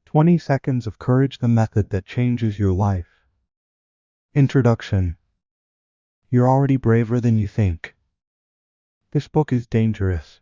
20 Seconds of Courage, the method that changes your life. Introduction. You're already braver than you think. This book is dangerous.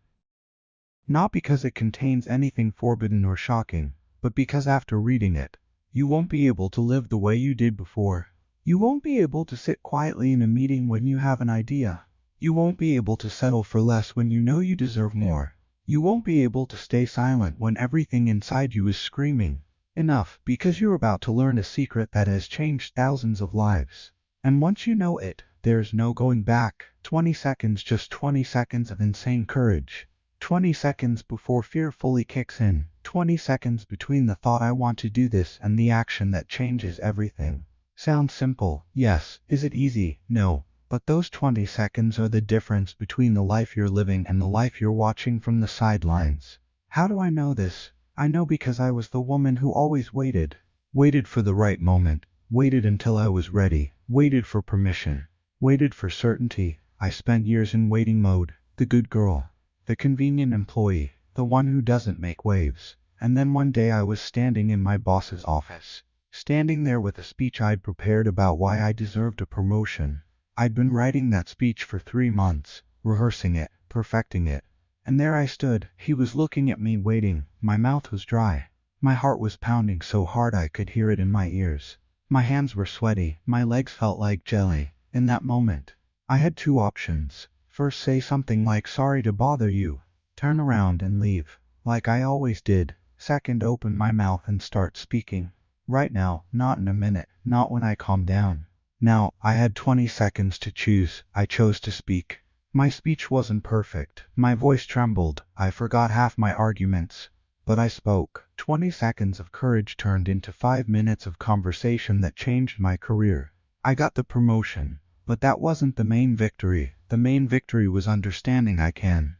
Not because it contains anything forbidden or shocking, but because after reading it, you won't be able to live the way you did before. You won't be able to sit quietly in a meeting when you have an idea. You won't be able to settle for less when you know you deserve more. You won't be able to stay silent when everything inside you is screaming enough, because you're about to learn a secret that has changed thousands of lives. And once you know it, there's no going back. 20 seconds, just 20 seconds of insane courage. 20 seconds before fear fully kicks in. 20 seconds between the thought "I want to do this" and the action that changes everything. Sounds simple, yes. Is it easy? No. But those 20 seconds are the difference between the life you're living and the life you're watching from the sidelines. How do I know this? I know because I was the woman who always waited. Waited for the right moment. Waited until I was ready. Waited for permission. Waited for certainty. I spent years in waiting mode. The good girl. The convenient employee. The one who doesn't make waves. And then one day I was standing in my boss's office. Standing there with a speech I'd prepared about why I deserved a promotion. I'd been writing that speech for 3 months, rehearsing it, perfecting it. And there I stood. He was looking at me, waiting. My mouth was dry. My heart was pounding so hard I could hear it in my ears. My hands were sweaty. My legs felt like jelly. In that moment, I had 2 options. First, say something like "sorry to bother you." Turn around and leave, like I always did. Second, open my mouth and start speaking. Right now, not in a minute, not when I calm down. Now, I had 20 seconds to choose. I chose to speak. My speech wasn't perfect. My voice trembled. I forgot half my arguments. But I spoke. 20 seconds of courage turned into 5 minutes of conversation that changed my career. I got the promotion. But that wasn't the main victory. The main victory was understanding I can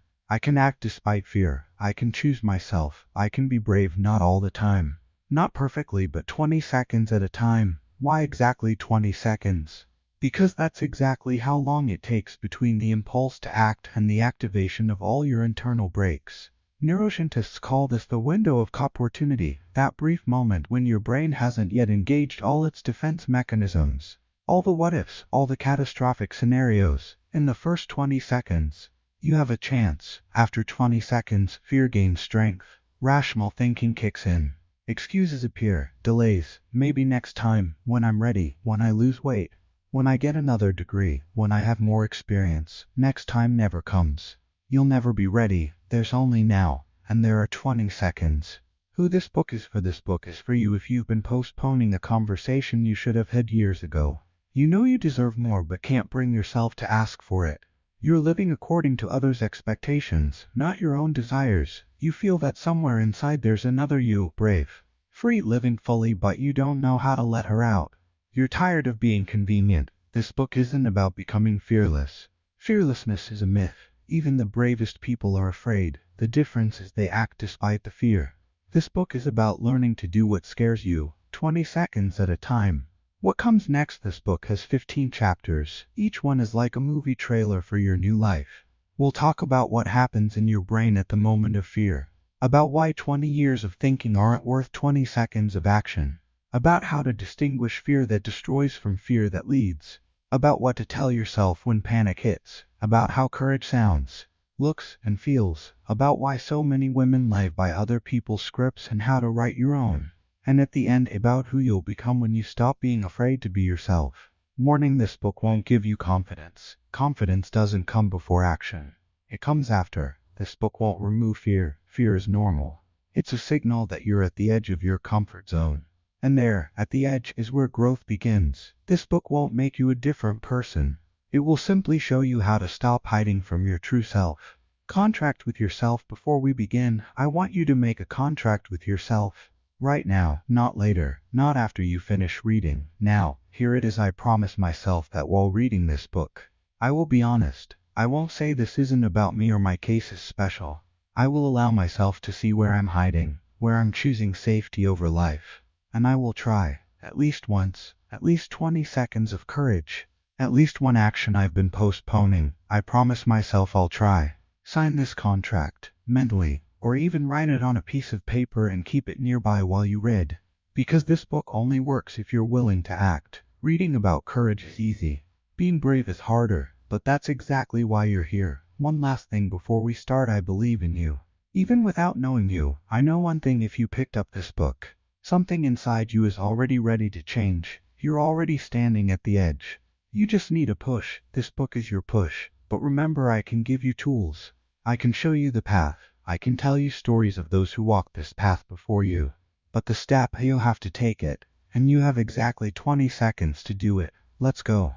act despite fear. I can choose myself. I can be brave, not all the time. Not perfectly, but 20 seconds at a time. Why exactly 20 seconds? Because that's exactly how long it takes between the impulse to act and the activation of all your internal brakes. Neuroscientists call this the window of opportunity, that brief moment when your brain hasn't yet engaged all its defense mechanisms. All the what-ifs, all the catastrophic scenarios. In the first 20 seconds, you have a chance. After 20 seconds, fear gains strength. Rational thinking kicks in. Excuses appear, delays, maybe next time, when I'm ready, when I lose weight, when I get another degree, when I have more experience. Next time never comes. You'll never be ready. There's only now, and there are 20 seconds. Who this book is for? This book is for you if you've been postponing a conversation you should have had years ago. You know you deserve more but can't bring yourself to ask for it. You're living according to others' expectations, not your own desires. You feel that somewhere inside there's another you, brave, free, living fully, but you don't know how to let her out. You're tired of being convenient. This book isn't about becoming fearless. Fearlessness is a myth. Even the bravest people are afraid. The difference is they act despite the fear. This book is about learning to do what scares you, 20 seconds at a time. What comes next? This book has 15 chapters. Each one is like a movie trailer for your new life. We'll talk about what happens in your brain at the moment of fear. About why 20 years of thinking aren't worth 20 seconds of action. About how to distinguish fear that destroys from fear that leads. About what to tell yourself when panic hits. About how courage sounds, looks, and feels. About why so many women live by other people's scripts and how to write your own. And at the end, about who you'll become when you stop being afraid to be yourself. Warning: this book won't give you confidence. Confidence doesn't come before action. It comes after. This book won't remove fear. Fear is normal. It's a signal that you're at the edge of your comfort zone. And there, at the edge, is where growth begins. This book won't make you a different person. It will simply show you how to stop hiding from your true self. Contract with yourself. Before we begin, I want you to make a contract with yourself. Right now, not later, not after you finish reading. Now, here it is. I promise myself that while reading this book, I will be honest. I won't say this isn't about me or my case is special. I will allow myself to see where I'm hiding, where I'm choosing safety over life. And I will try, at least once, at least 20 seconds of courage. At least one action I've been postponing. I promise myself I'll try. Sign this contract, mentally or even write it on a piece of paper and keep it nearby while you read. Because this book only works if you're willing to act. Reading about courage is easy. Being brave is harder, but that's exactly why you're here. One last thing before we start: I believe in you. Even without knowing you, I know one thing: if you picked up this book, something inside you is already ready to change. You're already standing at the edge. You just need a push. This book is your push. But remember, I can give you tools. I can show you the path. I can tell you stories of those who walked this path before you. But the step, you have to take it. And you have exactly 20 seconds to do it. Let's go.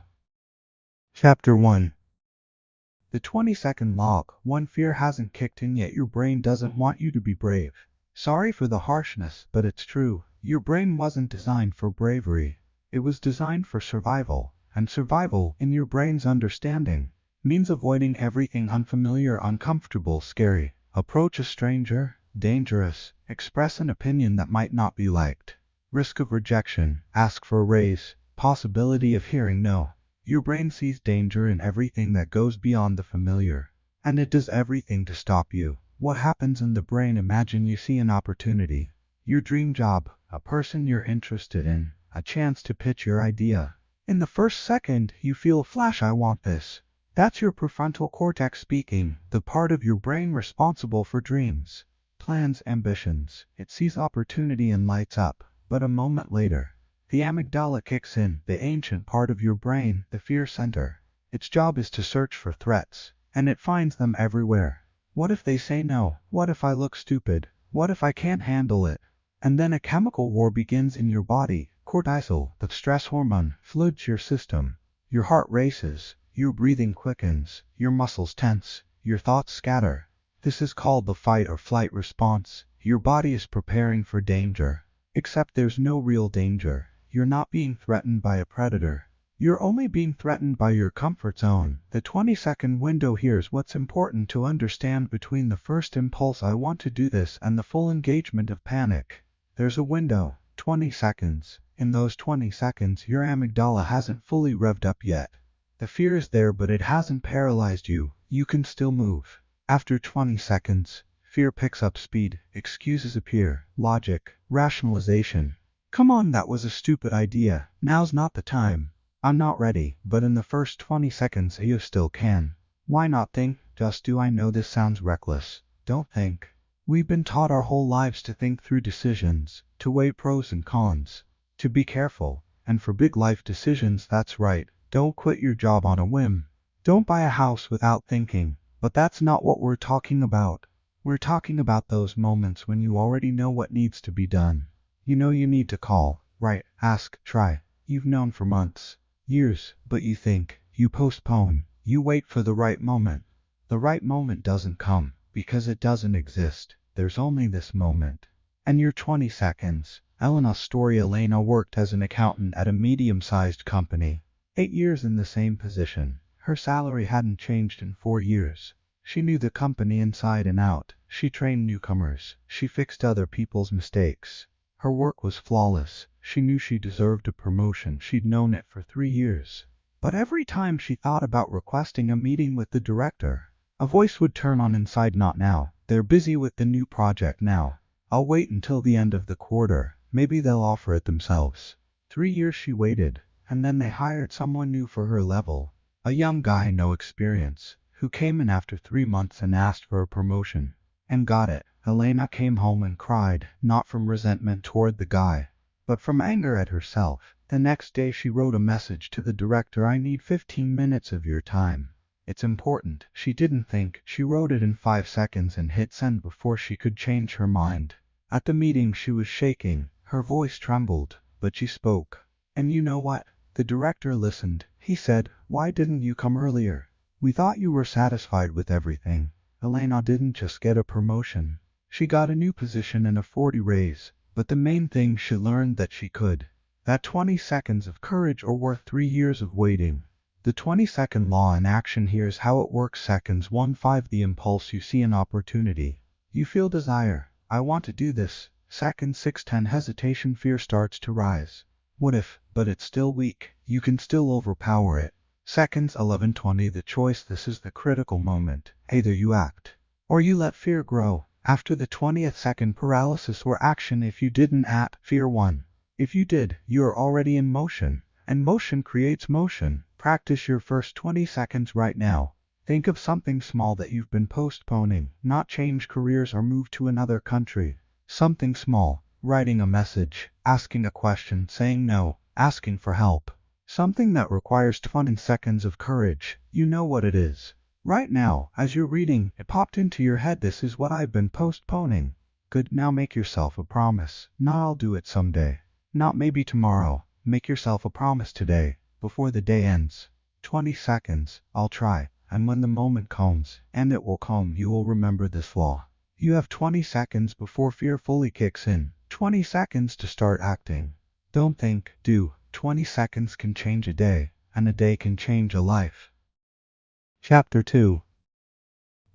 Chapter 1. The 20-second log. One, fear hasn't kicked in yet. Your brain doesn't want you to be brave. Sorry for the harshness, but it's true. Your brain wasn't designed for bravery. It was designed for survival. And survival, in your brain's understanding, means avoiding everything unfamiliar, uncomfortable, scary. Approach a stranger, dangerous. Express an opinion that might not be liked. Risk of rejection. Ask for a raise. Possibility of hearing no. Your brain sees danger in everything that goes beyond the familiar, and it does everything to stop you. What happens in the brain? Imagine you see an opportunity, your dream job, a person you're interested in, a chance to pitch your idea. In the first second, you feel a flash: I want this. That's your prefrontal cortex speaking, the part of your brain responsible for dreams, plans, ambitions. It sees opportunity and lights up. But a moment later, the amygdala kicks in, the ancient part of your brain, the fear center. Its job is to search for threats, and it finds them everywhere. What if they say no? What if I look stupid? What if I can't handle it? And then a chemical war begins in your body. Cortisol, the stress hormone, floods your system. Your heart races, your breathing quickens, your muscles tense, your thoughts scatter. This is called the fight or flight response. Your body is preparing for danger. Except there's no real danger. You're not being threatened by a predator. You're only being threatened by your comfort zone. The 20-second window. Here's what's important to understand between the first impulse, I want to do this, and the full engagement of panic. There's a window, 20 seconds. In those 20 seconds, your amygdala hasn't fully revved up yet. The fear is there, but it hasn't paralyzed you. You can still move. After 20 seconds, fear picks up speed. Excuses appear. Logic, rationalization. Come on, that was a stupid idea. Now's not the time. I'm not ready. But in the first 20 seconds, you still can. Why not think? Just do. I know this sounds reckless. Don't think. We've been taught our whole lives to think through decisions, to weigh pros and cons, to be careful. And for big life decisions, that's right. Don't quit your job on a whim. Don't buy a house without thinking. But that's not what we're talking about. We're talking about those moments when you already know what needs to be done. You know you need to call, write, ask, try. You've known for months, years, but you think, you postpone, you wait for the right moment. The right moment doesn't come, because it doesn't exist. There's only this moment. And your 20 seconds. Elena's story. Elena worked as an accountant at a medium-sized company. 8 years in the same position. Her salary hadn't changed in 4 years. She knew the company inside and out. She trained newcomers. She fixed other people's mistakes. Her work was flawless. She knew she deserved a promotion. She'd known it for 3 years. But every time she thought about requesting a meeting with the director, a voice would turn on inside. Not now. They're busy with the new project now. I'll wait until the end of the quarter. Maybe they'll offer it themselves. 3 years she waited, and then they hired someone new for her level. A young guy, no experience, who came in after 3 months and asked for a promotion. And got it. Elena came home and cried, not from resentment toward the guy, but from anger at herself. The next day she wrote a message to the director: I need 15 minutes of your time. It's important. She didn't think. She wrote it in 5 seconds and hit send before she could change her mind. At the meeting she was shaking. Her voice trembled, but she spoke. And you know what? The director listened. He said, why didn't you come earlier? We thought you were satisfied with everything. Elena didn't just get a promotion. She got a new position and a 40 raise. But the main thing, she learned that she could. That 20 seconds of courage are worth 3 years of waiting. The 20-second law in action. Here's how it works. Seconds 1-5. The impulse. You see an opportunity. You feel desire. I want to do this. Second 6-10. Hesitation. Fear starts to rise. What if? But it's still weak. You can still overpower it. Seconds 11-20. The choice. This is the critical moment. Either you act, or you let fear grow. After the 20th second, paralysis or action if you didn't act, fear 1. If you did, you are already in motion, and motion creates motion. Practice your first 20 seconds right now. Think of something small that you've been postponing, not change careers or move to another country. Something small, writing a message, asking a question, saying no, asking for help. Something that requires 20 seconds of courage. You know what it is. Right now, as you're reading, it popped into your head, this is what I've been postponing. Good, now make yourself a promise. Not I'll do it someday. Not maybe tomorrow. Make yourself a promise today, before the day ends. 20 seconds, I'll try. And when the moment comes, and it will come, you will remember this law. You have 20 seconds before fear fully kicks in. 20 seconds to start acting. Don't think, do. 20 seconds can change a day, and a day can change a life. Chapter 2.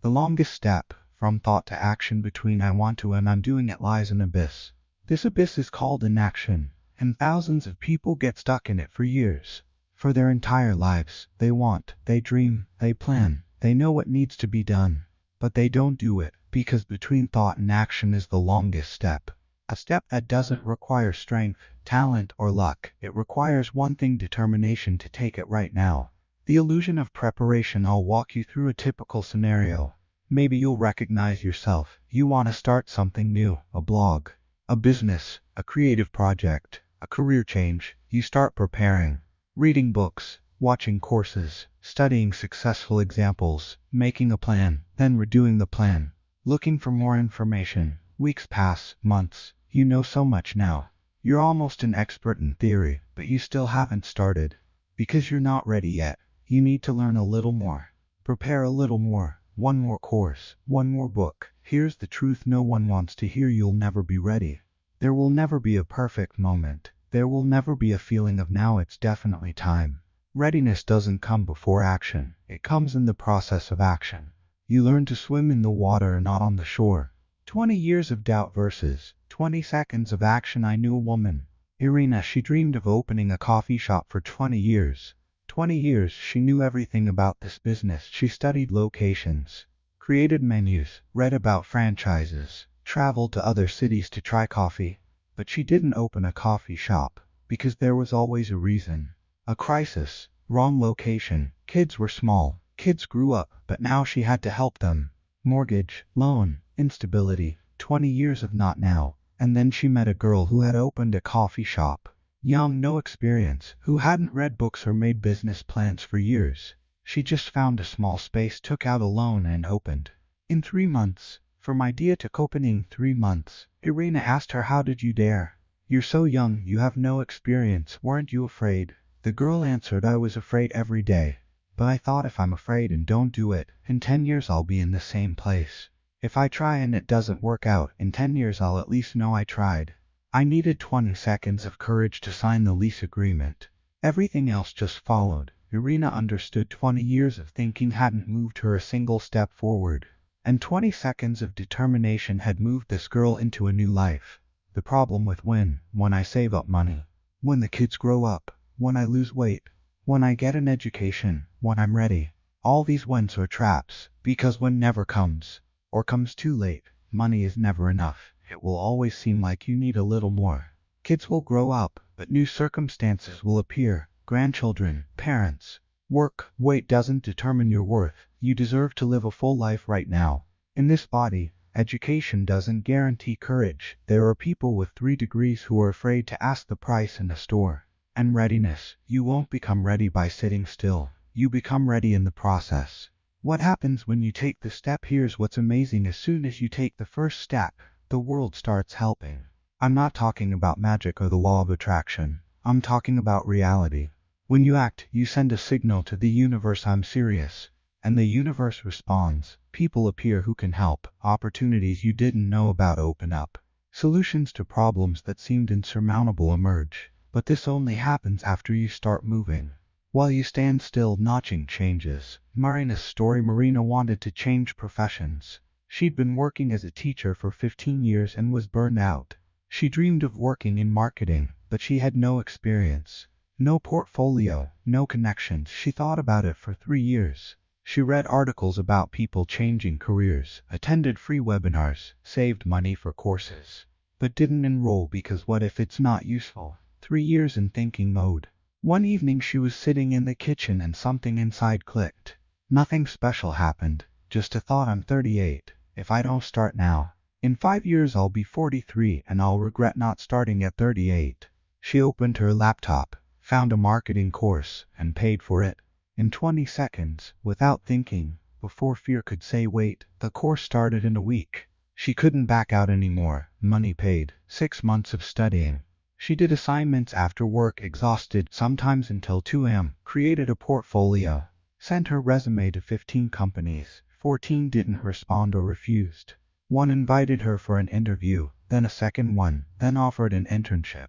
The longest step, from thought to action between I want to and I'm doing it, lies an abyss. This abyss is called inaction, and thousands of people get stuck in it for years. For their entire lives, they want, they dream, they plan, they know what needs to be done. But they don't do it, because between thought and action is the longest step. A step that doesn't require strength, talent, or luck. It requires one thing: determination to take it right now. The illusion of preparation. I'll walk you through a typical scenario. Maybe you'll recognize yourself. You want to start something new, a blog, a business, a creative project, a career change. You start preparing. Reading books, watching courses, studying successful examples, making a plan, then redoing the plan, looking for more information. Weeks pass, months. You know so much now. You're almost an expert in theory, but you still haven't started. Because you're not ready yet. You need to learn a little more. Prepare a little more. One more course, one more book. Here's the truth no one wants to hear: you'll never be ready. There will never be a perfect moment. There will never be a feeling of now it's definitely time. Readiness doesn't come before action. It comes in the process of action. You learn to swim in the water, not on the shore. 20 years of doubt versus 20 seconds of action. I knew a woman, Irina. She dreamed of opening a coffee shop for 20 years. 20 years she knew everything about this business. She studied locations, created menus, read about franchises, traveled to other cities to try coffee. But she didn't open a coffee shop, because there was always a reason. A crisis, wrong location, kids were small, kids grew up, but now she had to help them. Mortgage, loan, instability, 20 years of not now. And then she met a girl who had opened a coffee shop. Young, no experience, who hadn't read books or made business plans for years. She just found a small space, took out a loan, and opened. In 3 months. From idea to opening, 3 months. Irina asked her, how did you dare? You're so young, you have no experience. Weren't you afraid? The girl answered, I was afraid every day. But I thought, if I'm afraid and don't do it, in 10 years I'll be in the same place. If I try and it doesn't work out, in 10 years I'll at least know I tried. I needed 20 seconds of courage to sign the lease agreement. Everything else just followed. Irina understood 20 years of thinking hadn't moved her a single step forward. And 20 seconds of determination had moved this girl into a new life. The problem with when I save up money, when the kids grow up, when I lose weight, when I get an education, when I'm ready. All these whens are traps, because when never comes, or comes too late. Money is never enough. It will always seem like you need a little more. Kids will grow up, but new circumstances will appear. Grandchildren, parents. Work, weight doesn't determine your worth. You deserve to live a full life right now. In this body, education doesn't guarantee courage. There are people with 3 degrees who are afraid to ask the price in a store. And readiness. You won't become ready by sitting still. You become ready in the process. What happens when you take the step? Here's what's amazing. As soon as you take the first step, the world starts helping. I'm not talking about magic or the law of attraction. I'm talking about reality. When you act, you send a signal to the universe, I'm serious. And the universe responds. People appear who can help. Opportunities you didn't know about open up. Solutions to problems that seemed insurmountable emerge. But this only happens after you start moving. While you stand still, nothing changes. Marina's story. Marina wanted to change professions. She'd been working as a teacher for 15 years and was burned out. She dreamed of working in marketing, but she had no experience. No portfolio, no connections. She thought about it for 3 years. She read articles about people changing careers, attended free webinars, saved money for courses, but didn't enroll because what if it's not useful? 3 years in thinking mode. One evening she was sitting in the kitchen and something inside clicked. Nothing special happened, just a thought: I'm 38. If I don't start now, in 5 years I'll be 43 and I'll regret not starting at 38. She opened her laptop, found a marketing course, and paid for it. In 20 seconds, without thinking, before fear could say wait, the course started in a week. She couldn't back out anymore. Money paid. 6 months of studying. She did assignments after work, exhausted, sometimes until 2 a.m., created a portfolio, sent her resume to 15 companies. 14 didn't respond or refused. One invited her for an interview, then a second one, then offered an internship.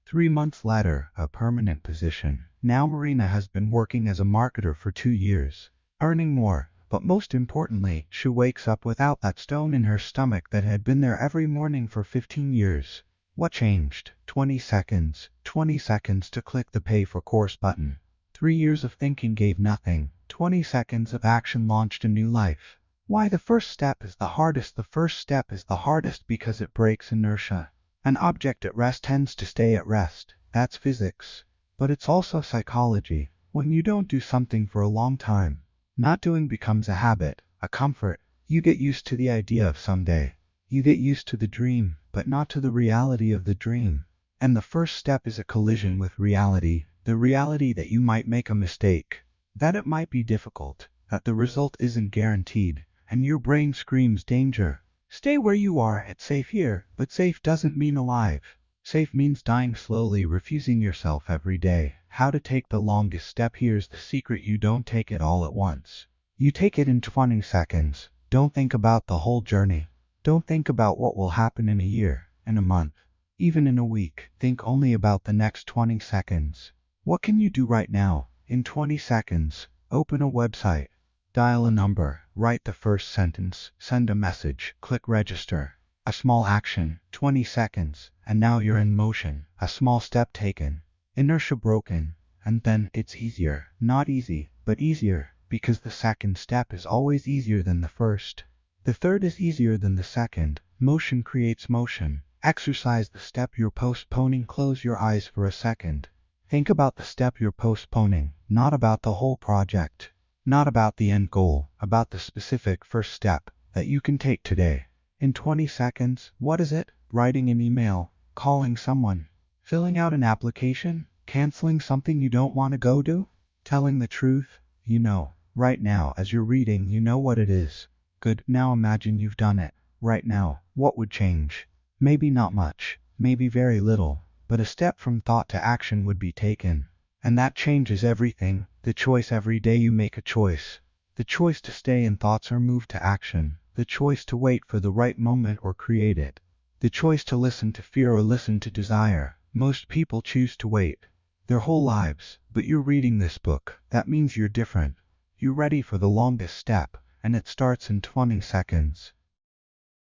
3 months later, a permanent position. Now Marina has been working as a marketer for 2 years, earning more, but most importantly, she wakes up without that stone in her stomach that had been there every morning for 15 years. What changed? 20 seconds. 20 seconds to click the pay for course button. 3 years of thinking gave nothing. 20 seconds of action launched a new life. Why the first step is the hardest? The first step is the hardest because it breaks inertia. An object at rest tends to stay at rest. That's physics. But it's also psychology. When you don't do something for a long time, not doing becomes a habit, a comfort. You get used to the idea of someday. You get used to the dream, but not to the reality of the dream. And the first step is a collision with reality, the reality that you might make a mistake, that it might be difficult, that the result isn't guaranteed, and your brain screams danger. Stay where you are, it's safe here, but safe doesn't mean alive. Safe means dying slowly, refusing yourself every day. How to take the longest step? Here's the secret: you don't take it all at once. You take it in 20 seconds. Don't think about the whole journey. Don't think about what will happen in a year, in a month, even in a week. Think only about the next 20 seconds. What can you do right now? In 20 seconds, open a website, dial a number, write the first sentence, send a message, click register. A small action, 20 seconds, and now you're in motion. A small step taken, inertia broken, and then it's easier. Not easy, but easier, because the second step is always easier than the first. The third is easier than the second. Motion creates motion. Exercise the step you're postponing. Close your eyes for a second. Think about the step you're postponing, not about the whole project, not about the end goal, about the specific first step that you can take today. In 20 seconds, what is it? Writing an email, calling someone, filling out an application, canceling something you don't want to go do, telling the truth. You know, right now as you're reading, you know what it is. Good. Now imagine you've done it. Right now, what would change? Maybe not much, maybe very little, but a step from thought to action would be taken. And that changes everything. The choice: every day you make a choice. The choice to stay in thoughts or move to action. The choice to wait for the right moment or create it. The choice to listen to fear or listen to desire. Most people choose to wait their whole lives, but you're reading this book. That means you're different. You're ready for the longest step, and it starts in 20 seconds.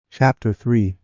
Chapter 3.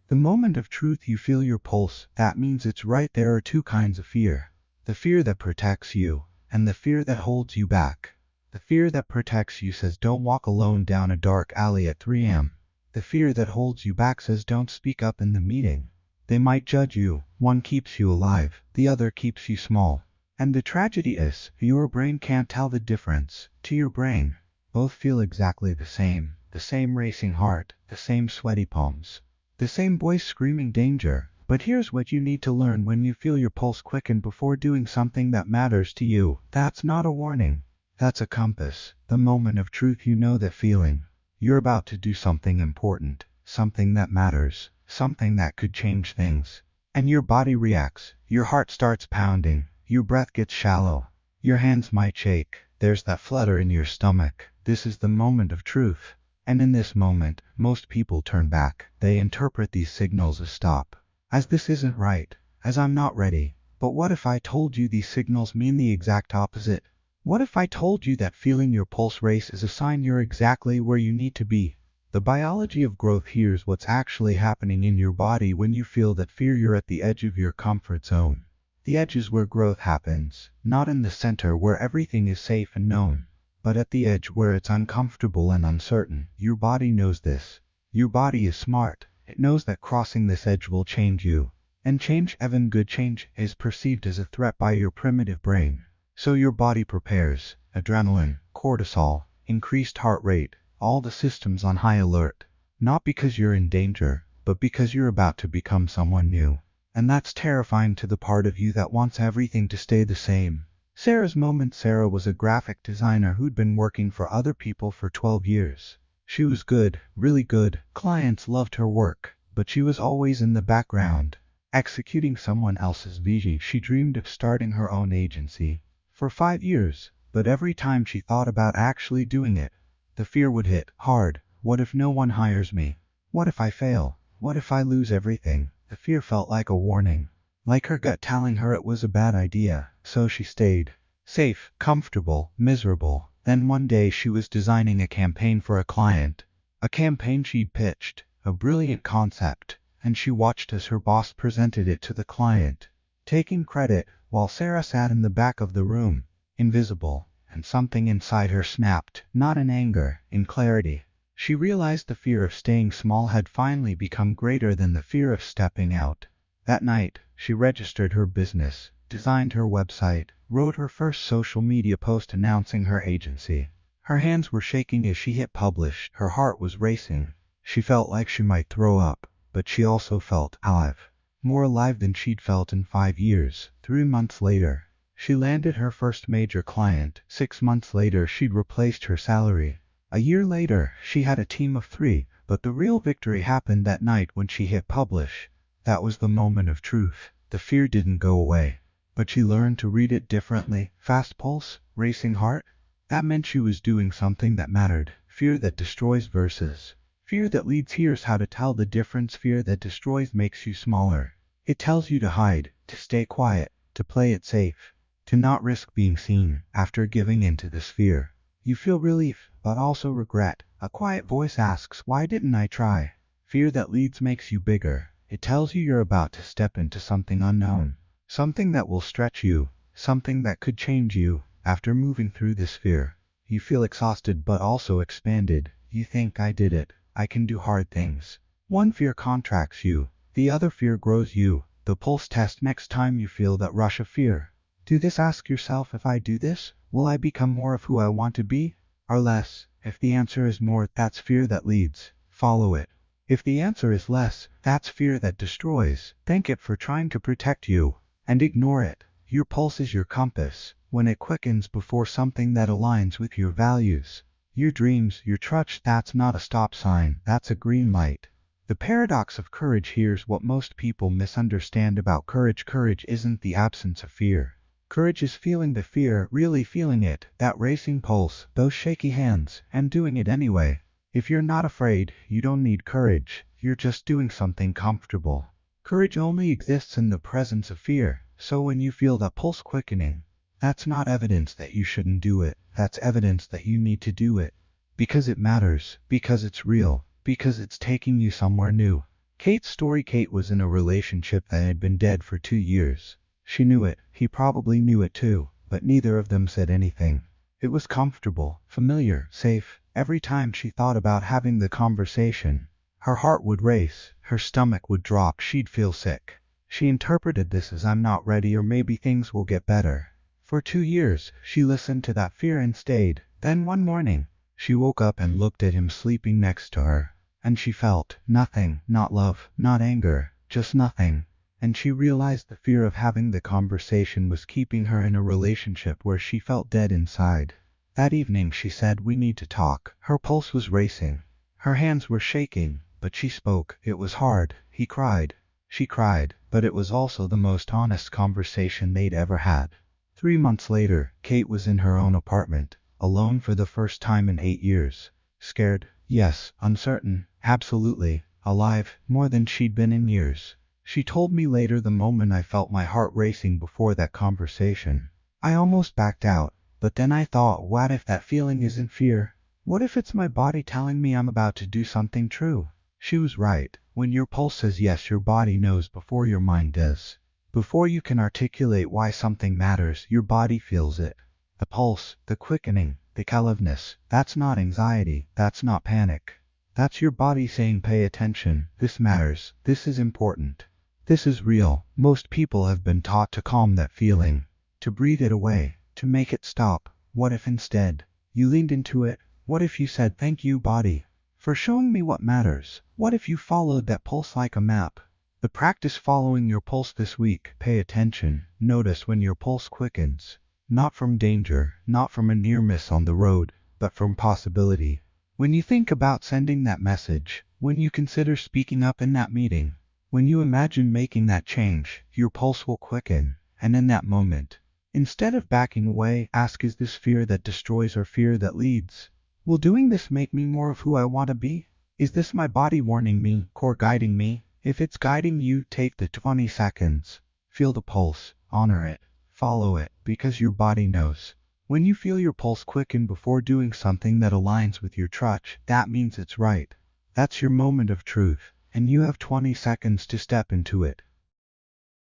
The moment of truth. You feel your pulse. That means it's right. There are 2 kinds of fear. The fear that protects you, and the fear that holds you back. The fear that protects you says don't walk alone down a dark alley at 3 a.m. The fear that holds you back says don't speak up in the meeting. They might judge you. One keeps you alive, the other keeps you small. And the tragedy is, your brain can't tell the difference. To your brain, both feel exactly the same racing heart, the same sweaty palms, the same voice screaming danger. But here's what you need to learn: when you feel your pulse quicken before doing something that matters to you, that's not a warning. That's a compass. The moment of truth. You know that feeling. You're about to do something important, something that matters, something that could change things. And your body reacts. Your heart starts pounding. Your breath gets shallow. Your hands might shake. There's that flutter in your stomach. This is the moment of truth. And in this moment, most people turn back. They interpret these signals as stop, as this isn't right, as I'm not ready. But what if I told you these signals mean the exact opposite? What if I told you that feeling your pulse race is a sign you're exactly where you need to be? The biology of growth. Here's what's actually happening in your body when you feel that fear. You're at the edge of your comfort zone. The edge is where growth happens, not in the center where everything is safe and known, but at the edge where it's uncomfortable and uncertain. Your body knows this. Your body is smart. It knows that crossing this edge will change you. And change, even good change, is perceived as a threat by your primitive brain. So your body prepares. Adrenaline, cortisol, increased heart rate, all the systems on high alert. Not because you're in danger, but because you're about to become someone new. And that's terrifying to the part of you that wants everything to stay the same. Sarah's moment. Sarah was a graphic designer who'd been working for other people for 12 years. She was good, really good. Clients loved her work, but she was always in the background, executing someone else's vision. She dreamed of starting her own agency for 5 years, but every time she thought about actually doing it, the fear would hit hard. What if no one hires me? What if I fail? What if I lose everything? The fear felt like a warning, like her gut telling her it was a bad idea. So she stayed safe, comfortable, miserable. Then one day she was designing a campaign for a client, a campaign she'd pitched, a brilliant concept, and she watched as her boss presented it to the client, taking credit, while Sarah sat in the back of the room, invisible, and something inside her snapped, not in anger, in clarity. She realized the fear of staying small had finally become greater than the fear of stepping out. That night, she registered her business, designed her website, wrote her first social media post announcing her agency. Her hands were shaking as she hit publish. Her heart was racing. She felt like she might throw up, but she also felt alive. More alive than she'd felt in 5 years. 3 months later, she landed her first major client. 6 months later, she'd replaced her salary. A year later, she had a team of 3, but the real victory happened that night when she hit publish. That was the moment of truth. The fear didn't go away, but she learned to read it differently. Fast pulse, racing heart. That meant she was doing something that mattered. Fear that destroys versus fear that leads. Here's how to tell the difference. Fear that destroys makes you smaller. It tells you to hide, to stay quiet, to play it safe, to not risk being seen. After giving in to this fear, you feel relief, but also regret. A quiet voice asks, why didn't I try? Fear that leads makes you bigger. It tells you you're about to step into something unknown, something that will stretch you, something that could change you. After moving through this fear, you feel exhausted but also expanded. You think, I did it. I can do hard things. One fear contracts you, the other fear grows you. The pulse test. Next time you feel that rush of fear, do this. Ask yourself, if I do this, will I become more of who I want to be, or less? If the answer is more, that's fear that leads. Follow it. If the answer is less, that's fear that destroys. Thank it for trying to protect you, and ignore it. Your pulse is your compass. When it quickens before something that aligns with your values, your dreams, your trust, that's not a stop sign, that's a green light. The paradox of courage. Here's what most people misunderstand about courage. Courage isn't the absence of fear. Courage is feeling the fear, really feeling it, that racing pulse, those shaky hands, and doing it anyway. If you're not afraid, you don't need courage. You're just doing something comfortable. Courage only exists in the presence of fear. So when you feel that pulse quickening, that's not evidence that you shouldn't do it. That's evidence that you need to do it. Because it matters, because it's real, because it's taking you somewhere new. Kate's story. Kate was in a relationship that had been dead for 2 years. She knew it, he probably knew it too, but neither of them said anything. It was comfortable, familiar, safe. Every time she thought about having the conversation, her heart would race, her stomach would drop, she'd feel sick. She interpreted this as, I'm not ready, or maybe things will get better. For 2 years, she listened to that fear and stayed. Then one morning, she woke up and looked at him sleeping next to her, and she felt nothing, not love, not anger, just nothing. And she realized the fear of having the conversation was keeping her in a relationship where she felt dead inside. That evening she said, we need to talk. Her pulse was racing. Her hands were shaking, but she spoke. It was hard. He cried. She cried, but it was also the most honest conversation they'd ever had. 3 months later, Kate was in her own apartment, alone for the first time in 8 years. Scared, yes. Uncertain, absolutely. Alive, more than she'd been in years. She told me later, the moment I felt my heart racing before that conversation, I almost backed out. But then I thought, what if that feeling isn't fear? What if it's my body telling me I'm about to do something true? She was right. When your pulse says yes, your body knows before your mind does. Before you can articulate why something matters, your body feels it. The pulse, the quickening, the callousness. That's not anxiety. That's not panic. That's your body saying, pay attention. This matters. This is important. This is real. Most people have been taught to calm that feeling, to breathe it away, to make it stop. What if instead you leaned into it? What if you said, thank you, body, for showing me what matters? What if you followed that pulse like a map? The practice following your pulse this week. Pay attention. Notice when your pulse quickens. Not from danger, not from a near miss on the road, but from possibility. When you think about sending that message, when you consider speaking up in that meeting, when you imagine making that change, your pulse will quicken. And in that moment, instead of backing away, ask, is this fear that destroys or fear that leads? Will doing this make me more of who I want to be? Is this my body warning me, core guiding me? If it's guiding you, take the 20 seconds. Feel the pulse, honor it, follow it, because your body knows. When you feel your pulse quicken before doing something that aligns with your trust, that means it's right. That's your moment of truth, and you have 20 seconds to step into it.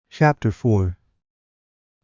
Chapter 4.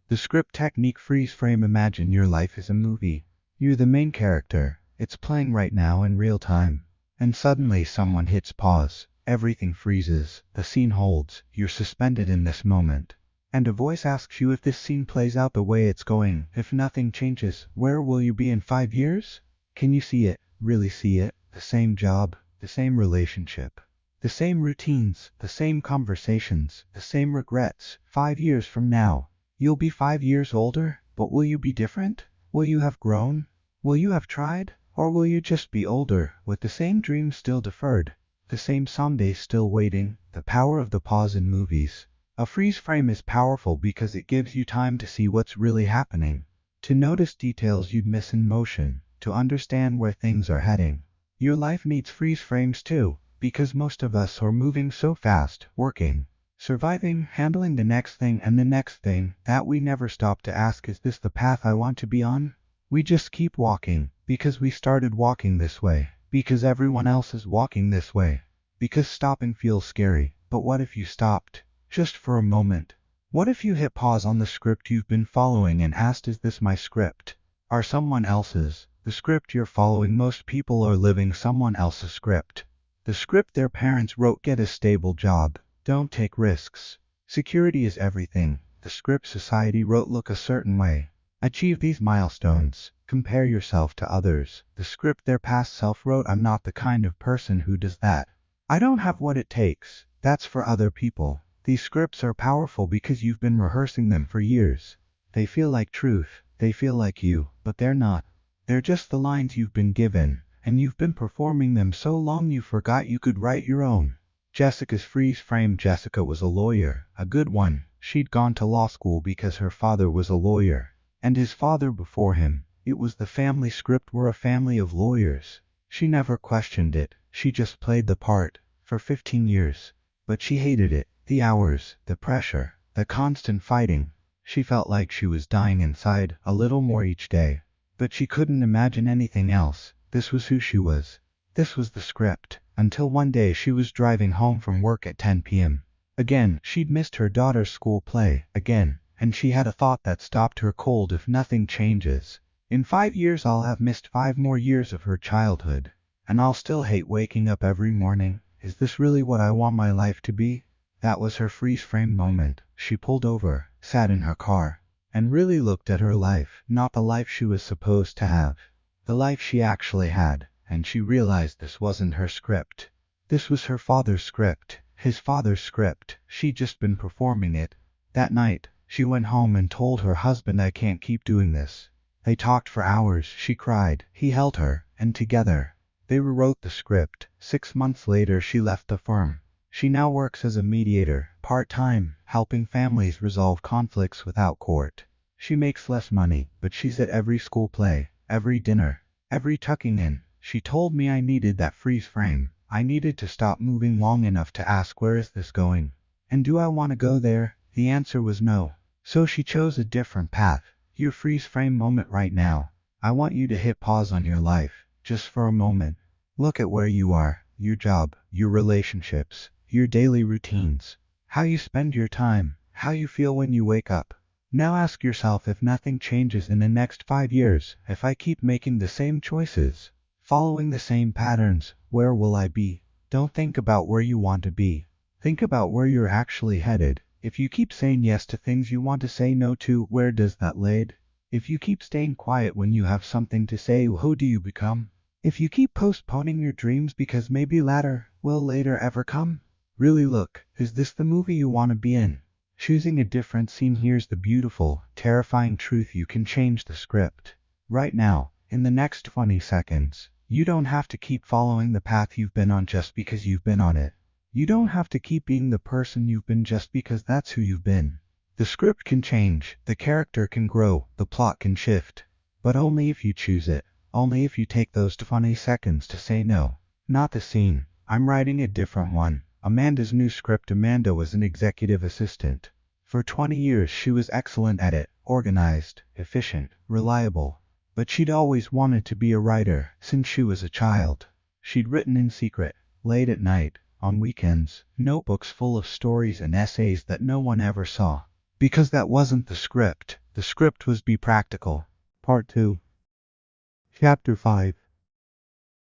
The script technique. Freeze frame. Imagine your life is a movie. You're the main character. It's playing right now in real time. And suddenly someone hits pause. Everything freezes. The scene holds. You're suspended in this moment. And a voice asks you, if this scene plays out the way it's going, if nothing changes, where will you be in 5 years? Can you see it? Really see it? The same job, the same relationship, the same routines, the same conversations, the same regrets. 5 years from now, you'll be 5 years older, but will you be different? Will you have grown? Will you have tried? Or will you just be older, with the same dreams still deferred, the same someday still waiting? The power of the pause in movies. A freeze frame is powerful because it gives you time to see what's really happening, to notice details you'd miss in motion, to understand where things are heading. Your life needs freeze frames too, because most of us are moving so fast, working, surviving, handling the next thing and the next thing, that we never stop to ask, is this the path I want to be on? We just keep walking, because we started walking this way, because everyone else is walking this way, because stopping feels scary. But what if you stopped? Just for a moment. What if you hit pause on the script you've been following and asked, is this my script? Or someone else's? The script you're following. Most people are living someone else's script. The script their parents wrote: get a stable job, don't take risks, security is everything. The script society wrote: look a certain way, achieve these milestones, compare yourself to others. The script their past self wrote: I'm not the kind of person who does that. I don't have what it takes. That's for other people. These scripts are powerful because you've been rehearsing them for years. They feel like truth, they feel like you, but they're not. They're just the lines you've been given, and you've been performing them so long you forgot you could write your own. Jessica's freeze frame. Jessica was a lawyer, a good one. She'd gone to law school because her father was a lawyer, and his father before him. It was the family script. We're a family of lawyers. She never questioned it, she just played the part, for 15 years. But she hated it. The hours, the pressure, the constant fighting. She felt like she was dying inside, a little more each day. But she couldn't imagine anything else. This was who she was. This was the script. Until one day she was driving home from work at 10 p.m. Again, she'd missed her daughter's school play. Again, and she had a thought that stopped her cold. If nothing changes, in 5 years I'll have missed 5 more years of her childhood. And I'll still hate waking up every morning. Is this really what I want my life to be? That was her freeze frame moment. She pulled over, sat in her car, and really looked at her life. Not the life she was supposed to have, the life she actually had. And she realized this wasn't her script. This was her father's script, his father's script. She'd just been performing it. That night, she went home and told her husband, I can't keep doing this. They talked for hours. She cried. He held her, and together, they rewrote the script. 6 months later she left the firm. She now works as a mediator, part-time, helping families resolve conflicts without court. She makes less money, but she's at every school play, every dinner, every tucking in. She told me I needed that freeze frame. I needed to stop moving long enough to ask, where is this going? And do I want to go there? The answer was no. So she chose a different path. Your freeze frame moment right now. I want you to hit pause on your life, just for a moment. Look at where you are, your job, your relationships, your daily routines, how you spend your time, how you feel when you wake up. Now ask yourself, if nothing changes in the next 5 years, if I keep making the same choices, following the same patterns, where will I be? Don't think about where you want to be. Think about where you're actually headed. If you keep saying yes to things you want to say no to, where does that lead? If you keep staying quiet when you have something to say, who do you become? If you keep postponing your dreams because maybe later, will later ever come? Really look, is this the movie you want to be in? Choosing a different scene. Here's the beautiful, terrifying truth: you can change the script. Right now, in the next 20 seconds. You don't have to keep following the path you've been on just because you've been on it. You don't have to keep being the person you've been just because that's who you've been. The script can change, the character can grow, the plot can shift. But only if you choose it. Only if you take those 20 seconds to say no. Not the scene. I'm writing a different one. Amanda's new script. Amanda was an executive assistant. For 20 years she was excellent at it, organized, efficient, reliable. But she'd always wanted to be a writer since she was a child. She'd written in secret, late at night, on weekends, notebooks full of stories and essays that no one ever saw. Because that wasn't the script. The script was Be Practical. Part 2. Chapter 5.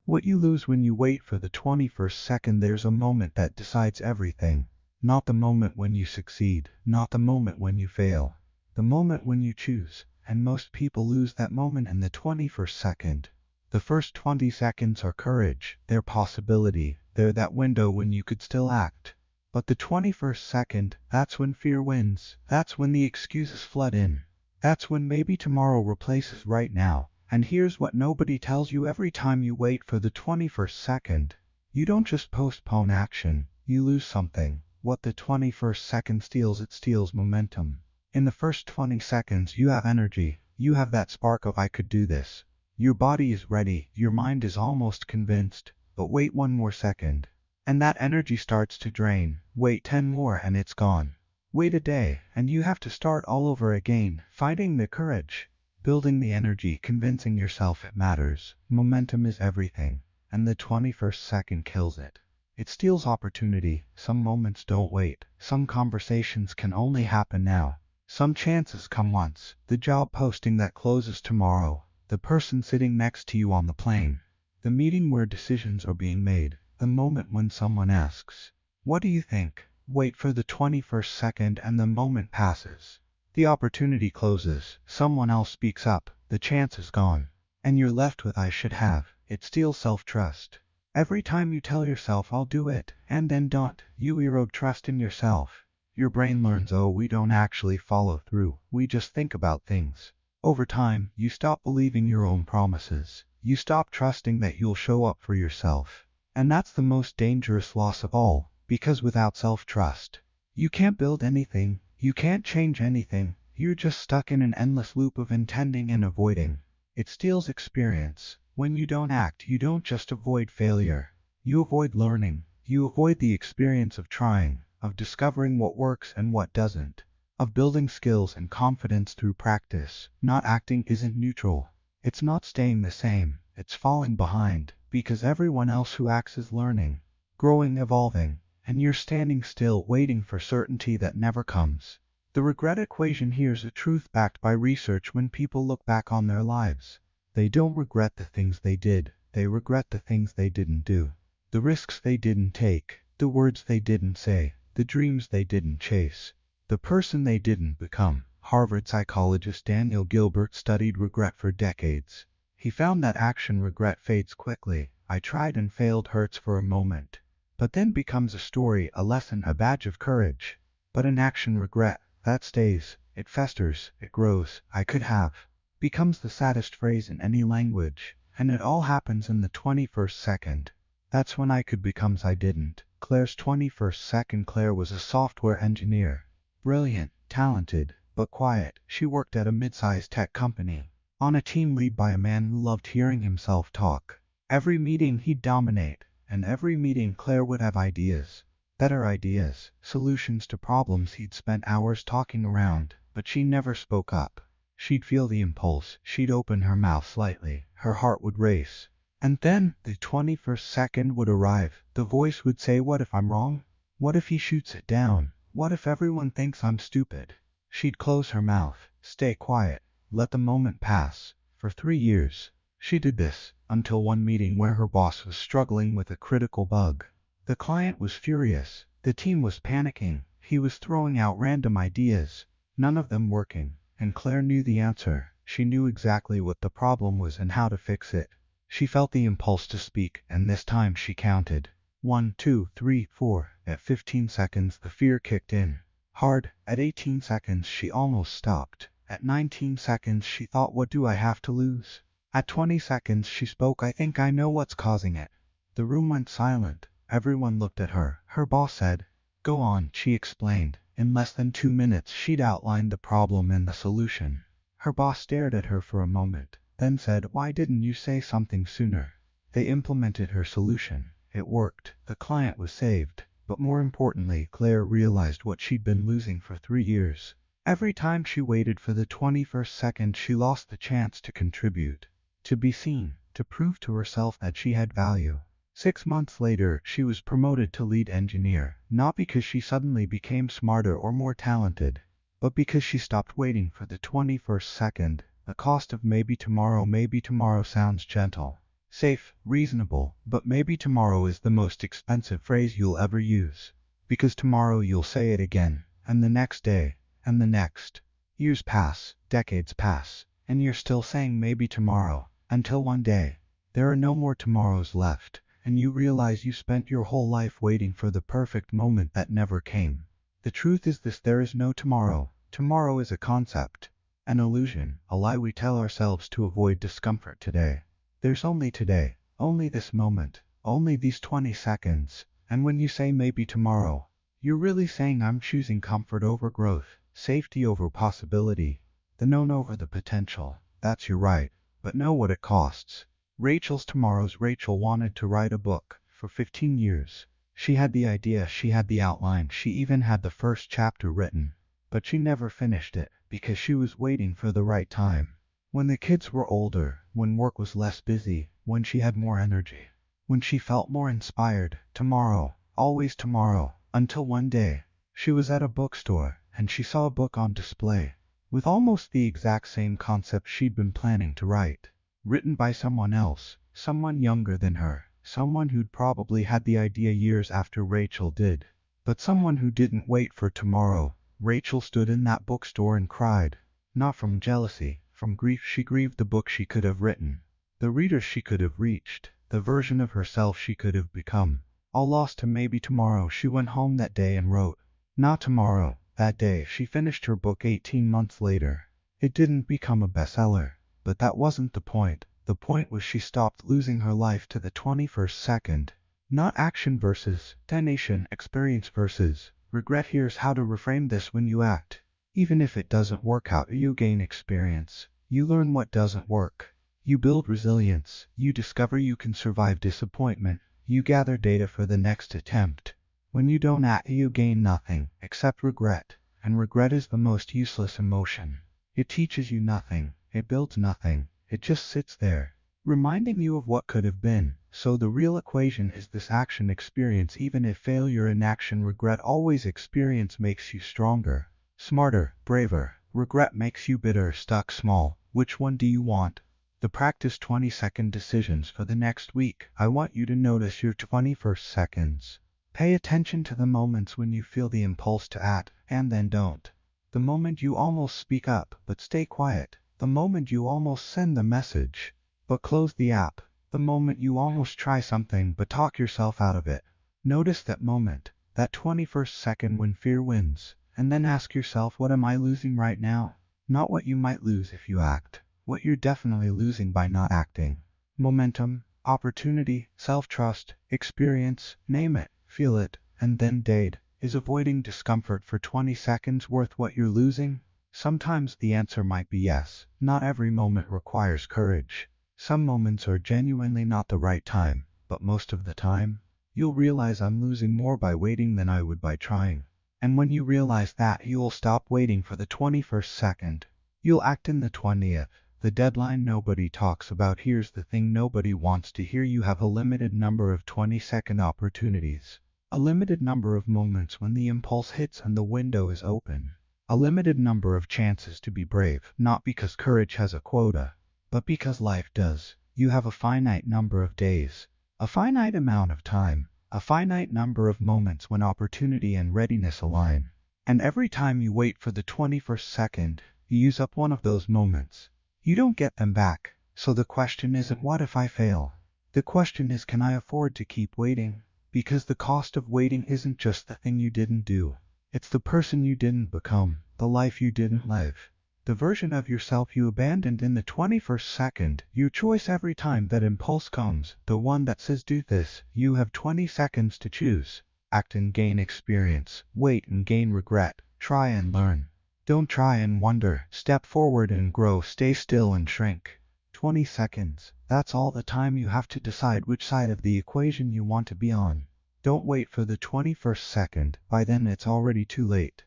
What you lose when you wait for the 21st second. There's a moment that decides everything. Not the moment when you succeed, not the moment when you fail. The moment when you choose. And most people lose that moment in the 21st second. The first 20 seconds are courage, they're possibility, they're that window when you could still act. But the 21st second, that's when fear wins, that's when the excuses flood in. That's when maybe tomorrow replaces right now. And here's what nobody tells you: every time you wait for the 21st second, you don't just postpone action, you lose something. What the 21st second steals, it steals momentum. In the first 20 seconds you have energy, you have that spark of I could do this. Your body is ready, your mind is almost convinced, but wait one more second. And that energy starts to drain. Wait 10 more and it's gone. Wait a day, and you have to start all over again, finding the courage, building the energy, convincing yourself it matters. Momentum is everything, and the 21st second kills it. It steals opportunity. Some moments don't wait. Some conversations can only happen now. Some chances come once. The job posting that closes tomorrow. The person sitting next to you on the plane. The meeting where decisions are being made. The moment when someone asks, "What do you think?" Wait for the 21st second and the moment passes. The opportunity closes. Someone else speaks up. The chance is gone. And you're left with I should have. It steals self-trust. Every time you tell yourself I'll do it, and then don't, you erode trust in yourself. Your brain learns, oh, we don't actually follow through, we just think about things. Over time, you stop believing your own promises. You stop trusting that you'll show up for yourself. And that's the most dangerous loss of all, because without self-trust, you can't build anything, you can't change anything, you're just stuck in an endless loop of intending and avoiding. It steals experience. When you don't act, you don't just avoid failure. You avoid learning. You avoid the experience of trying, of discovering what works and what doesn't, of building skills and confidence through practice. Not acting isn't neutral. It's not staying the same. It's falling behind, because everyone else who acts is learning, growing, evolving, and you're standing still waiting for certainty that never comes. The regret equation. Here's a truth backed by research. When people look back on their lives, they don't regret the things they did, they regret the things they didn't do. The risks they didn't take, the words they didn't say, the dreams they didn't chase, the person they didn't become. Harvard psychologist Daniel Gilbert studied regret for decades. He found that action regret fades quickly. I tried and failed hurts for a moment, but then becomes a story, a lesson, a badge of courage. But an action regret, that stays, it festers, it grows. I could have becomes the saddest phrase in any language, and it all happens in the 21st second. That's when I could becomes I didn't. Claire's 21st second. Claire was a software engineer. Brilliant, talented, but quiet. She worked at a mid-sized tech company, on a team led by a man who loved hearing himself talk. Every meeting he'd dominate, and every meeting Claire would have ideas. Better ideas, solutions to problems he'd spent hours talking around, but she never spoke up. She'd feel the impulse, she'd open her mouth slightly, her heart would race. And then, the 21st second would arrive. The voice would say, what if I'm wrong? What if he shoots it down? What if everyone thinks I'm stupid? She'd close her mouth, stay quiet, let the moment pass. For 3 years, she did this, until one meeting where her boss was struggling with a critical bug. The client was furious, the team was panicking, he was throwing out random ideas, none of them working, and Claire knew the answer. She knew exactly what the problem was and how to fix it. She felt the impulse to speak, and this time she counted. 1, 2, 3, 4. At 15 seconds the fear kicked in. Hard. At 18 seconds she almost stopped. At 19 seconds she thought, what do I have to lose? At 20 seconds she spoke, I think I know what's causing it. The room went silent. Everyone looked at her. Her boss said, go on, she explained. In less than 2 minutes she'd outlined the problem and the solution. Her boss stared at her for a moment, then said, why didn't you say something sooner? They implemented her solution. It worked. The client was saved. But more importantly, Claire realized what she'd been losing for 3 years. Every time she waited for the 21st second, she lost the chance to contribute, to be seen, to prove to herself that she had value. 6 months later, she was promoted to lead engineer, not because she suddenly became smarter or more talented, but because she stopped waiting for the 21st second. The cost of maybe tomorrow sounds gentle, safe, reasonable, but maybe tomorrow is the most expensive phrase you'll ever use. Because tomorrow you'll say it again, and the next day, and the next. Years pass, decades pass, and you're still saying maybe tomorrow, until one day, there are no more tomorrows left, and you realize you spent your whole life waiting for the perfect moment that never came. The truth is this: there is no tomorrow. Tomorrow is a concept, an illusion, a lie we tell ourselves to avoid discomfort today. There's only today, only this moment, only these 20 seconds, and when you say maybe tomorrow, you're really saying I'm choosing comfort over growth, safety over possibility, the known over the potential. That's your right, but know what it costs. Rachel's tomorrows. Rachel wanted to write a book for 15 years. She had the idea, she had the outline, she even had the first chapter written, but she never finished it because she was waiting for the right time. When the kids were older, when work was less busy, when she had more energy, when she felt more inspired. Tomorrow, always tomorrow, until one day, she was at a bookstore and she saw a book on display with almost the exact same concept she'd been planning to write. Written by someone else, someone younger than her, someone who'd probably had the idea years after Rachel did, but someone who didn't wait for tomorrow. Rachel stood in that bookstore and cried, not from jealousy, from grief. She grieved the book she could have written, the readers she could have reached, the version of herself she could have become, all lost to maybe tomorrow. She went home that day and wrote, not tomorrow. That day she finished her book 18 months later. It didn't become a bestseller. But that wasn't the point. The point was she stopped losing her life to the 21st second. Not action versus destination, experience versus regret. Here's how to reframe this: when you act, even if it doesn't work out, you gain experience. You learn what doesn't work. You build resilience. You discover you can survive disappointment. You gather data for the next attempt. When you don't act, you gain nothing except regret. And regret is the most useless emotion. It teaches you nothing. It builds nothing. It just sits there, reminding you of what could have been. So the real equation is this: action, experience. Even if failure, inaction, regret. Always experience makes you stronger, smarter, braver. Regret makes you bitter, stuck, small. Which one do you want? The practice 20-second decisions for the next week. I want you to notice your 21st seconds. Pay attention to the moments when you feel the impulse to act, and then don't. The moment you almost speak up, but stay quiet. The moment you almost send the message, but close the app. The moment you almost try something, but talk yourself out of it. Notice that moment, that 21st second when fear wins, and then ask yourself, what am I losing right now? Not what you might lose if you act, what you're definitely losing by not acting. Momentum, opportunity, self-trust, experience, name it, feel it, and then date. Is avoiding discomfort for 20 seconds worth what you're losing? Sometimes the answer might be yes. Not every moment requires courage. Some moments are genuinely not the right time, but most of the time, you'll realize I'm losing more by waiting than I would by trying. And when you realize that, you'll stop waiting for the 21st second. You'll act in the 20th, the deadline nobody talks about. Here's the thing nobody wants to hear: you have a limited number of 20-second opportunities. A limited number of moments when the impulse hits and the window is open. A limited number of chances to be brave, not because courage has a quota, but because life does. You have a finite number of days, a finite amount of time, a finite number of moments when opportunity and readiness align. And every time you wait for the 21st second, you use up one of those moments. You don't get them back. So the question isn't what if I fail? The question is, can I afford to keep waiting? Because the cost of waiting isn't just the thing you didn't do. It's the person you didn't become, the life you didn't live, the version of yourself you abandoned in the 21st second. Your choice every time that impulse comes, the one that says do this. You have 20 seconds to choose. Act and gain experience. Wait and gain regret. Try and learn. Don't try and wonder. Step forward and grow. Stay still and shrink. 20 seconds. That's all the time you have to decide which side of the equation you want to be on. Don't wait for the 21st second. By then it's already too late.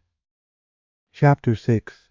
Chapter 6.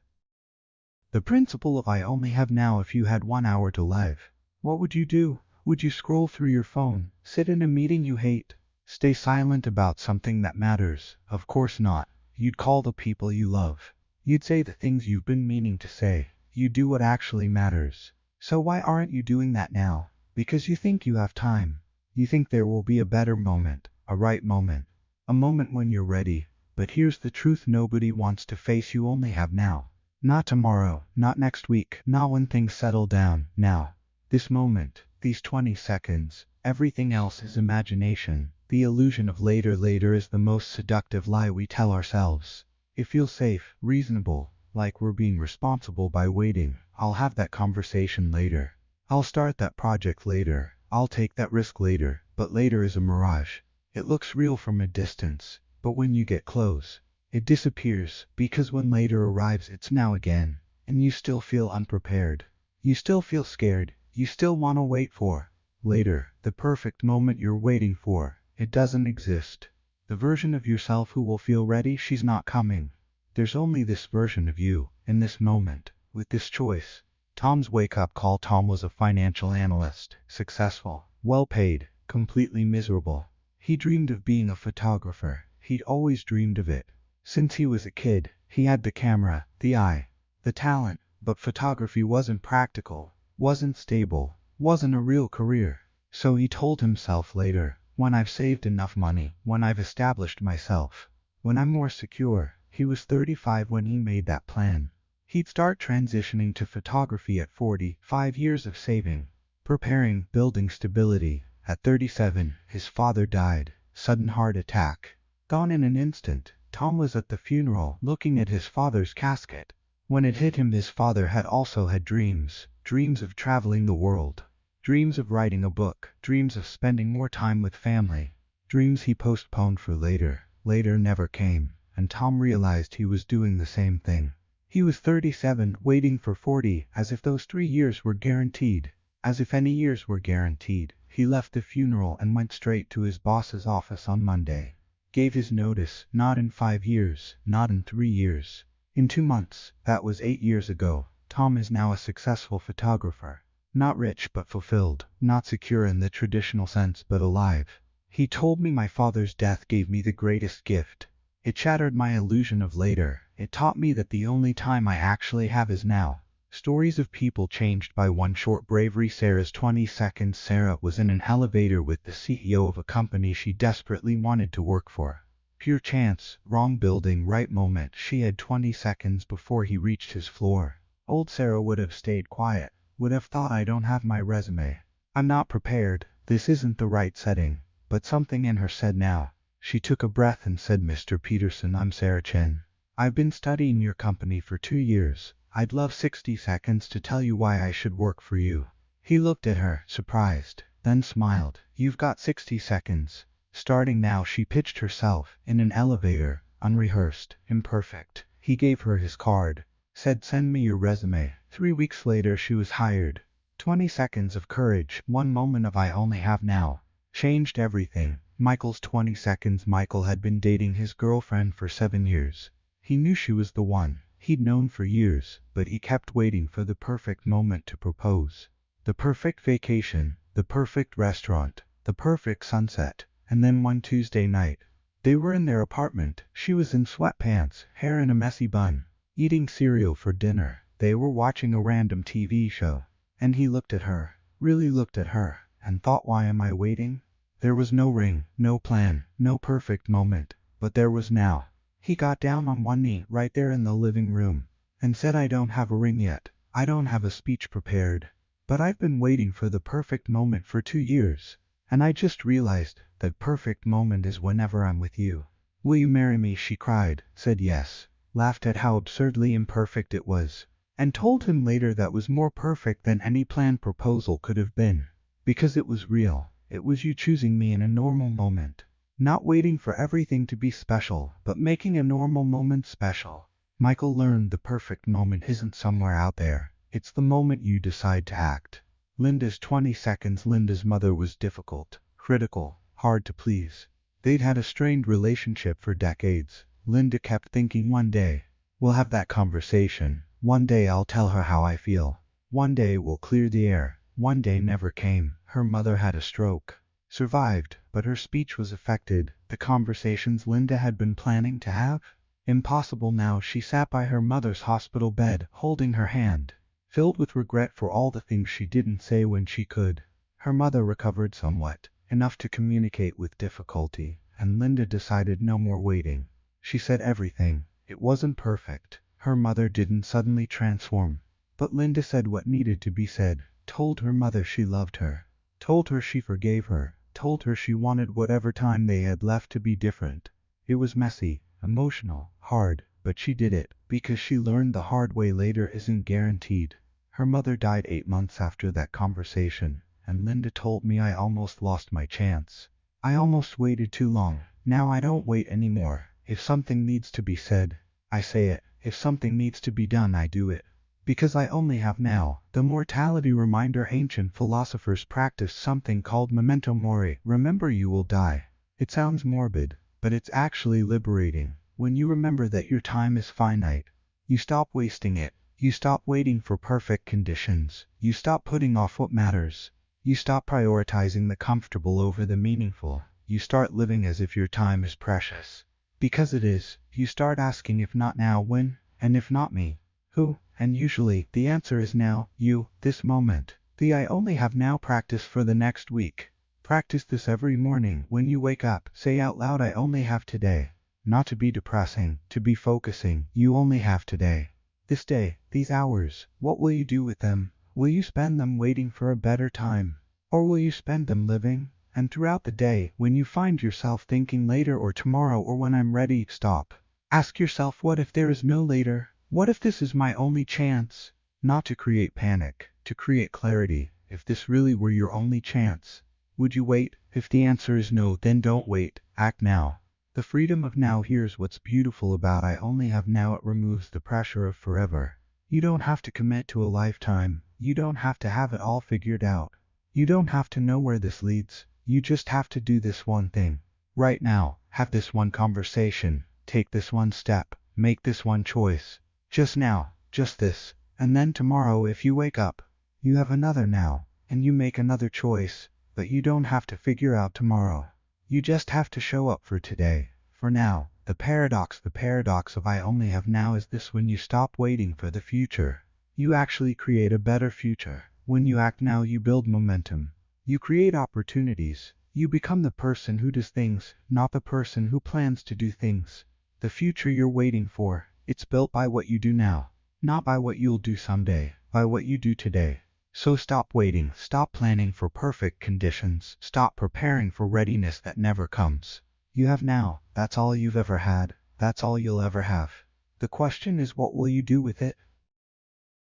The principle of I only have now. If you had 1 hour to live, what would you do? Would you scroll through your phone? Sit in a meeting you hate? Stay silent about something that matters? Of course not. You'd call the people you love. You'd say the things you've been meaning to say. You'd do what actually matters. So why aren't you doing that now? Because you think you have time. You think there will be a better moment, a right moment, a moment when you're ready. But here's the truth nobody wants to face. You only have now. Not tomorrow, not next week, not when things settle down. Now. This moment, these 20 seconds. Everything else is imagination. The illusion of later. Later is the most seductive lie we tell ourselves. It feels safe, reasonable, like we're being responsible by waiting. I'll have that conversation later. I'll start that project later. I'll take that risk later. But later is a mirage. It looks real from a distance, but when you get close, it disappears, because when later arrives it's now again, and you still feel unprepared. You still feel scared. You still want to wait for later, the perfect moment you're waiting for. It doesn't exist. The version of yourself who will feel ready, she's not coming. There's only this version of you, in this moment, with this choice. Tom's wake-up call. Tom was a financial analyst, successful, well-paid, completely miserable. He dreamed of being a photographer. He'd always dreamed of it. Since he was a kid, he had the camera, the eye, the talent, but photography wasn't practical, wasn't stable, wasn't a real career. So he told himself later, when I've saved enough money, when I've established myself, when I'm more secure. He was 35 when he made that plan. He'd start transitioning to photography at 40, 5 years of saving, preparing, building stability. At 37, his father died, sudden heart attack, gone in an instant. Tom was at the funeral, looking at his father's casket. When it hit him, his father had also had dreams. Dreams of traveling the world. Dreams of writing a book. Dreams of spending more time with family. Dreams he postponed for later. Later never came, and Tom realized he was doing the same thing. He was 37, waiting for 40, as if those 3 years were guaranteed. As if any years were guaranteed. He left the funeral and went straight to his boss's office on Monday. Gave his notice, not in 5 years, not in 3 years. In 2 months. That was 8 years ago. Tom is now a successful photographer. Not rich but fulfilled, not secure in the traditional sense but alive. He told me my father's death gave me the greatest gift. It shattered my illusion of later. It taught me that the only time I actually have is now. Stories of people changed by one short bravery. Sarah's 20 seconds. Sarah was in an elevator with the CEO of a company she desperately wanted to work for. Pure chance, wrong building, right moment. She had 20 seconds before he reached his floor. Old Sarah would have stayed quiet, would have thought, I don't have my resume. I'm not prepared. This isn't the right setting. But something in her said now. She took a breath and said, Mr. Peterson, I'm Sarah Chen. I've been studying your company for 2 years. I'd love 60 seconds to tell you why I should work for you. He looked at her, surprised, then smiled. You've got 60 seconds. Starting now. She pitched herself, in an elevator, unrehearsed, imperfect. He gave her his card, said send me your resume. 3 weeks later she was hired. 20 seconds of courage, one moment of I only have now, changed everything. Michael's 20 seconds. Michael had been dating his girlfriend for 7 years. He knew she was the one. He'd known for years, but he kept waiting for the perfect moment to propose. The perfect vacation, the perfect restaurant, the perfect sunset. And then one Tuesday night, they were in their apartment. She was in sweatpants, hair in a messy bun. eating cereal for dinner. They were watching a random TV show. And he looked at her, really looked at her, and thought, why am I waiting? There was no ring, no plan, no perfect moment, but there was now. He got down on one knee right there in the living room and said, I don't have a ring yet. I don't have a speech prepared. But I've been waiting for the perfect moment for 2 years. And I just realized that perfect moment is whenever I'm with you. Will you marry me? She cried, said yes, laughed at how absurdly imperfect it was, and told him later that was more perfect than any planned proposal could have been. Because it was real. It was you choosing me in a normal moment. Not waiting for everything to be special, but making a normal moment special. Michael learned the perfect moment isn't somewhere out there. It's the moment you decide to act. Linda's 20 seconds. Linda's mother was difficult, critical, hard to please. They'd had a strained relationship for decades. Linda kept thinking, one day we'll have that conversation. One day I'll tell her how I feel. One day we'll clear the air. One day never came. Her mother had a stroke. Survived, but her speech was affected. The conversations Linda had been planning to have? Impossible now. She sat by her mother's hospital bed, holding her hand, filled with regret for all the things she didn't say when she could. Her mother recovered somewhat, enough to communicate with difficulty, and Linda decided no more waiting. She said everything. It wasn't perfect. Her mother didn't suddenly transform. But Linda said what needed to be said, told her mother she loved her, told her she forgave her, told her she wanted whatever time they had left to be different. It was messy, emotional, hard, but she did it, because she learned the hard way later isn't guaranteed. Her mother died 8 months after that conversation, and Linda told me I almost lost my chance. I almost waited too long. Now I don't wait anymore. If something needs to be said, I say it. If something needs to be done, I do it. Because I only have now. The mortality reminder. Ancient philosophers practiced something called memento mori. Remember you will die. It sounds morbid, but it's actually liberating. When you remember that your time is finite, you stop wasting it. You stop waiting for perfect conditions. You stop putting off what matters. You stop prioritizing the comfortable over the meaningful. You start living as if your time is precious. Because it is. You start asking, if not now, when? And if not me, who? And usually, the answer is now, you, this moment. The I only have now practice for the next week. Practice this every morning. When you wake up, say out loud, I only have today. Not to be depressing, to be focusing. You only have today. This day, these hours. What will you do with them? Will you spend them waiting for a better time? Or will you spend them living? And throughout the day, when you find yourself thinking later or tomorrow or when I'm ready, stop. Ask yourself, what if there is no later? What if this is my only chance? Not to create panic, to create clarity. If this really were your only chance, would you wait? If the answer is no, then don't wait. Act now. The freedom of now. Here's what's beautiful about I only have now. It removes the pressure of forever. You don't have to commit to a lifetime. You don't have to have it all figured out. You don't have to know where this leads. You just have to do this one thing. Right now, have this one conversation. Take this one step. Make this one choice. Just now, just this. And then tomorrow, if you wake up, you have another now, and you make another choice. But you don't have to figure out tomorrow. You just have to show up for today, for now. The paradox of I only have now is this: when you stop waiting for the future, you actually create a better future. When you act now, you build momentum. You create opportunities. You become the person who does things, not the person who plans to do things. The future you're waiting for, it's built by what you do now, not by what you'll do someday, by what you do today. So stop waiting, stop planning for perfect conditions, stop preparing for readiness that never comes. You have now, that's all you've ever had, that's all you'll ever have. The question is, what will you do with it?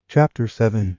Chapter 7.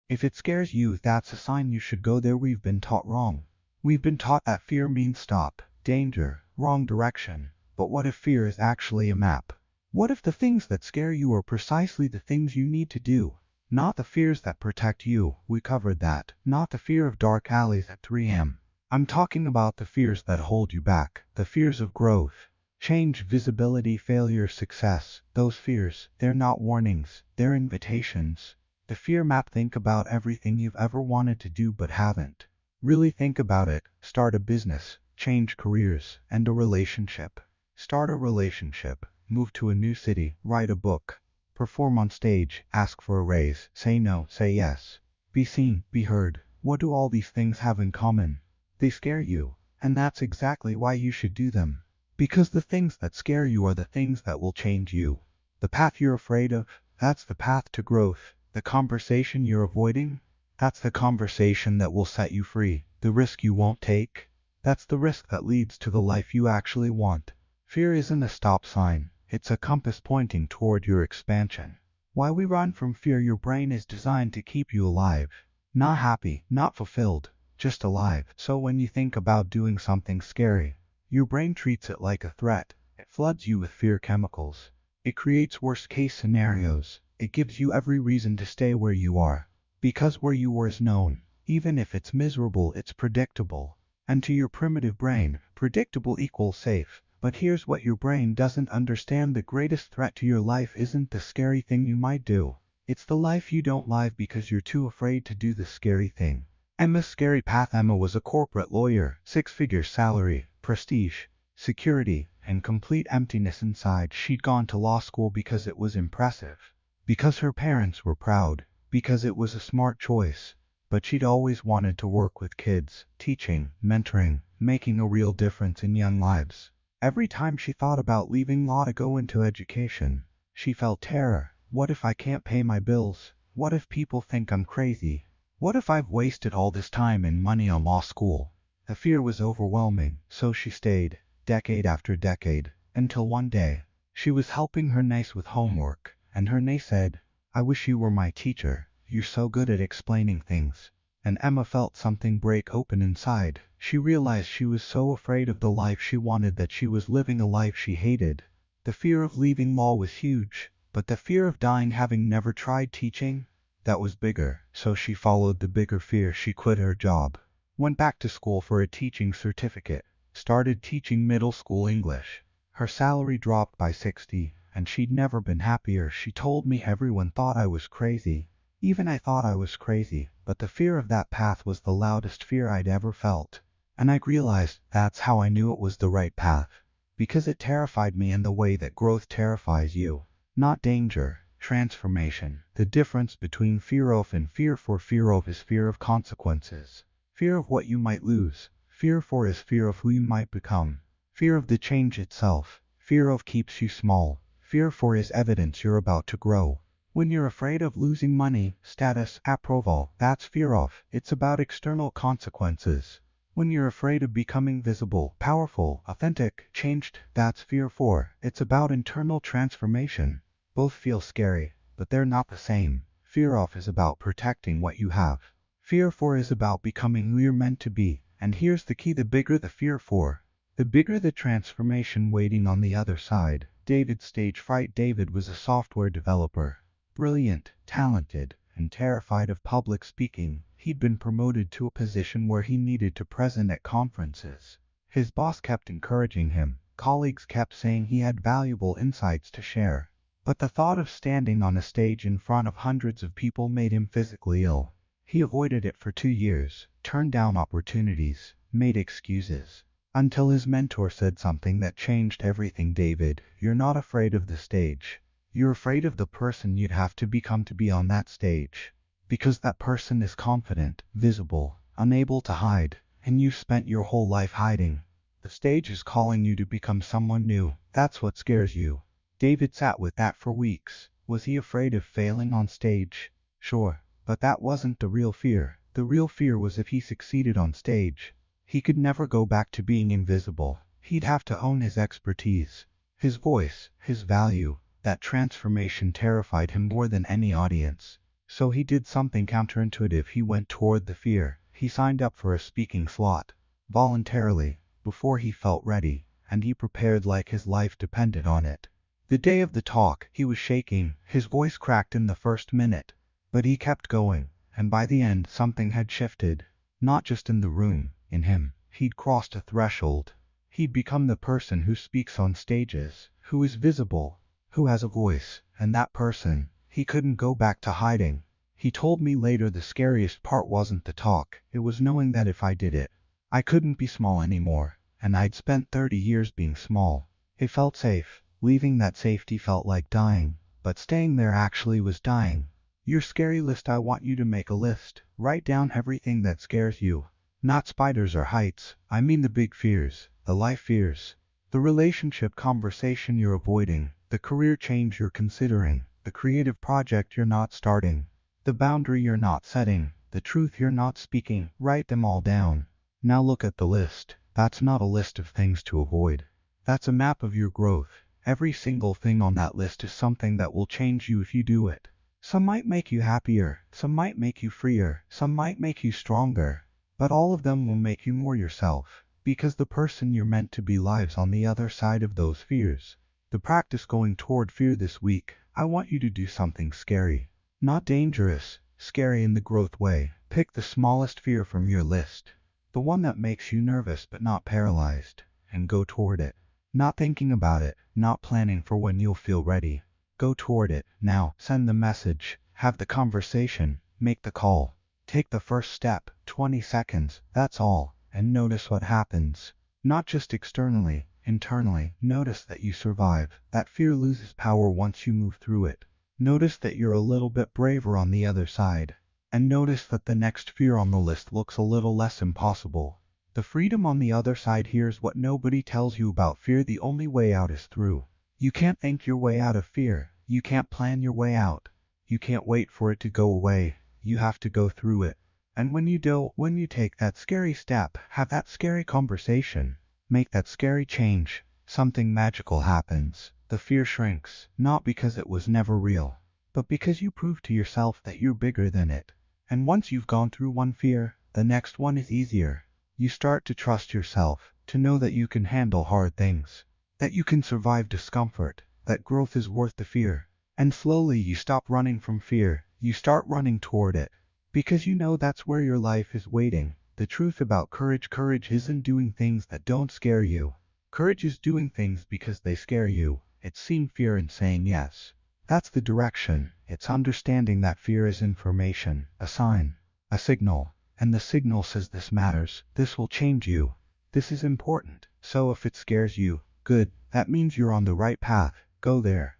If it scares you, that's a sign you should go there. We've been taught wrong. We've been taught that fear means stop, danger, wrong direction. But what if fear is actually a map? What if the things that scare you are precisely the things you need to do? Not the fears that protect you, we covered that. Not the fear of dark alleys at 3 a.m. I'm talking about the fears that hold you back, the fears of growth, change, visibility, failure, success. Those fears, they're not warnings, they're invitations. The fear map. Think about everything you've ever wanted to do but haven't. Really think about it. Start a business, change careers, end a relationship. Start a relationship, move to a new city, write a book, perform on stage, ask for a raise, say no, say yes, be seen, be heard. What do all these things have in common? They scare you, and that's exactly why you should do them. Because the things that scare you are the things that will change you. The path you're afraid of, that's the path to growth. The conversation you're avoiding, that's the conversation that will set you free. The risk you won't take, that's the risk that leads to the life you actually want. Fear isn't a stop sign, it's a compass pointing toward your expansion. Why we run from fear? Your brain is designed to keep you alive. Not happy, not fulfilled, just alive. So when you think about doing something scary, your brain treats it like a threat. It floods you with fear chemicals. It creates worst-case scenarios. It gives you every reason to stay where you are. Because where you are is known. Even if it's miserable, it's predictable. And to your primitive brain, predictable equals safe. But here's what your brain doesn't understand: the greatest threat to your life isn't the scary thing you might do. It's the life you don't live because you're too afraid to do the scary thing. Emma's scary path. Emma was a corporate lawyer, 6-figure salary, prestige, security, and complete emptiness inside. She'd gone to law school because it was impressive, because her parents were proud, because it was a smart choice. But she'd always wanted to work with kids, teaching, mentoring, making a real difference in young lives. Every time she thought about leaving law to go into education, she felt terror. What if I can't pay my bills? What if people think I'm crazy? What if I've wasted all this time and money on law school? The fear was overwhelming, so she stayed, decade after decade, until one day, she was helping her niece with homework, and her niece said, "I wish you were my teacher. You're so good at explaining things." And Emma felt something break open inside. She realized she was so afraid of the life she wanted that she was living a life she hated. The fear of leaving law was huge, but the fear of dying having never tried teaching, that was bigger. So she followed the bigger fear. She quit her job, went back to school for a teaching certificate, started teaching middle school English. Her salary dropped by 60, and she'd never been happier. She told me, "Everyone thought I was crazy. Even I thought I was crazy, but the fear of that path was the loudest fear I'd ever felt. And I realized that's how I knew it was the right path. Because it terrified me in the way that growth terrifies you. Not danger, transformation. The difference between fear of and fear for: fear of is fear of consequences. Fear of what you might lose. Fear for is fear of who you might become. Fear of the change itself. Fear of keeps you small. Fear for is evidence you're about to grow. When you're afraid of losing money, status, approval, that's fear of. It's about external consequences. When you're afraid of becoming visible, powerful, authentic, changed, that's fear for. It's about internal transformation. Both feel scary, but they're not the same. Fear of is about protecting what you have. Fear for is about becoming who you're meant to be. And here's the key: the bigger the fear for, the bigger the transformation waiting on the other side. David's stage fright. David was a software developer. Brilliant, talented, and terrified of public speaking. He'd been promoted to a position where he needed to present at conferences. His boss kept encouraging him. Colleagues kept saying he had valuable insights to share. But the thought of standing on a stage in front of hundreds of people made him physically ill. He avoided it for 2 years, turned down opportunities, made excuses, until his mentor said something that changed everything. "David, you're not afraid of the stage. You're afraid of the person you'd have to become to be on that stage. Because that person is confident, visible, unable to hide, and you've spent your whole life hiding. The stage is calling you to become someone new. That's what scares you." David sat with that for weeks. Was he afraid of failing on stage? Sure, but that wasn't the real fear. The real fear was if he succeeded on stage, he could never go back to being invisible. He'd have to own his expertise, his voice, his value. That transformation terrified him more than any audience. So he did something counterintuitive. He went toward the fear. He signed up for a speaking slot, voluntarily, before he felt ready, and he prepared like his life depended on it. The day of the talk, he was shaking. His voice cracked in the first minute, but he kept going, and by the end something had shifted. Not just in the room, in him. He'd crossed a threshold. He'd become the person who speaks on stages, who is visible, who has a voice. And that person, he couldn't go back to hiding. He told me later, the scariest part wasn't the talk, it was knowing that if I did it, I couldn't be small anymore. And I'd spent 30 years being small. It felt safe, Leaving that safety felt like dying, but staying there actually was dying. Your scary list. I want you to make a list. Write down everything that scares you. Not spiders or heights, I mean the big fears, the life fears. The relationship conversation you're avoiding, the career change you're considering, the creative project you're not starting, the boundary you're not setting, the truth you're not speaking. Write them all down. Now look at the list. That's not a list of things to avoid. That's a map of your growth. Every single thing on that list is something that will change you if you do it. Some might make you happier, some might make you freer, some might make you stronger, but all of them will make you more yourself, because the person you're meant to be lives on the other side of those fears. To practice going toward fear this week, I want you to do something scary. Not dangerous, scary in the growth way. Pick the smallest fear from your list, the one that makes you nervous but not paralyzed, and go toward it. Not thinking about it, not planning for when you'll feel ready. Go toward it, now. Send the message, have the conversation, make the call. Take the first step, 20 seconds, that's all, and notice what happens. Not just externally, internally. Notice that you survive, that fear loses power once you move through it. Notice that you're a little bit braver on the other side. And notice that the next fear on the list looks a little less impossible. The freedom on the other side. Here's what nobody tells you about fear. The only way out is through. You can't think your way out of fear. You can't plan your way out. You can't wait for it to go away. You have to go through it. And when you do, when you take that scary step, have that scary conversation, make that scary change, something magical happens. The fear shrinks, not because it was never real, but because you prove to yourself that you're bigger than it. And once you've gone through one fear, the next one is easier. You start to trust yourself, to know that you can handle hard things, that you can survive discomfort, that growth is worth the fear. And slowly you stop running from fear, you start running toward it, because you know that's where your life is waiting. The truth about courage. Courage isn't doing things that don't scare you. Courage is doing things because they scare you. It's seeing fear and saying yes. That's the direction. It's understanding that fear is information, a sign, a signal, and the signal says this matters, this will change you, this is important. So if it scares you, good, that means you're on the right path. Go there.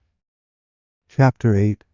Chapter 8.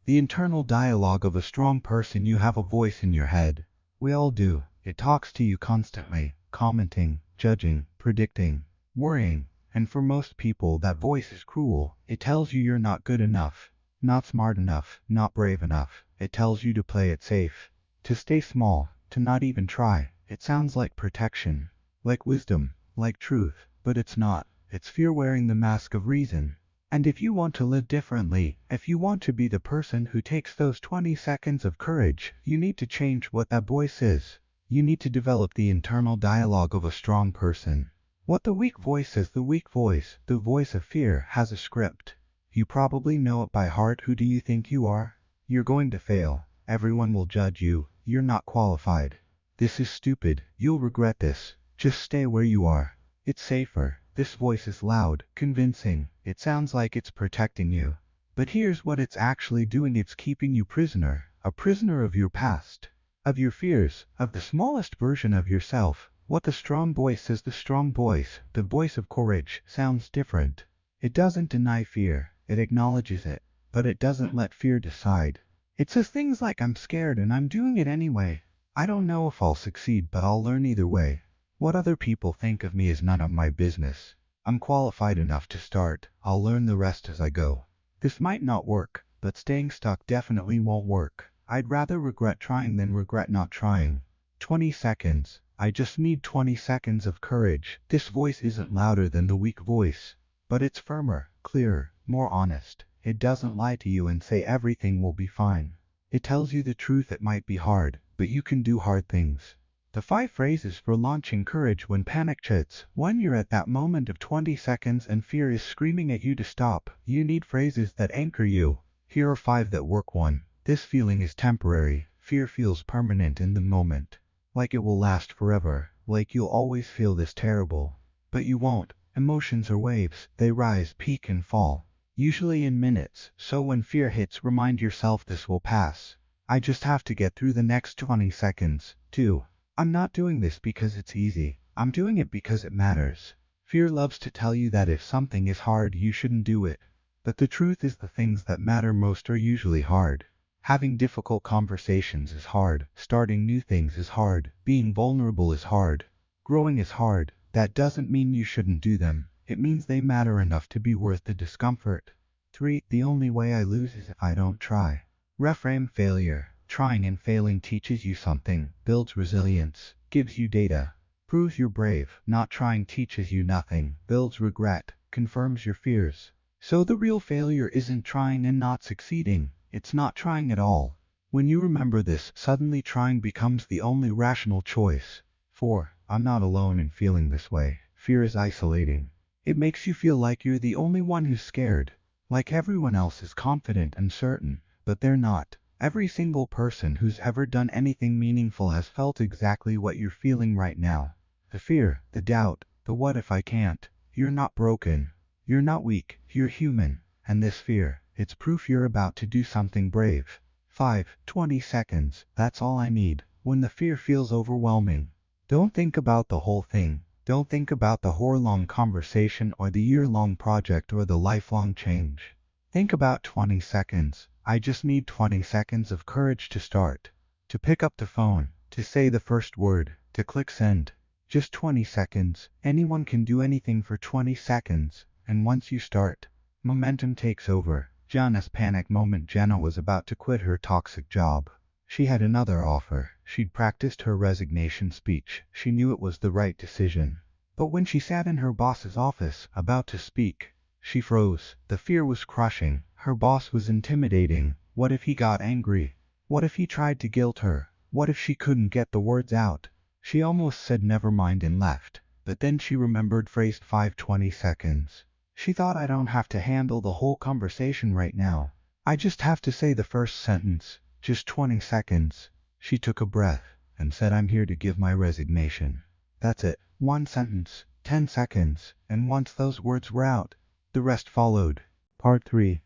The internal dialogue of a strong person. You have a voice in your head. We all do. It talks to you constantly, commenting, judging, predicting, worrying. And for most people that voice is cruel. It tells you you're not good enough, not smart enough, not brave enough. It tells you to play it safe, to stay small, to not even try. It sounds like protection, like wisdom, like truth, but it's not. It's fear wearing the mask of reason. And if you want to live differently, if you want to be the person who takes those 20 seconds of courage, you need to change what that voice is. You need to develop the internal dialogue of a strong person. What the weak voice is. The weak voice, the voice of fear, has a script. You probably know it by heart. Who do you think you are? You're going to fail. Everyone will judge you. You're not qualified. This is stupid. You'll regret this. Just stay where you are. It's safer. This voice is loud, convincing. It sounds like it's protecting you. But here's what it's actually doing. It's keeping you prisoner. A prisoner of your past, of your fears, of the smallest version of yourself. What the strong voice is. The strong voice, the voice of courage, sounds different. It doesn't deny fear. It acknowledges it. But it doesn't let fear decide. It says things like, I'm scared and I'm doing it anyway. I don't know if I'll succeed, but I'll learn either way. What other people think of me is none of my business. I'm qualified enough to start. I'll learn the rest as I go. This might not work, but staying stuck definitely won't work. I'd rather regret trying than regret not trying. 20 seconds. I just need 20 seconds of courage. This voice isn't louder than the weak voice, but it's firmer, clearer, more honest. It doesn't lie to you and say everything will be fine. It tells you the truth. It might be hard, but you can do hard things. The 5 phrases for launching courage when panic hits. When you're at that moment of 20 seconds and fear is screaming at you to stop, you need phrases that anchor you. Here are 5 that work. 1. This feeling is temporary. Fear feels permanent in the moment. Like it will last forever. Like you'll always feel this terrible. But you won't. Emotions are waves. They rise, peak and fall. Usually in minutes. So when fear hits, remind yourself this will pass. I just have to get through the next 20 seconds. 2. I'm not doing this because it's easy. I'm doing it because it matters. Fear loves to tell you that if something is hard, you shouldn't do it. But the truth is the things that matter most are usually hard. Having difficult conversations is hard. Starting new things is hard. Being vulnerable is hard. Growing is hard. That doesn't mean you shouldn't do them. It means they matter enough to be worth the discomfort. 3. The only way I lose is if I don't try. Reframe failure. Trying and failing teaches you something, builds resilience, gives you data, proves you're brave. Not trying teaches you nothing, builds regret, confirms your fears. So the real failure isn't trying and not succeeding, it's not trying at all. When you remember this, suddenly trying becomes the only rational choice. 4. I'm not alone in feeling this way. Fear is isolating. It makes you feel like you're the only one who's scared, like everyone else is confident and certain, but they're not. Every single person who's ever done anything meaningful has felt exactly what you're feeling right now. The fear, the doubt, the what if I can't. You're not broken. You're not weak. You're human. And this fear, it's proof you're about to do something brave. 5. 20 seconds. That's all I need. When the fear feels overwhelming, don't think about the whole thing. Don't think about the hour-long conversation or the year-long project or the lifelong change. Think about 20 seconds. I just need 20 seconds of courage to start, to pick up the phone, to say the first word, to click send. Just 20 seconds. Anyone can do anything for 20 seconds, and once you start, momentum takes over. Jenna's panic moment. Jenna was about to quit her toxic job. She had another offer. She'd practiced her resignation speech. She knew it was the right decision. But when she sat in her boss's office, about to speak, she froze. The fear was crushing. Her boss was intimidating. What if he got angry? What if he tried to guilt her? What if she couldn't get the words out? She almost said never mind and left. But then she remembered phrase 5:20 seconds. She thought, I don't have to handle the whole conversation right now. I just have to say the first sentence. Just 20 seconds. She took a breath and said, I'm here to give my resignation. That's it. One sentence. 10 seconds. And once those words were out, the rest followed. Part 3.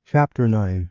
Chapter 9.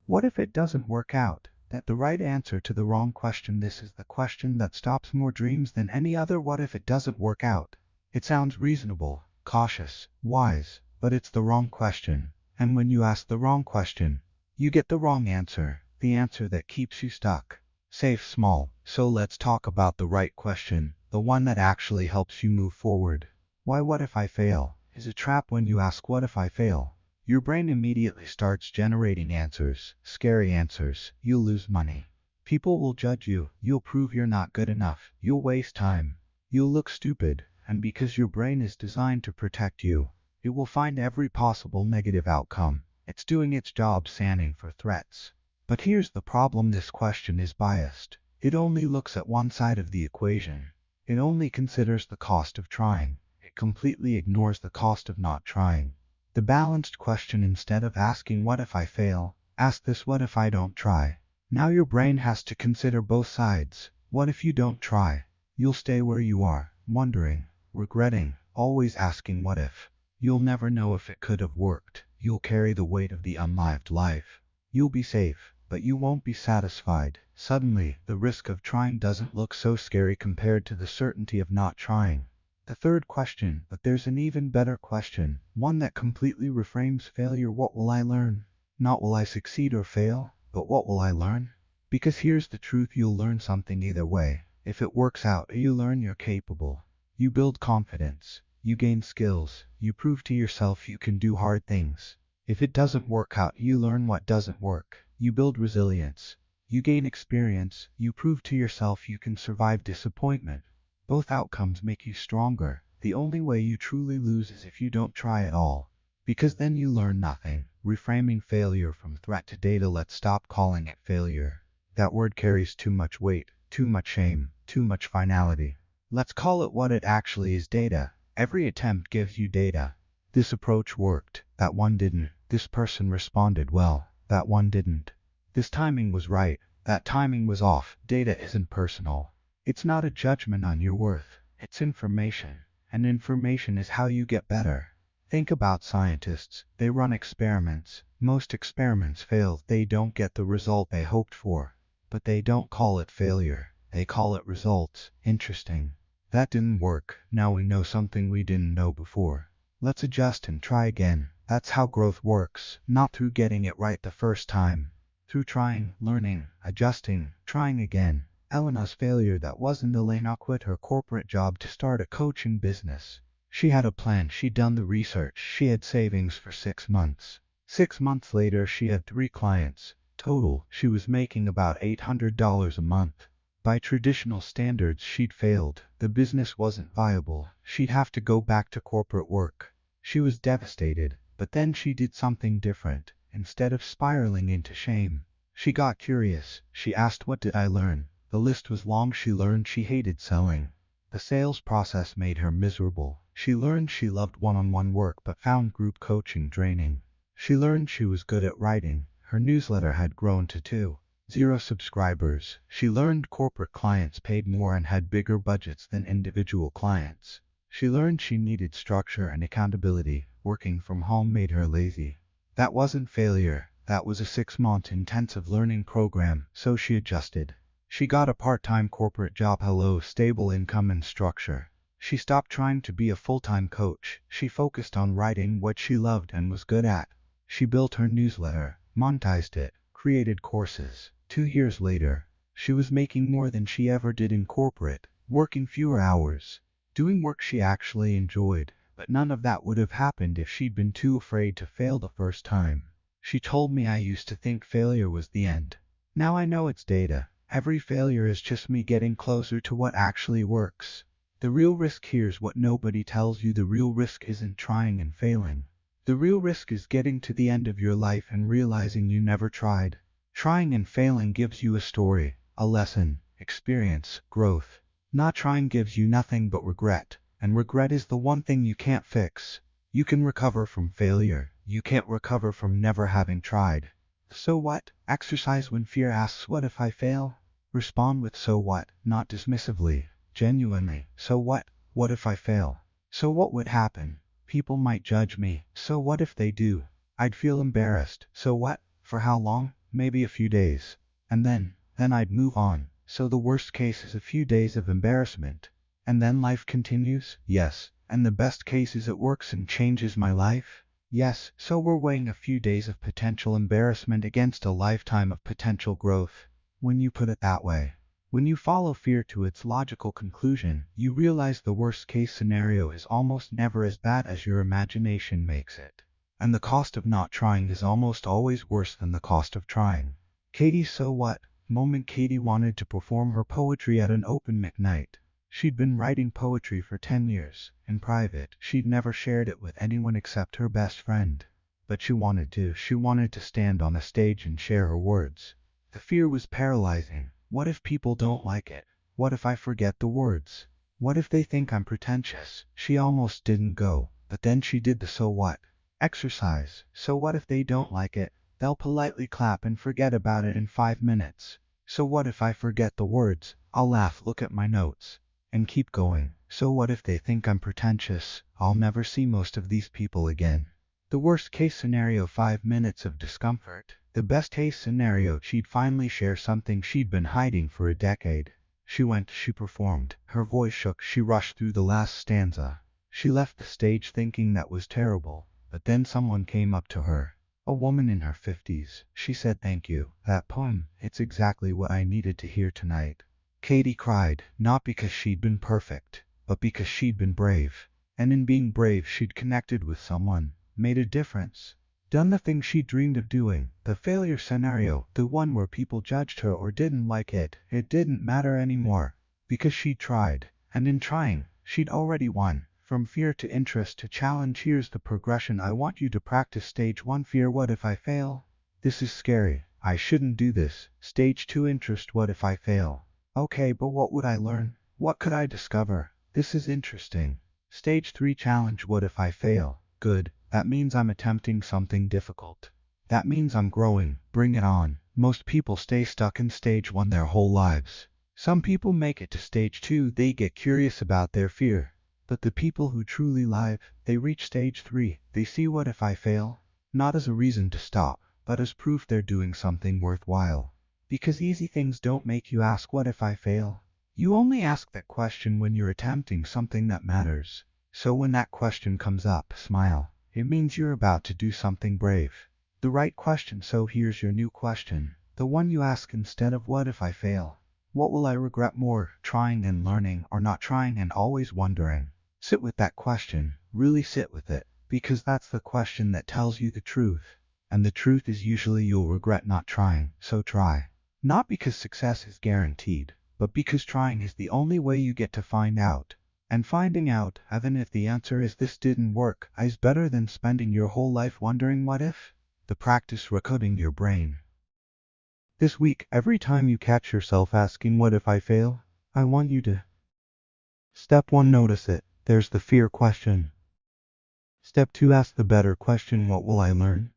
What if it doesn't work out? That the right answer to the wrong question. This is the question that stops more dreams than any other. What if it doesn't work out? It sounds reasonable, cautious, wise, but it's the wrong question. And when you ask the wrong question, you get the wrong answer, the answer that keeps you stuck. Safe small. So let's talk about the right question, the one that actually helps you move forward. Why what if I fail? Is a trap. When you ask what if I fail, your brain immediately starts generating answers, scary answers. You'll lose money. People will judge you. You'll prove you're not good enough. You'll waste time. You'll look stupid. And because your brain is designed to protect you, it will find every possible negative outcome. It's doing its job scanning for threats. But here's the problem. This question is biased. It only looks at one side of the equation. It only considers the cost of trying. It completely ignores the cost of not trying. The balanced question, instead of asking what if I fail, ask this: what if I don't try? Now your brain has to consider both sides. What if you don't try? You'll stay where you are, wondering, regretting, always asking what if. You'll never know if it could have worked. You'll carry the weight of the unlived life. You'll be safe, but you won't be satisfied. Suddenly, the risk of trying doesn't look so scary compared to the certainty of not trying. The third question. But there's an even better question, one that completely reframes failure. What will I learn? Not will I succeed or fail, but what will I learn? Because here's the truth, you'll learn something either way. If it works out, you learn you're capable. You build confidence. You gain skills. You prove to yourself you can do hard things. If it doesn't work out, you learn what doesn't work. You build resilience. You gain experience. You prove to yourself you can survive disappointment. Both outcomes make you stronger. The only way you truly lose is if you don't try at all. Because then you learn nothing. Reframing failure from threat to data. Let's stop calling it failure. That word carries too much weight, too much shame, too much finality. Let's call it what it actually is: data. Every attempt gives you data. This approach worked. That one didn't. This person responded well. That one didn't. This timing was right. That timing was off. Data isn't personal. It's not a judgment on your worth. It's information. And information is how you get better. Think about scientists. They run experiments. Most experiments fail. They don't get the result they hoped for. But they don't call it failure. They call it results. Interesting. That didn't work. Now we know something we didn't know before. Let's adjust and try again. That's how growth works, not through getting it right the first time. Through trying, learning, adjusting, trying again. Elena's failure that wasn't Elena quit her corporate job to start a coaching business. She had a plan, she'd done the research, she had savings for 6 months. 6 months later she had 3 clients. Total, she was making about $800 a month. By traditional standards she'd failed. The business wasn't viable. She'd have to go back to corporate work. She was devastated, but then she did something different. Instead of spiraling into shame, she got curious. She asked, what did I learn? The list was long. She learned she hated selling. The sales process made her miserable. She learned she loved one-on-one work but found group coaching draining. She learned she was good at writing. Her newsletter had grown to 2.0 subscribers. She learned corporate clients paid more and had bigger budgets than individual clients. She learned she needed structure and accountability. Working from home made her lazy. That wasn't failure. That was a 6-month intensive learning program, so she adjusted. She got a part-time corporate job. Hello, stable income and structure. She stopped trying to be a full-time coach. She focused on writing what she loved and was good at. She built her newsletter, monetized it, created courses. 2 years later, she was making more than she ever did in corporate, working fewer hours, doing work she actually enjoyed. But none of that would have happened if she'd been too afraid to fail the first time. She told me, I used to think failure was the end. Now I know it's data. Every failure is just me getting closer to what actually works. The real risk here's what nobody tells you. The real risk isn't trying and failing. The real risk is getting to the end of your life and realizing you never tried. Trying and failing gives you a story, a lesson, experience, growth. Not trying gives you nothing but regret. And regret is the one thing you can't fix. You can recover from failure. You can't recover from never having tried. So what? Exercise when fear asks, what if I fail? Respond with so what, not dismissively, genuinely. So what? What if I fail? So what would happen? People might judge me. So what if they do? I'd feel embarrassed. So what? For how long? Maybe a few days. And then I'd move on. So the worst case is a few days of embarrassment. And then life continues? Yes. And the best case is it works and changes my life? Yes. So we're weighing a few days of potential embarrassment against a lifetime of potential growth. When you put it that way, when you follow fear to its logical conclusion, you realize the worst case scenario is almost never as bad as your imagination makes it. And the cost of not trying is almost always worse than the cost of trying. Katie's so what moment. Katie wanted to perform her poetry at an open mic night. She'd been writing poetry for 10 years, in private. She'd never shared it with anyone except her best friend. But she wanted to. She wanted to stand on a stage and share her words. The fear was paralyzing. What if people don't like it? What if I forget the words? What if they think I'm pretentious? She almost didn't go, but then she did the so what exercise. So what if they don't like it? They'll politely clap and forget about it in 5 minutes. So what if I forget the words? I'll laugh, look at my notes, and keep going. So what if they think I'm pretentious? I'll never see most of these people again. The worst case scenario, 5 minutes of discomfort. The best case scenario, she'd finally share something she'd been hiding for a decade. She went, she performed. Her voice shook, she rushed through the last stanza. She left the stage thinking that was terrible, but then someone came up to her. A woman in her 50s. She said, thank you. That poem, it's exactly what I needed to hear tonight. Katie cried, not because she'd been perfect, but because she'd been brave. And in being brave she'd connected with someone, made a difference, done the thing she dreamed of doing. The failure scenario, the one where people judged her or didn't like it, it didn't matter anymore, because she'd tried, and in trying, she'd already won. From fear to interest to challenge, here's the progression. I want you to practice. Stage 1, fear, what if I fail? This is scary. I shouldn't do this. Stage 2, interest, what if I fail? Okay, but what would I learn? What could I discover? This is interesting. Stage 3, challenge, what if I fail? Good. That means I'm attempting something difficult. That means I'm growing. Bring it on. Most people stay stuck in stage 1 their whole lives. Some people make it to stage 2, they get curious about their fear. But the people who truly live, they reach stage 3. They see what if I fail? Not as a reason to stop, but as proof they're doing something worthwhile. Because easy things don't make you ask what if I fail. You only ask that question when you're attempting something that matters. So when that question comes up, smile. It means you're about to do something brave. The right question. So here's your new question. The one you ask instead of what if I fail? What will I regret more, trying and learning, or not trying and always wondering? Sit with that question. Really sit with it. Because that's the question that tells you the truth. And the truth is usually you'll regret not trying, so try. Not because success is guaranteed, but because trying is the only way you get to find out. And finding out, even if the answer is this didn't work, is better than spending your whole life wondering what if. The practice recoding your brain. This week, every time you catch yourself asking what if I fail, I want you to Step 1, notice it. There's the fear question. Step 2, ask the better question, what will I learn?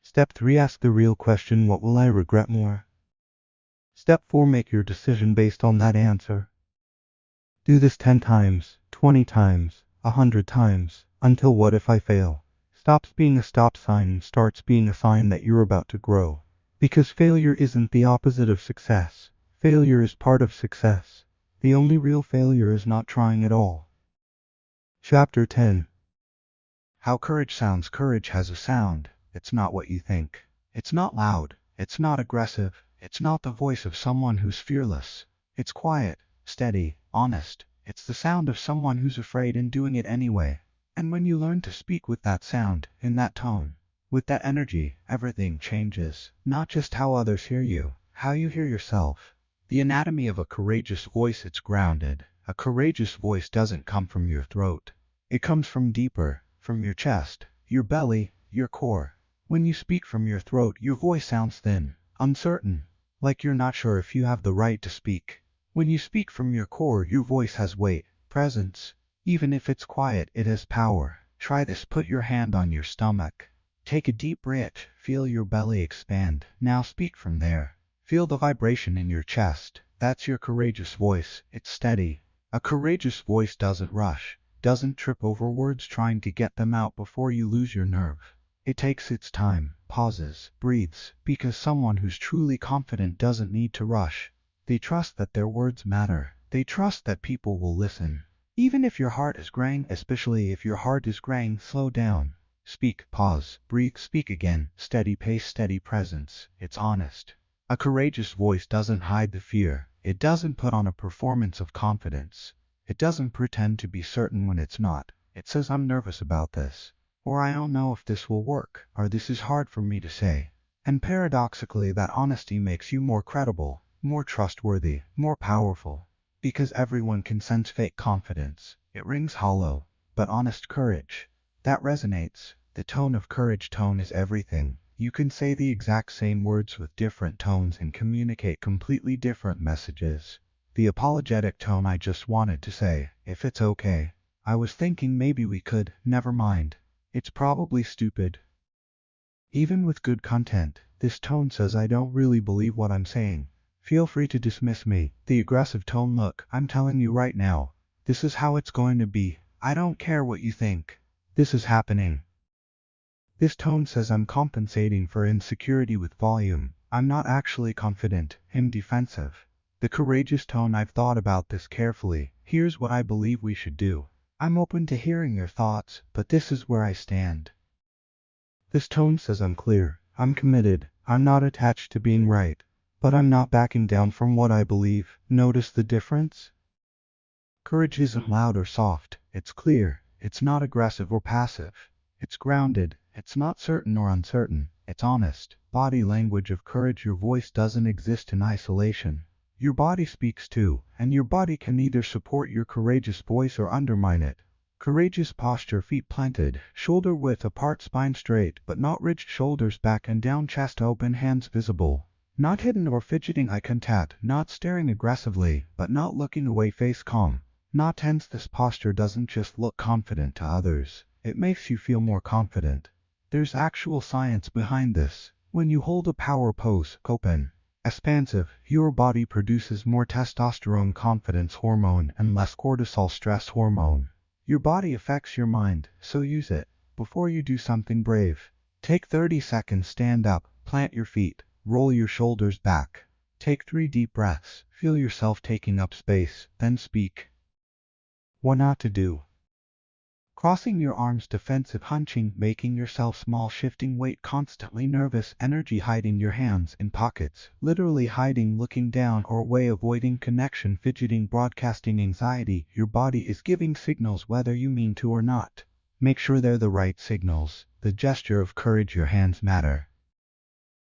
Step 3, ask the real question, what will I regret more? Step 4, make your decision based on that answer. Do this 10 times, 20 times, 100 times, until what if I fail stops being a stop sign and starts being a sign that you're about to grow. Because failure isn't the opposite of success. Failure is part of success. The only real failure is not trying at all. Chapter 10. How courage sounds. Courage has a sound. It's not what you think. It's not loud. It's not aggressive. It's not the voice of someone who's fearless. It's quiet, steady, honest. It's the sound of someone who's afraid and doing it anyway. And when you learn to speak with that sound, in that tone, with that energy, everything changes. Not just how others hear you, how you hear yourself. The anatomy of a courageous voice. It's grounded. A courageous voice doesn't come from your throat. It comes from deeper, from your chest, your belly, your core. When you speak from your throat, your voice sounds thin, uncertain, like you're not sure if you have the right to speak. When you speak from your core, your voice has weight, presence. Even if it's quiet, it has power. Try this. Put your hand on your stomach. Take a deep breath. Feel your belly expand. Now speak from there. Feel the vibration in your chest. That's your courageous voice. It's steady. A courageous voice doesn't rush, doesn't trip over words trying to get them out before you lose your nerve. It takes its time, pauses, breathes, because someone who's truly confident doesn't need to rush. They trust that their words matter. They trust that people will listen. Even if your heart is graying, especially if your heart is graying, slow down. Speak, pause, breathe, speak again. Steady pace, steady presence. It's honest. A courageous voice doesn't hide the fear. It doesn't put on a performance of confidence. It doesn't pretend to be certain when it's not. It says, I'm nervous about this, or I don't know if this will work, or this is hard for me to say. And paradoxically, that honesty makes you more credible, more trustworthy, more powerful. Because everyone can sense fake confidence. It rings hollow, but honest courage, that resonates. The tone of courage. Tone is everything. You can say the exact same words with different tones and communicate completely different messages. The apologetic tone. I just wanted to say, if it's okay. I was thinking maybe we could, never mind. It's probably stupid. Even with good content, this tone says I don't really believe what I'm saying. Feel free to dismiss me. The aggressive tone. Look, I'm telling you right now. This is how it's going to be. I don't care what you think. This is happening. This tone says I'm compensating for insecurity with volume. I'm not actually confident. I'm defensive. The courageous tone. I've thought about this carefully. Here's what I believe we should do. I'm open to hearing your thoughts, but this is where I stand. This tone says I'm clear. I'm committed. I'm not attached to being right. But I'm not backing down from what I believe. Notice the difference? Courage isn't loud or soft. It's clear. It's not aggressive or passive. It's grounded. It's not certain or uncertain. It's honest. Body language of courage. Your voice doesn't exist in isolation. Your body speaks too, and your body can either support your courageous voice or undermine it. Courageous posture. Feet planted, shoulder width apart, spine straight, but not ridged, shoulders back and down, chest open, hands visible. Not hidden or fidgeting, eye contact, not staring aggressively, but not looking away, face calm, not tense. This posture doesn't just look confident to others, it makes you feel more confident. There's actual science behind this. When you hold a power pose, open, expansive, your body produces more testosterone, confidence hormone, and less cortisol, stress hormone. Your body affects your mind, so use it. Before you do something brave, take 30 seconds, stand up, plant your feet. Roll your shoulders back. Take 3 deep breaths. Feel yourself taking up space, then speak. What not to do. Crossing your arms, defensive, hunching, making yourself small, shifting weight, constantly nervous, energy, hiding your hands in pockets, literally hiding, looking down or away, avoiding connection, fidgeting, broadcasting anxiety. Your body is giving signals whether you mean to or not. Make sure they're the right signals. The gesture of courage, your hands matter.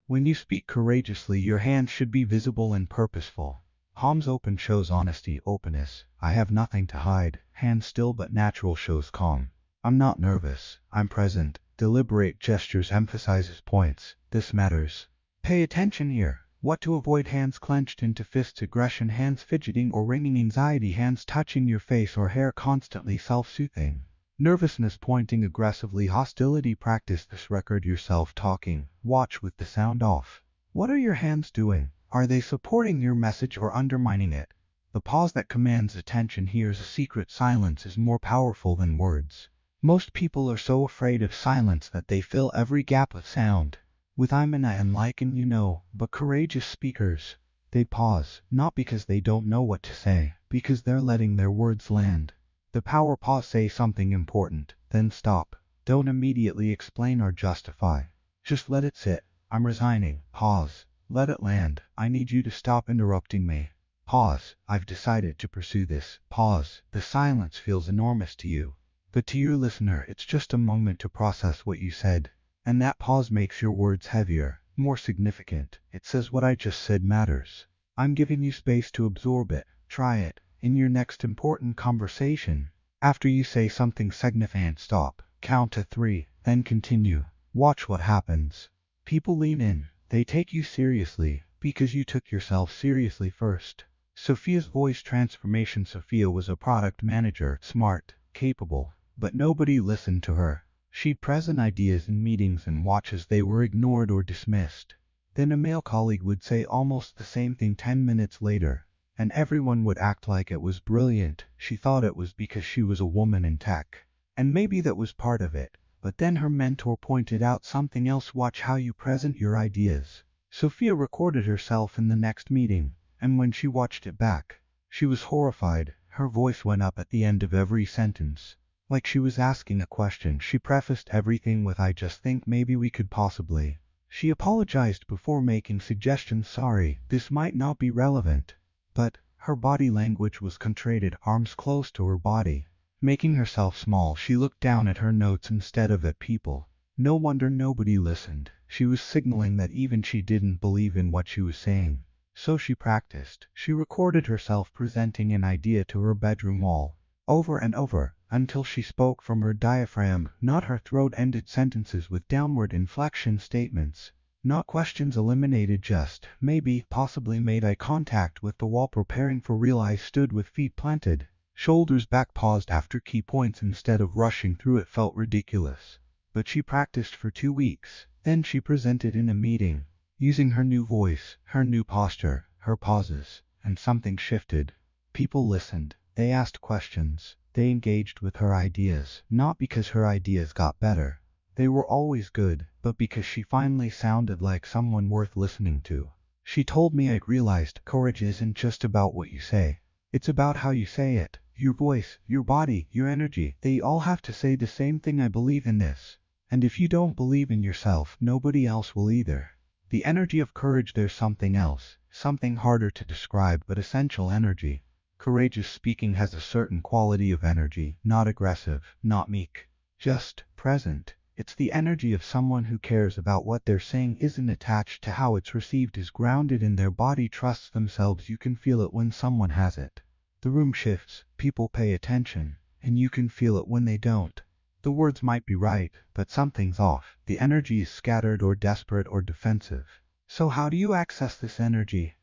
When you speak courageously, your hands should be visible and purposeful. Palms open shows honesty, openness. I have nothing to hide. Hands still but natural shows calm. I'm not nervous. I'm present. Deliberate gestures emphasizes points. This matters. Pay attention here. What to avoid: hands clenched into fists, aggression, hands fidgeting or wringing, anxiety, hands touching your face or hair, constantly self-soothing. Nervousness, pointing aggressively, hostility. Practice this. Record yourself talking. Watch with the sound off. What are your hands doing? Are they supporting your message or undermining it? The pause that commands attention. Here's a secret: silence is more powerful than words. Most people are so afraid of silence that they fill every gap with sound. With I'm and like and you know, but courageous speakers, they pause, not because they don't know what to say, because they're letting their words land. The power pause. Say something important, then stop. Don't immediately explain or justify. Just let it sit. I'm resigning. Pause. Let it land. I need you to stop interrupting me. Pause. I've decided to pursue this. Pause. The silence feels enormous to you, but to your listener it's just a moment to process what you said. And that pause makes your words heavier, more significant. It says what I just said matters. I'm giving you space to absorb it. Try it in your next important conversation. After you say something significant, stop. Count to 3, then continue. Watch what happens. People lean in. They take you seriously because you took yourself seriously first. Sophia's voice transformation. Sophia was a product manager, smart, capable, but nobody listened to her. She'd present ideas in meetings and watch as they were ignored or dismissed. Then a male colleague would say almost the same thing 10 minutes later, and everyone would act like it was brilliant. She thought it was because she was a woman in tech, and maybe that was part of it. But then her mentor pointed out something else: watch how you present your ideas. Sophia recorded herself in the next meeting, and when she watched it back, she was horrified. Her voice went up at the end of every sentence, like she was asking a question. She prefaced everything with "I just think maybe we could possibly." She apologized before making suggestions. "Sorry, this might not be relevant." But her body language was contrite, arms close to her body. Making herself small, she looked down at her notes instead of at people. No wonder nobody listened. She was signaling that even she didn't believe in what she was saying. So she practiced. She recorded herself presenting an idea to her bedroom wall, over and over, until she spoke from her diaphragm, not her throat. Ended sentences with downward inflection statements, not questions. Eliminated just, maybe, possibly. Made eye contact with the wall, preparing for real. I stood with feet planted, shoulders back, paused after key points instead of rushing through. It felt ridiculous, but she practiced for 2 weeks. Then she presented in a meeting, using her new voice, her new posture, her pauses, and something shifted. People listened. They asked questions. They engaged with her ideas, not because her ideas got better. They were always good, but because she finally sounded like someone worth listening to. She told me, "I realized courage isn't just about what you say. It's about how you say it. Your voice, your body, your energy, they all have to say the same thing. I believe in this. And if you don't believe in yourself, nobody else will either." The energy of courage. There's something else, something harder to describe but essential energy. Courageous speaking has a certain quality of energy, not aggressive, not meek, just present. It's the energy of someone who cares about what they're saying, isn't attached to how it's received, is grounded in their body, trusts themselves. You can feel it when someone has it. The room shifts, people pay attention, and you can feel it when they don't. The words might be right, but something's off. The energy is scattered or desperate or defensive. So how do you access this energy?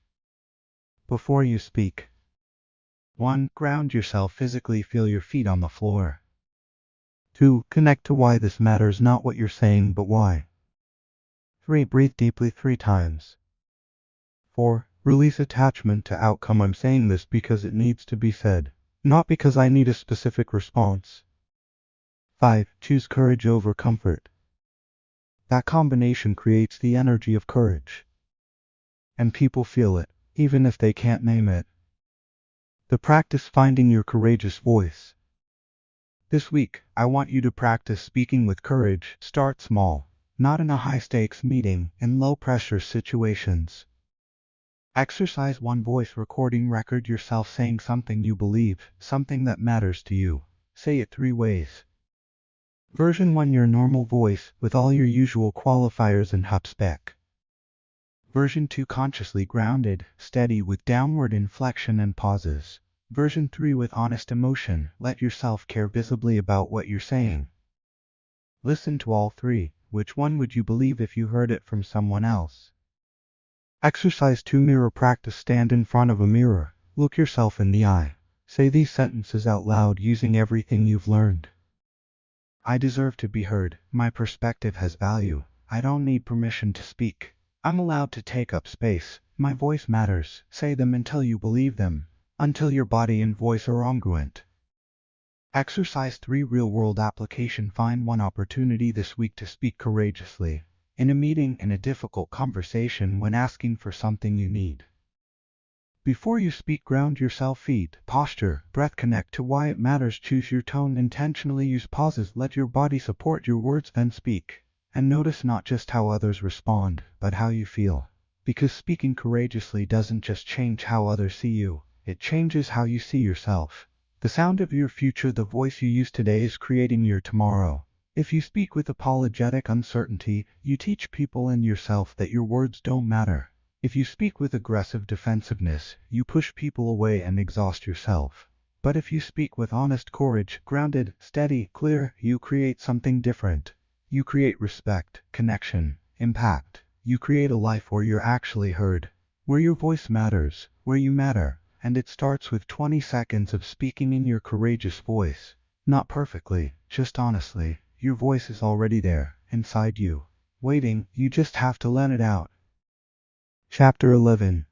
Before you speak. 1. Ground yourself physically. Feel your feet on the floor. 2. Connect to why this matters, not what you're saying, but why. 3. Breathe deeply 3 times. 4. Release attachment to outcome. I'm saying this because it needs to be said, not because I need a specific response. 5. Choose courage over comfort. That combination creates the energy of courage. And people feel it. even if they can't name it. The practice finding your courageous voice. This week, I want you to practice speaking with courage. Start small, not in a high-stakes meeting, in low-pressure situations. Exercise one voice recording. Record yourself saying something you believe, something that matters to you. Say it 3 ways. Version 1, your normal voice, with all your usual qualifiers and hupspec. Version 2, consciously grounded, steady with downward inflection and pauses. Version 3, with honest emotion, let yourself care visibly about what you're saying. Listen to all 3. Which one would you believe if you heard it from someone else? Exercise 2, mirror practice. Stand in front of a mirror. Look yourself in the eye. Say these sentences out loud using everything you've learned. I deserve to be heard. My perspective has value. I don't need permission to speak. I'm allowed to take up space. My voice matters. Say them until you believe them, until your body and voice are congruent. Exercise 3, real-world application. Find one opportunity this week to speak courageously. In a meeting, in a difficult conversation, when asking for something you need. Before you speak, ground yourself. Feet, posture, breath. Connect to why it matters. Choose your tone intentionally. Use pauses. Let your body support your words, then speak. And notice not just how others respond, but how you feel. Because speaking courageously doesn't just change how others see you, it changes how you see yourself. The sound of your future, the voice you use today, is creating your tomorrow. If you speak with apologetic uncertainty, you teach people and yourself that your words don't matter. If you speak with aggressive defensiveness, you push people away and exhaust yourself. But if you speak with honest courage, grounded, steady, clear, you create something different. You create respect, connection, impact. You create a life where you're actually heard, where your voice matters, where you matter. And it starts with 20 seconds of speaking in your courageous voice. Not perfectly, just honestly. Your voice is already there, inside you, waiting. You just have to let it out. Chapter 11.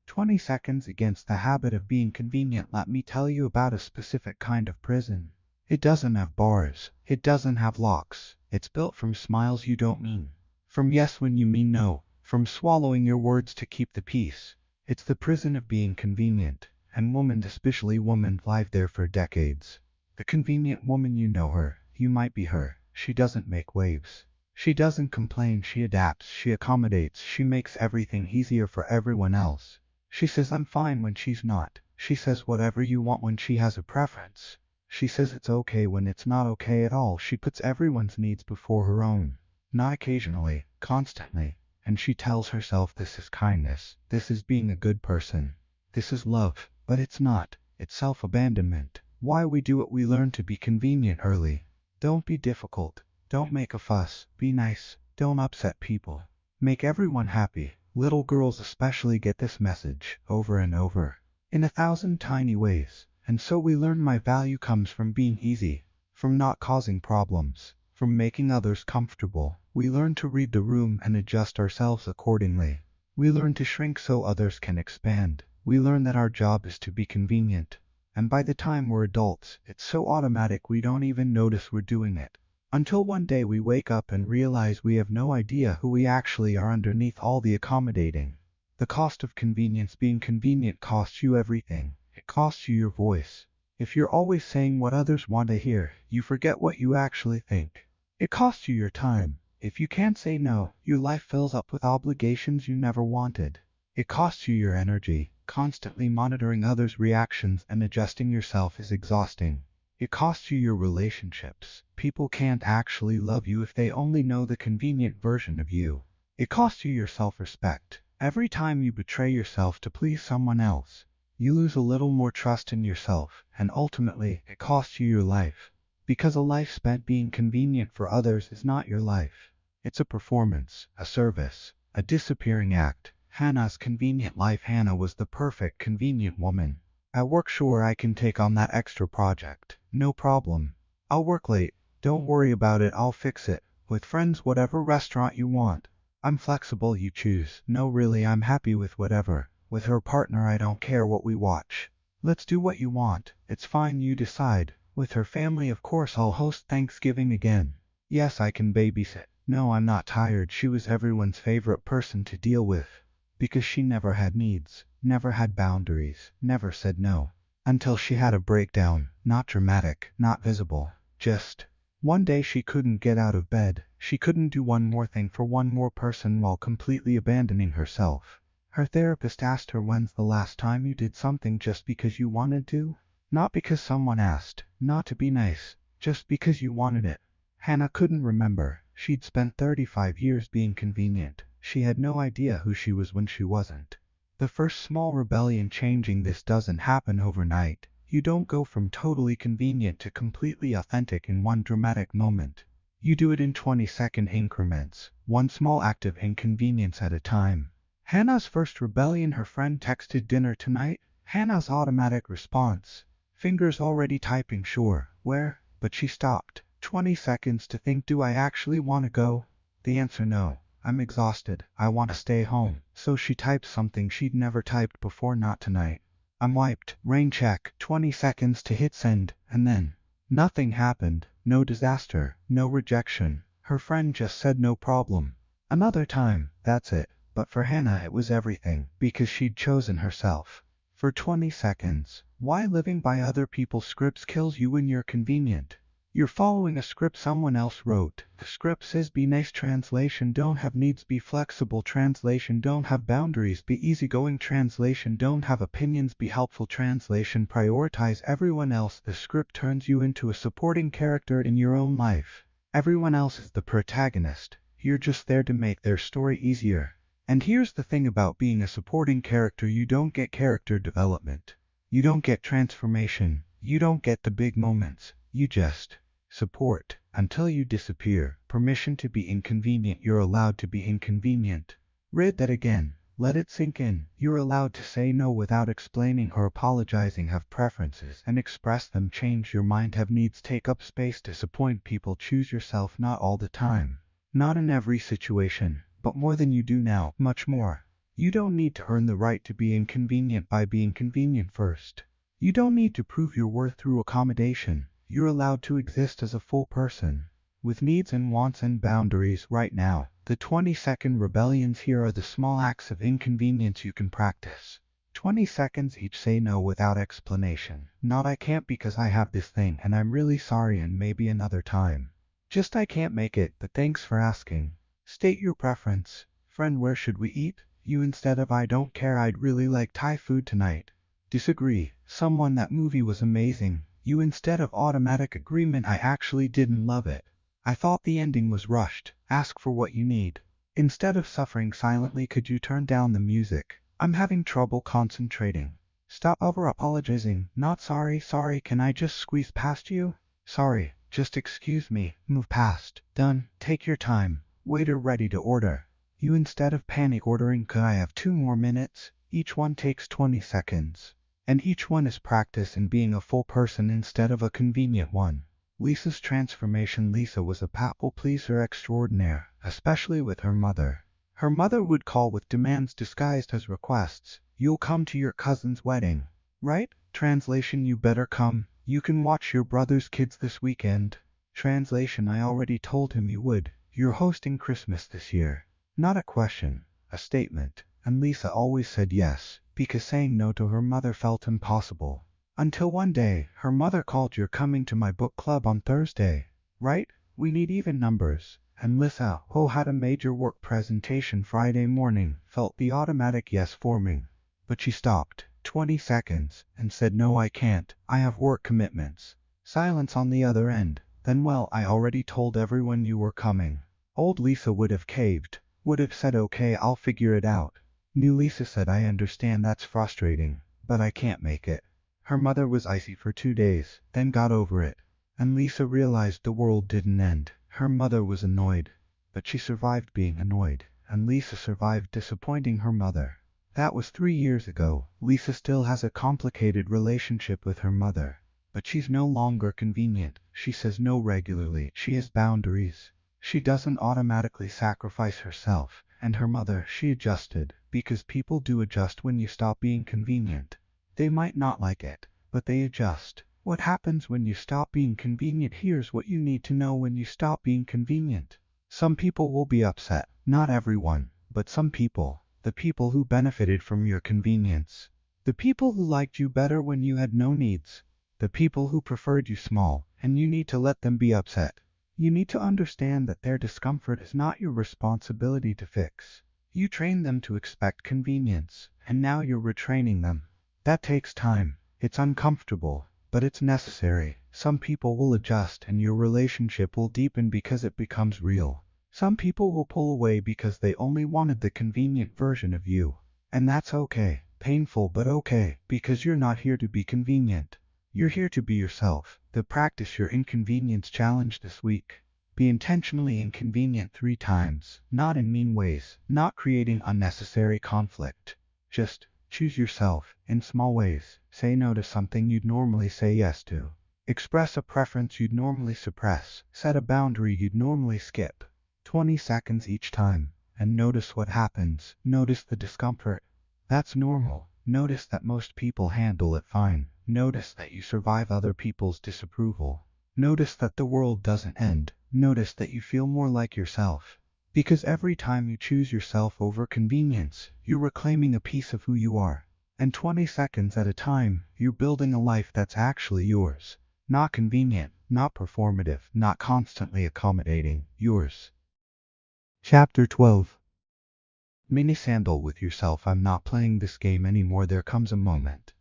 20 seconds against the habit of being convenient. Let me tell you about a specific kind of prison. It doesn't have bars. It doesn't have locks. It's built from smiles you don't mean. From yes when you mean no. From swallowing your words to keep the peace. It's the prison of being convenient. And women, especially women, live there for decades. The convenient woman, you know her. You might be her. She doesn't make waves. She doesn't complain. She adapts. She accommodates. She makes everything easier for everyone else. She says I'm fine when she's not. She says whatever you want when she has a preference. She says it's okay when it's not okay at all. She puts everyone's needs before her own. Not occasionally, constantly. And she tells herself this is kindness. This is being a good person. This is love. But it's not. It's self-abandonment. Why we do it? We learn to be convenient early. Don't be difficult. Don't make a fuss. Be nice. Don't upset people. Make everyone happy. Little girls especially get this message over and over, in 1,000 tiny ways. And so we learn my value comes from being easy, from not causing problems, from making others comfortable. We learn to read the room and adjust ourselves accordingly. We learn to shrink so others can expand. We learn that our job is to be convenient. And by the time we're adults, it's so automatic we don't even notice we're doing it. Until one day we wake up and realize we have no idea who we actually are underneath all the accommodating. The cost of convenience. Being convenient costs you everything. It costs you your voice. If you're always saying what others want to hear, you forget what you actually think. It costs you your time. If you can't say no, your life fills up with obligations you never wanted. It costs you your energy. Constantly monitoring others' reactions and adjusting yourself is exhausting. It costs you your relationships. People can't actually love you if they only know the convenient version of you. It costs you your self-respect. Every time you betray yourself to please someone else, you lose a little more trust in yourself, and ultimately, it costs you your life. Because a life spent being convenient for others is not your life. It's a performance, a service, a disappearing act. Hannah's convenient life. Hannah was the perfect convenient woman. At work, sure, I can take on that extra project. No problem. I'll work late. Don't worry about it, I'll fix it. With friends, whatever restaurant you want. I'm flexible, you choose. No, really, I'm happy with whatever. With her partner, I don't care what we watch. Let's do what you want. It's fine, you decide. With her family, of course, I'll host Thanksgiving again. Yes, I can babysit. No, I'm not tired. She was everyone's favorite person to deal with. because she never had needs, never had boundaries, never said no. Until she had a breakdown, not dramatic, not visible, just one day she couldn't get out of bed, she couldn't do one more thing for one more person while completely abandoning herself. Her therapist asked her, when's the last time you did something just because you wanted to? Not because someone asked, not to be nice, just because you wanted it. Hannah couldn't remember. She'd spent 35 years being convenient. She had no idea who she was when she wasn't. The first small rebellion changing this doesn't happen overnight. You don't go from totally convenient to completely authentic in one dramatic moment. You do it in 20-second increments, one small act of inconvenience at a time. Hannah's first rebellion: her friend texted dinner tonight. Hannah's automatic response: fingers already typing sure, where? But she stopped. 20 seconds to think, do I actually want to go? The answer: no. I'm exhausted. I want to stay home. So she typed something she'd never typed before: not tonight. I'm wiped. Rain check. 20 seconds to hit send, and then nothing happened. No disaster, no rejection. Her friend just said no problem. Another time, that's it. But for Hannah it was everything, because she'd chosen herself. For 20 seconds. Why living by other people's scripts kills you when you're convenient? You're following a script someone else wrote. The script says be nice. Translation: don't have needs, be flexible. Translation: don't have boundaries, be easygoing. Translation: don't have opinions, be helpful. Translation: prioritize everyone else. The script turns you into a supporting character in your own life. Everyone else is the protagonist. You're just there to make their story easier. And here's the thing about being a supporting character: you don't get character development. You don't get transformation. You don't get the big moments. You just support until you disappear. Permission to be inconvenient. You're allowed to be inconvenient. Read that again. Let it sink in. You're allowed to say no without explaining or apologizing, have preferences and express them, change your mind, have needs, take up space, disappoint people. Choose yourself, not all the time, not in every situation, but more than you do now, much more. You don't need to earn the right to be inconvenient by being convenient first. You don't need to prove your worth through accommodation. You're allowed to exist as a full person, with needs and wants and boundaries. Right now, the 20-second rebellions. Here are the small acts of inconvenience you can practice. 20 seconds each. Say no without explanation. Not I can't because I have this thing and I'm really sorry and maybe another time. Just I can't make it, but thanks for asking. State your preference. Friend, where should we eat? You instead of I don't care, I'd really like Thai food tonight. Disagree. Someone, that movie was amazing. You instead of automatic agreement, I actually didn't love it. I thought the ending was rushed. Ask for what you need. Instead of suffering silently, could you turn down the music? I'm having trouble concentrating. Stop over apologizing. Not sorry, can I just squeeze past you? Sorry, just excuse me. Move past. Done. Take your time. Waiter ready to order. You instead of panic ordering, could I have 2 more minutes? Each one takes 20 seconds. And each one is practice in being a full person instead of a convenient one. Lisa's transformation. Lisa was a people pleaser extraordinaire, especially with her mother. Her mother would call with demands disguised as requests. You'll come to your cousin's wedding, right? Translation: you better come. You can watch your brother's kids this weekend. Translation: I already told him you would. You're hosting Christmas this year. Not a question, a statement. And Lisa always said yes, because saying no to her mother felt impossible. Until one day, her mother called, you're coming to my book club on Thursday, right? We need even numbers. And Lisa, who had a major work presentation Friday morning, felt the automatic yes forming. But she stopped, 20 seconds, and said, no, I can't. I have work commitments. Silence on the other end. Then, well, I already told everyone you were coming. Old Lisa would have caved, would have said, okay, I'll figure it out. New Lisa said, I understand that's frustrating, but I can't make it. Her mother was icy for 2 days, then got over it. And Lisa realized the world didn't end. Her mother was annoyed, but she survived being annoyed, and Lisa survived disappointing her mother. That was 3 years ago. Lisa still has a complicated relationship with her mother, but she's no longer convenient. She says no regularly. She has boundaries. She doesn't automatically sacrifice herself. And her mother, she adjusted, because people do adjust when you stop being convenient. They might not like it, but they adjust. What happens when you stop being convenient? Here's what you need to know when you stop being convenient. Some people will be upset. Not everyone, but some people. the people who benefited from your convenience, the people who liked you better when you had no needs, the people who preferred you small, and you need to let them be upset. You need to understand that their discomfort is not your responsibility to fix. You trained them to expect convenience, and now you're retraining them. That takes time. It's uncomfortable, but it's necessary. Some people will adjust and your relationship will deepen because it becomes real. Some people will pull away because they only wanted the convenient version of you. And that's okay. Painful but okay, because you're not here to be convenient. You're here to be yourself. Practice your inconvenience challenge this week. Be intentionally inconvenient 3 times, not in mean ways, not creating unnecessary conflict. Just choose yourself in small ways. Say no to something you'd normally say yes to. Express a preference you'd normally suppress. Set a boundary you'd normally skip. 20 seconds each time, and notice what happens. Notice the discomfort. That's normal. Notice that most people handle it fine. Notice that you survive other people's disapproval. Notice that the world doesn't end. Notice that you feel more like yourself. Because every time you choose yourself over convenience, you're reclaiming a piece of who you are. And 20 seconds at a time, you're building a life that's actually yours. Not convenient, not performative, not constantly accommodating. Yours. Chapter 12. Mini Sandal with yourself. I'm not playing this game anymore. There comes a moment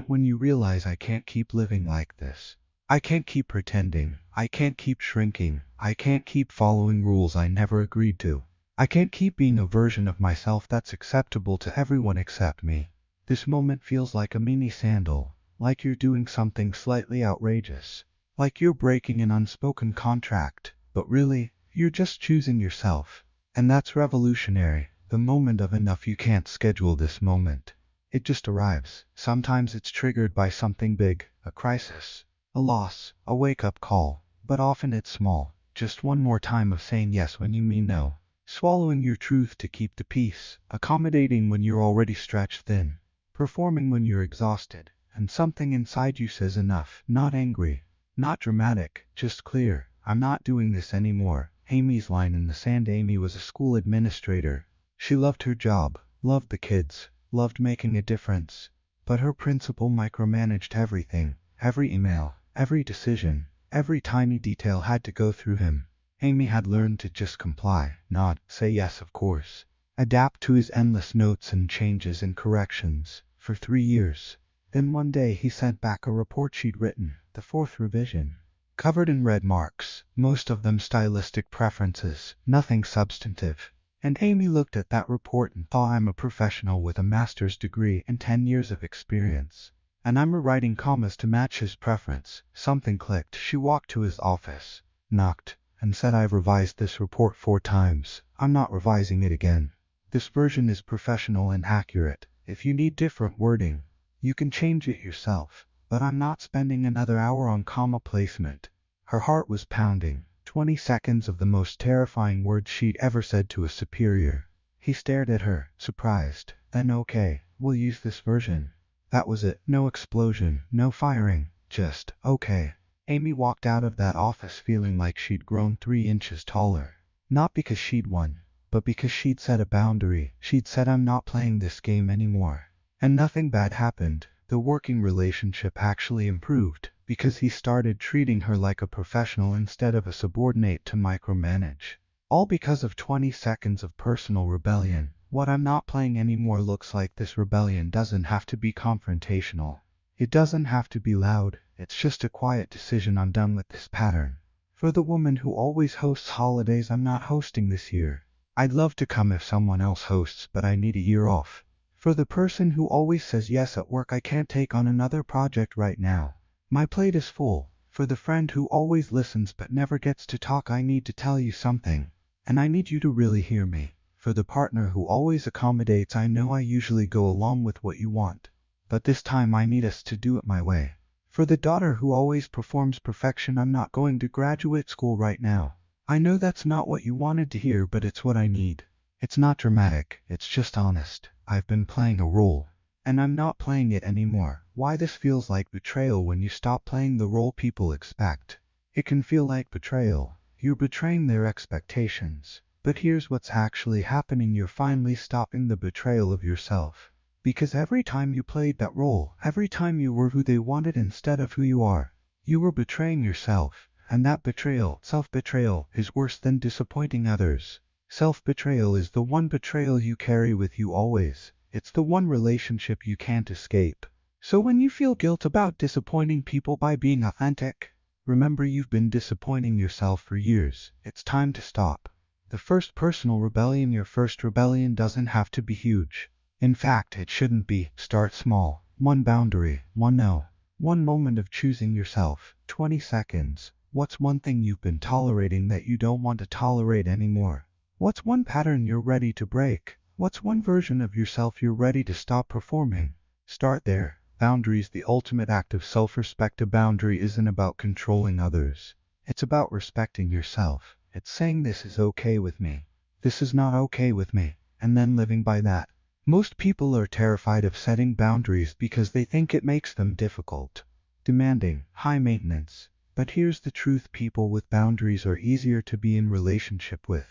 when you realize I can't keep living like this. I can't keep pretending. I can't keep shrinking. I can't keep following rules I never agreed to. I can't keep being a version of myself that's acceptable to everyone except me. This moment feels like a mini sandal, like you're doing something slightly outrageous, like you're breaking an unspoken contract, but really, you're just choosing yourself. And that's revolutionary. The moment of enough. You can't schedule this moment. It just arrives. Sometimes it's triggered by something big, a crisis, a loss, a wake-up call, but often it's small. Just one more time of saying yes when you mean no. Swallowing your truth to keep the peace. Accommodating when you're already stretched thin. Performing when you're exhausted. And something inside you says enough. Not angry. Not dramatic. Just clear. I'm not doing this anymore. Amy's line in the sand. Amy was a school administrator. She loved her job, loved the kids, loved making a difference. But her principal micromanaged everything. Every email, every decision, every tiny detail had to go through him. Amy had learned to just comply, nod, say yes of course, adapt to his endless notes and changes and corrections, for 3 years. Then one day he sent back a report she'd written, the 4th revision, covered in red marks, most of them stylistic preferences, nothing substantive. And Amy looked at that report and thought, I'm a professional with a master's degree and 10 years of experience. And I'm rewriting commas to match his preference. Something clicked. She walked to his office, knocked, and said, I've revised this report 4 times. I'm not revising it again. This version is professional and accurate. If you need different wording, you can change it yourself. But I'm not spending another hour on comma placement. Her heart was pounding. 20 seconds of the most terrifying words she'd ever said to a superior. He stared at her, surprised. Then okay, we'll use this version. That was it. No explosion, no firing, just, okay. Amy walked out of that office feeling like she'd grown 3 inches taller. Not because she'd won, but because she'd set a boundary. She'd said, I'm not playing this game anymore. And nothing bad happened. The working relationship actually improved, because he started treating her like a professional instead of a subordinate to micromanage. All because of 20 seconds of personal rebellion. What I'm not playing anymore looks like this rebellion doesn't have to be confrontational. It doesn't have to be loud. It's just a quiet decision. I'm done with this pattern. For the woman who always hosts holidays, I'm not hosting this year. I'd love to come if someone else hosts, but I need a year off. For the person who always says yes at work, I can't take on another project right now. My plate is full. For the friend who always listens but never gets to talk, I need to tell you something. And I need you to really hear me. For the partner who always accommodates, I know I usually go along with what you want. But this time I need us to do it my way. For the daughter who always performs perfection, I'm not going to graduate school right now. I know that's not what you wanted to hear, but it's what I need. It's not dramatic, it's just honest. I've been playing a role, and I'm not playing it anymore. Why this feels like betrayal when you stop playing the role people expect. It can feel like betrayal. You're betraying their expectations. But here's what's actually happening. You're finally stopping the betrayal of yourself. Because every time you played that role, every time you were who they wanted instead of who you are, you were betraying yourself. And that betrayal, self-betrayal, is worse than disappointing others. Self-betrayal is the one betrayal you carry with you always. It's the one relationship you can't escape. So when you feel guilt about disappointing people by being authentic, remember you've been disappointing yourself for years. It's time to stop. The first personal rebellion, your first rebellion, doesn't have to be huge. In fact, it shouldn't be. Start small. One boundary, one no. One moment of choosing yourself. 20 seconds. What's one thing you've been tolerating that you don't want to tolerate anymore? What's one pattern you're ready to break? What's one version of yourself you're ready to stop performing? Start there. Boundaries, the ultimate act of self-respect. A boundary isn't about controlling others. It's about respecting yourself. It's saying this is okay with me. This is not okay with me. And then living by that. Most people are terrified of setting boundaries because they think it makes them difficult, demanding, high maintenance. But here's the truth, people with boundaries are easier to be in relationship with.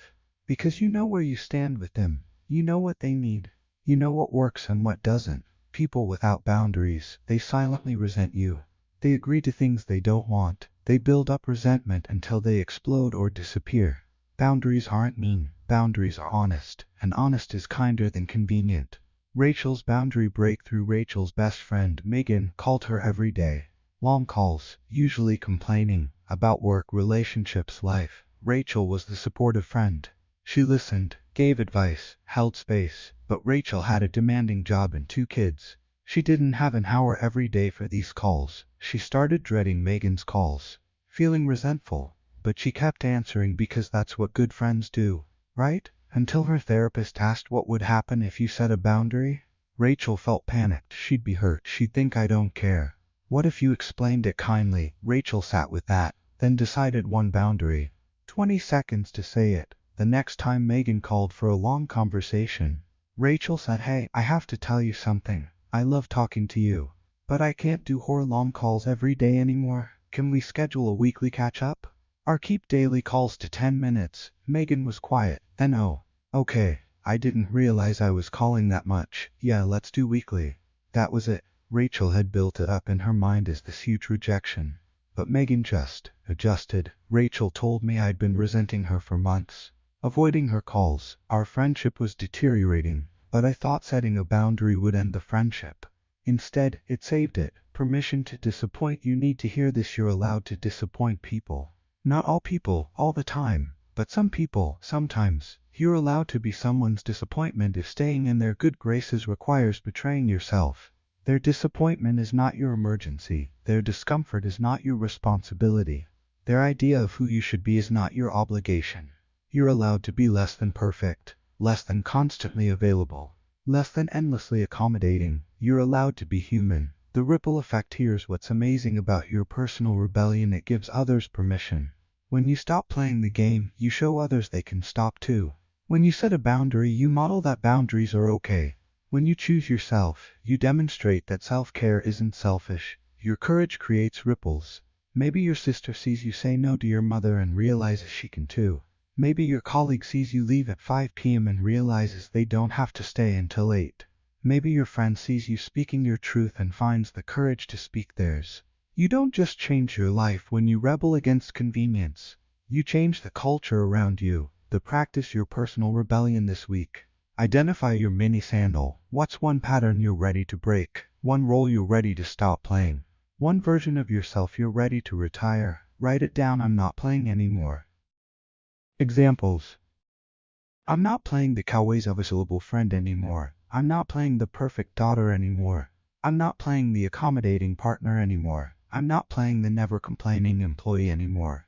Because you know where you stand with them. You know what they need. You know what works and what doesn't. People without boundaries, they silently resent you. They agree to things they don't want. They build up resentment until they explode or disappear. Boundaries aren't mean. Boundaries are honest. And honest is kinder than convenient. Rachel's boundary breakthrough. Rachel's best friend, Megan, called her every day. Long calls, usually complaining about work, relationships, life. Rachel was the supportive friend. She listened, gave advice, held space, but Rachel had a demanding job and 2 kids. She didn't have an hour every day for these calls. She started dreading Megan's calls, feeling resentful, but she kept answering because that's what good friends do, right? Until her therapist asked what would happen if you set a boundary. Rachel felt panicked. She'd be hurt. She'd think I don't care. What if you explained it kindly? Rachel sat with that, then decided one boundary. 20 seconds to say it. The next time Megan called for a long conversation, Rachel said, "Hey, I have to tell you something. I love talking to you, but I can't do long calls every day anymore. Can we schedule a weekly catch-up? Or keep daily calls to 10 minutes? Megan was quiet. Then, "Oh, okay. I didn't realize I was calling that much. Yeah, let's do weekly." That was it. Rachel had built it up in her mind as this huge rejection. But Megan just adjusted. Rachel told me I'd been resenting her for months, avoiding her calls. Our friendship was deteriorating, but I thought setting a boundary would end the friendship. Instead, it saved it. Permission to disappoint. You need to hear this. You're allowed to disappoint people. Not all people, all the time, but some people, sometimes. You're allowed to be someone's disappointment if staying in their good graces requires betraying yourself. Their disappointment is not your emergency. Their discomfort is not your responsibility. Their idea of who you should be is not your obligation. You're allowed to be less than perfect, less than constantly available, less than endlessly accommodating. You're allowed to be human. The ripple effect. Here's what's amazing about your personal rebellion. It gives others permission. When you stop playing the game, you show others they can stop too. When you set a boundary, you model that boundaries are okay. When you choose yourself, you demonstrate that self-care isn't selfish. Your courage creates ripples. Maybe your sister sees you say no to your mother and realizes she can too. Maybe your colleague sees you leave at 5 p.m. and realizes they don't have to stay until 8. Maybe your friend sees you speaking your truth and finds the courage to speak theirs. You don't just change your life when you rebel against convenience. You change the culture around you. Practice your personal rebellion this week. Identify your mini sandal. What's one pattern you're ready to break? One role you're ready to stop playing? One version of yourself you're ready to retire? Write it down. I'm not playing anymore. Examples. I'm not playing the always available friend anymore. I'm not playing the perfect daughter anymore. I'm not playing the accommodating partner anymore. I'm not playing the never complaining employee anymore.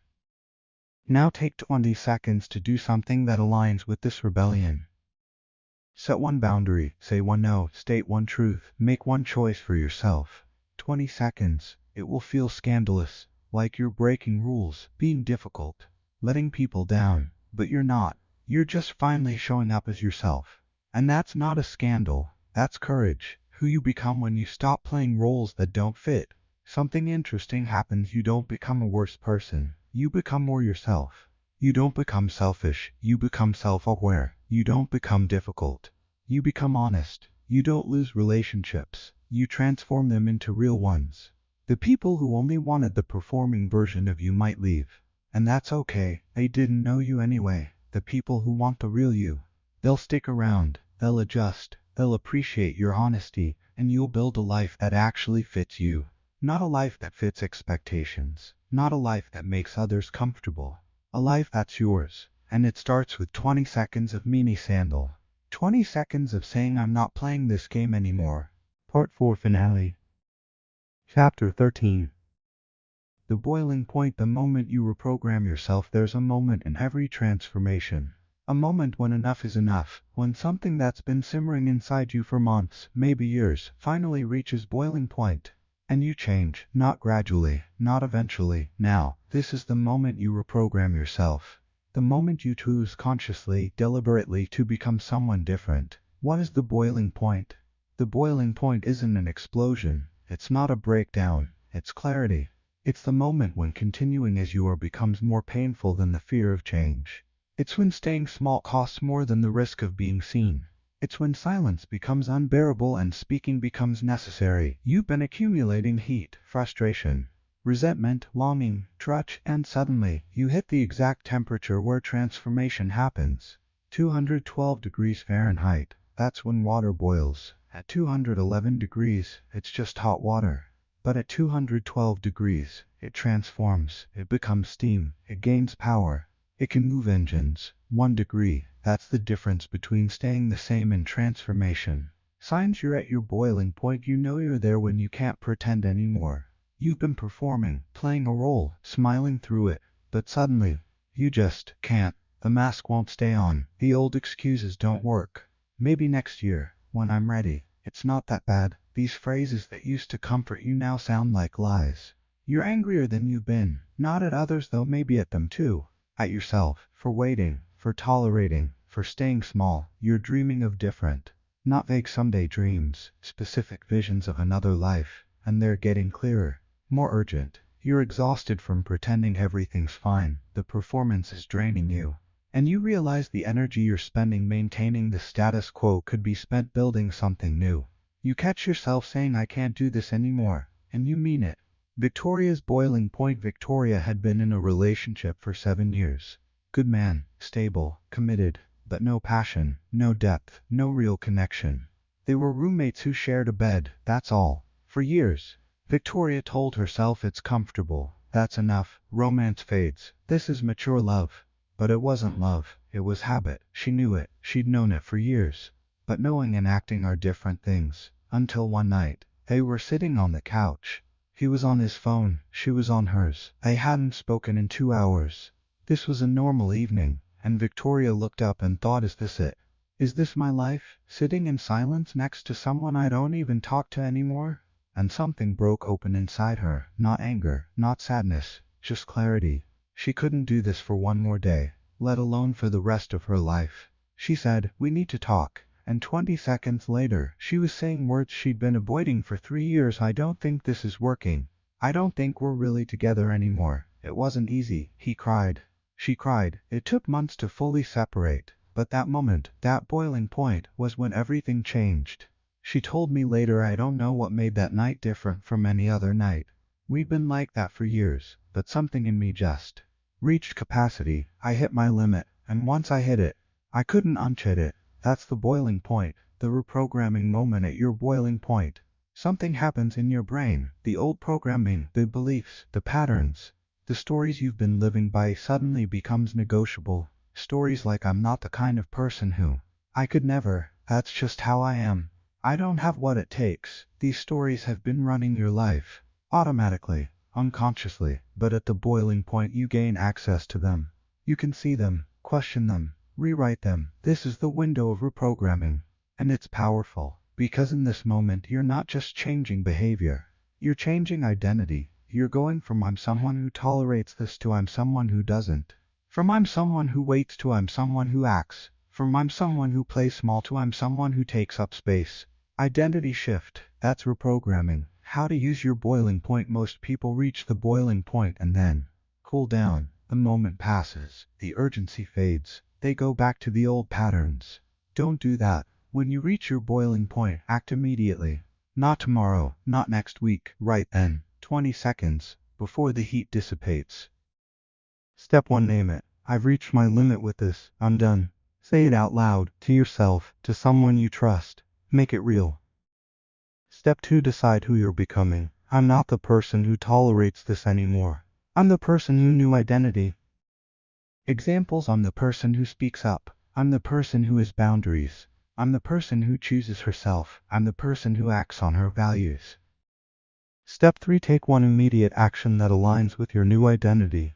Now take 20 seconds to do something that aligns with this rebellion. Set one boundary, say one no, state one truth, make one choice for yourself. 20 seconds. It will feel scandalous, like you're breaking rules, being difficult, letting people down, but you're not. You're just finally showing up as yourself. And that's not a scandal, that's courage. Who you become when you stop playing roles that don't fit. Something interesting happens. You don't become a worse person, you become more yourself. You don't become selfish, you become self-aware. You don't become difficult, you become honest. You don't lose relationships, you transform them into real ones. The people who only wanted the performing version of you might leave. And that's okay, they didn't know you anyway. The people who want the real you, they'll stick around, they'll adjust, they'll appreciate your honesty, and you'll build a life that actually fits you. Not a life that fits expectations, not a life that makes others comfortable. A life that's yours, and it starts with 20 seconds of mini sandal. 20 seconds of saying I'm not playing this game anymore. Part 4 Finale. Chapter 13. The boiling point. The moment you reprogram yourself, there's a moment in every transformation. A moment when enough is enough, when something that's been simmering inside you for months, maybe years, finally reaches boiling point. And you change, not gradually, not eventually. Now, this is the moment you reprogram yourself. The moment you choose consciously, deliberately to become someone different. What is the boiling point? The boiling point isn't an explosion. It's not a breakdown. It's clarity. It's the moment when continuing as you are becomes more painful than the fear of change. It's when staying small costs more than the risk of being seen. It's when silence becomes unbearable and speaking becomes necessary. You've been accumulating heat, frustration, resentment, longing, trudge, and suddenly, you hit the exact temperature where transformation happens. 212 degrees Fahrenheit, that's when water boils. At 211 degrees, it's just hot water. But at 212 degrees, it transforms, it becomes steam, it gains power. It can move engines. 1 degree, that's the difference between staying the same and transformation. Signs you're at your boiling point. You know you're there when you can't pretend anymore. You've been performing, playing a role, smiling through it, but suddenly, you just can't. The mask won't stay on. The old excuses don't work. Maybe next year, when I'm ready. It's not that bad. These phrases that used to comfort you now sound like lies. You're angrier than you've been, not at others though, maybe at them too. At yourself, for waiting, for tolerating, for staying small. You're dreaming of different, not vague someday dreams, specific visions of another life, and they're getting clearer, more urgent. You're exhausted from pretending everything's fine. The performance is draining you. And you realize the energy you're spending maintaining the status quo could be spent building something new. You catch yourself saying, I can't do this anymore, and you mean it. Victoria's boiling point. Victoria had been in a relationship for 7 years. Good man, stable, committed, but no passion, no depth, no real connection. They were roommates who shared a bed, that's all. For years. Victoria told herself it's comfortable, that's enough, romance fades, this is mature love. But it wasn't love, it was habit. She knew it, she'd known it for years. But knowing and acting are different things. Until one night, they were sitting on the couch. He was on his phone, she was on hers. They hadn't spoken in 2 hours. This was a normal evening, and Victoria looked up and thought, is this it? Is this my life? Sitting in silence next to someone I don't even talk to anymore? And something broke open inside her. Not anger, not sadness, just clarity. She couldn't do this for one more day, let alone for the rest of her life. She said, we need to talk. And 20 seconds later, she was saying words she'd been avoiding for 3 years. I don't think this is working. I don't think we're really together anymore. It wasn't easy, he cried. She cried. It took months to fully separate. But that moment, that boiling point, was when everything changed. She told me later, I don't know what made that night different from any other night. We'd been like that for years, but something in me just reached capacity. I hit my limit, and once I hit it, I couldn't unhit it. That's the boiling point, the reprogramming moment. At your boiling point, something happens in your brain. The old programming, the beliefs, the patterns, the stories you've been living by suddenly becomes negotiable. Stories like, I'm not the kind of person who, I could never, that's just how I am. I don't have what it takes. These stories have been running your life, automatically, unconsciously, but at the boiling point you gain access to them. You can see them, question them, rewrite them. This is the window of reprogramming. And it's powerful, because in this moment you're not just changing behavior, you're changing identity. You're going from I'm someone who tolerates this to I'm someone who doesn't. From I'm someone who waits to I'm someone who acts. From I'm someone who plays small to I'm someone who takes up space. Identity shift, that's reprogramming. How to use your boiling point. Most people reach the boiling point and then cool down. The moment passes, the urgency fades, they go back to the old patterns. Don't do that. When you reach your boiling point, act immediately. Not tomorrow, not next week, right then, 20 seconds, before the heat dissipates. Step 1. Name it. I've reached my limit with this, I'm done. Say it out loud, to yourself, to someone you trust. Make it real. Step 2. Decide who you're becoming. I'm not the person who tolerates this anymore. I'm the person who knew identity. Examples: I'm the person who speaks up. I'm the person who has boundaries. I'm the person who chooses herself. I'm the person who acts on her values. Step 3. Take one immediate action that aligns with your new identity.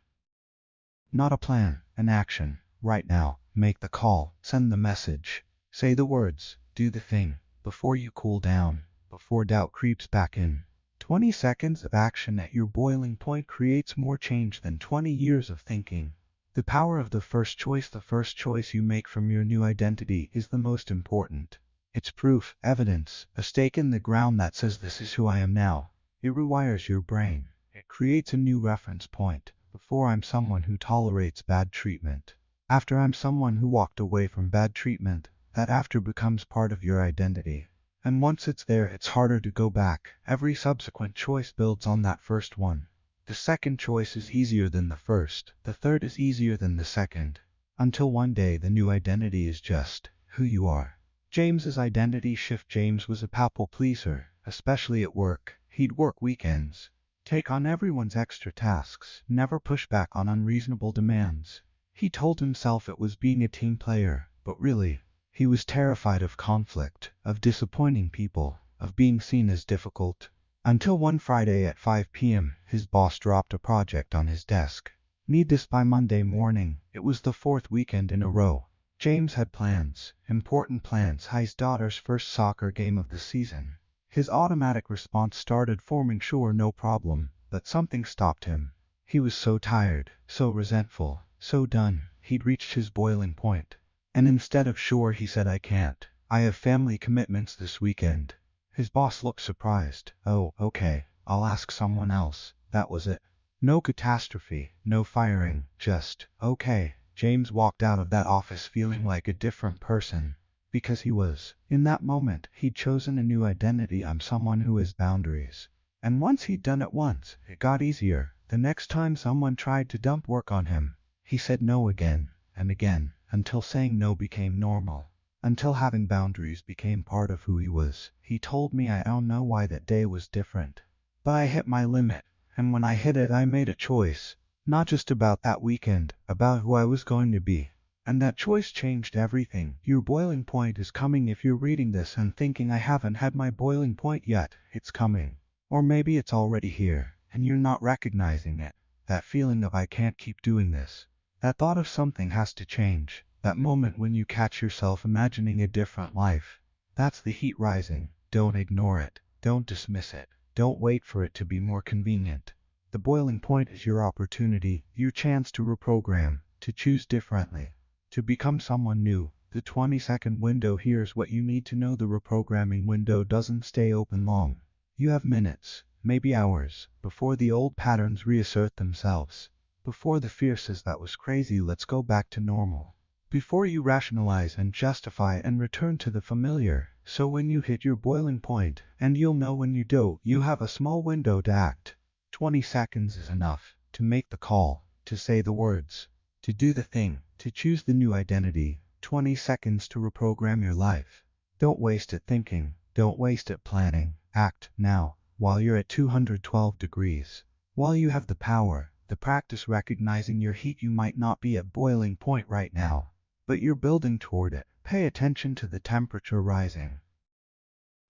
Not a plan, an action. Right now, make the call, send the message, say the words, do the thing, before you cool down, before doubt creeps back in. 20 seconds of action at your boiling point creates more change than 20 years of thinking. The power of the first choice you make from your new identity is the most important. It's proof, evidence, a stake in the ground that says this is who I am now. It rewires your brain. It creates a new reference point. Before, I'm someone who tolerates bad treatment. After, I'm someone who walked away from bad treatment. That after becomes part of your identity. And once it's there, it's harder to go back. Every subsequent choice builds on that first one. The second choice is easier than the first. The third is easier than the second. Until one day the new identity is just who you are. James's identity shift. James was a people pleaser, especially at work. He'd work weekends, take on everyone's extra tasks, never push back on unreasonable demands. He told himself it was being a team player, but really, he was terrified of conflict, of disappointing people, of being seen as difficult. Until one Friday at 5 p.m., his boss dropped a project on his desk. Need this by Monday morning. It was the fourth weekend in a row. James had plans, important plans, his daughter's first soccer game of the season. His automatic response started forming: sure, no problem, but something stopped him. He was so tired, so resentful, so done. He'd reached his boiling point. And instead of sure, he said, I can't. I have family commitments this weekend. His boss looked surprised. Oh, okay, I'll ask someone else. That was it. No catastrophe, no firing, just, okay. James walked out of that office feeling like a different person. Because he was. In that moment, he'd chosen a new identity. I'm someone who has boundaries. And once he'd done it once, it got easier. The next time someone tried to dump work on him, he said no again and again, until saying no became normal. Until having boundaries became part of who he was. He told me, I don't know why that day was different, but I hit my limit. And when I hit it, I made a choice. Not just about that weekend, about who I was going to be. And that choice changed everything. Your boiling point is coming. If you're reading this and thinking, I haven't had my boiling point yet, it's coming. Or maybe it's already here, and you're not recognizing it. That feeling of I can't keep doing this. That thought of something has to change. That moment when you catch yourself imagining a different life. That's the heat rising. Don't ignore it. Don't dismiss it. Don't wait for it to be more convenient. The boiling point is your opportunity, your chance to reprogram, to choose differently, to become someone new. The 20-second window. Here's what you need to know. The reprogramming window doesn't stay open long. You have minutes, maybe hours, before the old patterns reassert themselves. Before the fear says that was crazy, let's go back to normal. Before you rationalize and justify and return to the familiar. So when you hit your boiling point, and you'll know when you do, you have a small window to act. 20 seconds is enough to make the call, to say the words, to do the thing, to choose the new identity. 20 seconds to reprogram your life. Don't waste it thinking. Don't waste it planning. Act now, while you're at 212 degrees. While you have the power, the practice recognizing your heat. You might not be at boiling point right now, but you're building toward it. Pay attention to the temperature rising.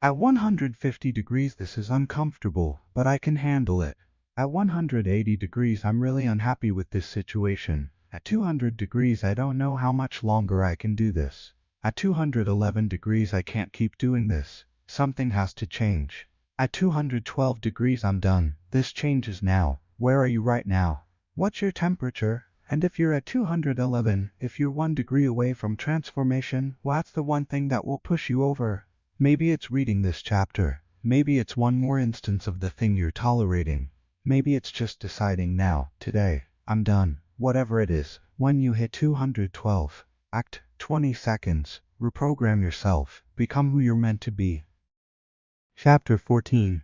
At 150 degrees, this is uncomfortable, but I can handle it. At 180 degrees, I'm really unhappy with this situation. At 200 degrees, I don't know how much longer I can do this. At 211 degrees, I can't keep doing this. Something has to change. At 212 degrees, I'm done. This changes now. Where are you right now? What's your temperature? And if you're at 211, if you're 1 degree away from transformation, what's the one thing that will push you over? Maybe it's reading this chapter. Maybe it's one more instance of the thing you're tolerating. Maybe it's just deciding now, today, I'm done. whatever it is. When you hit 212, act 20 seconds, reprogram yourself, become who you're meant to be. Chapter 14.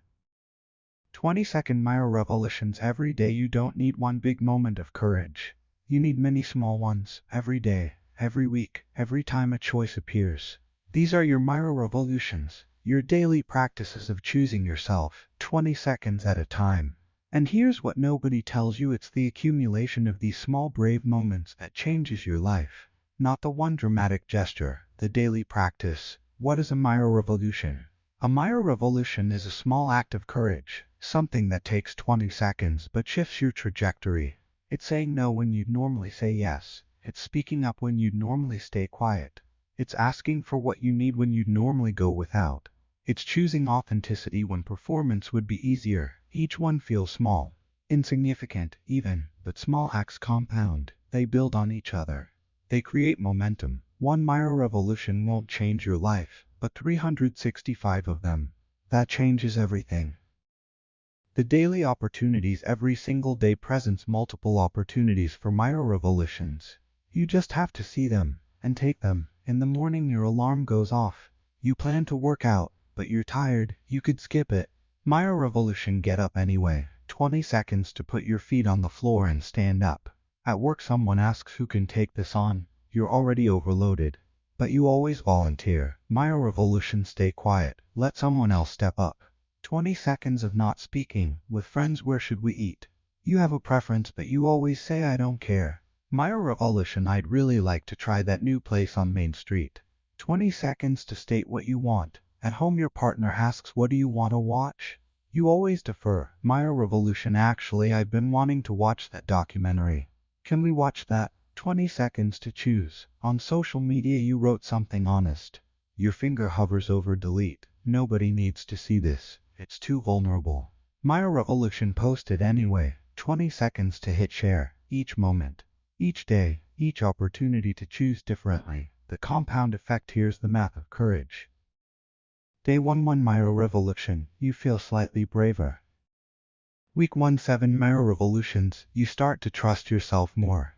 20-second micro-revolutions every day. You don't need one big moment of courage. You need many small ones, every day, every week, every time a choice appears. These are your micro-revolutions, your daily practices of choosing yourself, 20 seconds at a time. And here's what nobody tells you: it's the accumulation of these small brave moments that changes your life. Not the one dramatic gesture, the daily practice. What is a micro-revolution? A micro-revolution is a small act of courage, something that takes 20 seconds but shifts your trajectory. It's saying no when you'd normally say yes. It's speaking up when you'd normally stay quiet. It's asking for what you need when you'd normally go without. It's choosing authenticity when performance would be easier. Each one feels small, insignificant even, but small acts compound. They build on each other. They create momentum. One micro-revolution won't change your life, but 365 of them. That changes everything. The daily opportunities. Every single day presents multiple opportunities for micro-revolutions. You just have to see them and take them. In the morning your alarm goes off. You plan to work out, but you're tired. You could skip it. Micro-revolution: get up anyway. 20 seconds to put your feet on the floor and stand up. At work someone asks who can take this on. You're already overloaded, but you always volunteer. Micro-revolution: stay quiet. Let someone else step up. 20 seconds of not speaking. With friends: where should we eat? You have a preference but you always say I don't care. Micro-revolution: I'd really like to try that new place on Main Street. 20 seconds to state what you want. At home your partner asks what do you want to watch? You always defer. Micro-revolution: actually I've been wanting to watch that documentary. Can we watch that? 20 seconds to choose. On social media you wrote something honest. Your finger hovers over delete. Nobody needs to see this. It's too vulnerable. Micro-revolution: post it anyway. 20 seconds to hit share. Each moment, each day, each opportunity to choose differently. The compound effect. Here's the math of courage. Day 1. 1 micro-revolution. You feel slightly braver. Week 1. 7 micro-revolutions. You start to trust yourself more.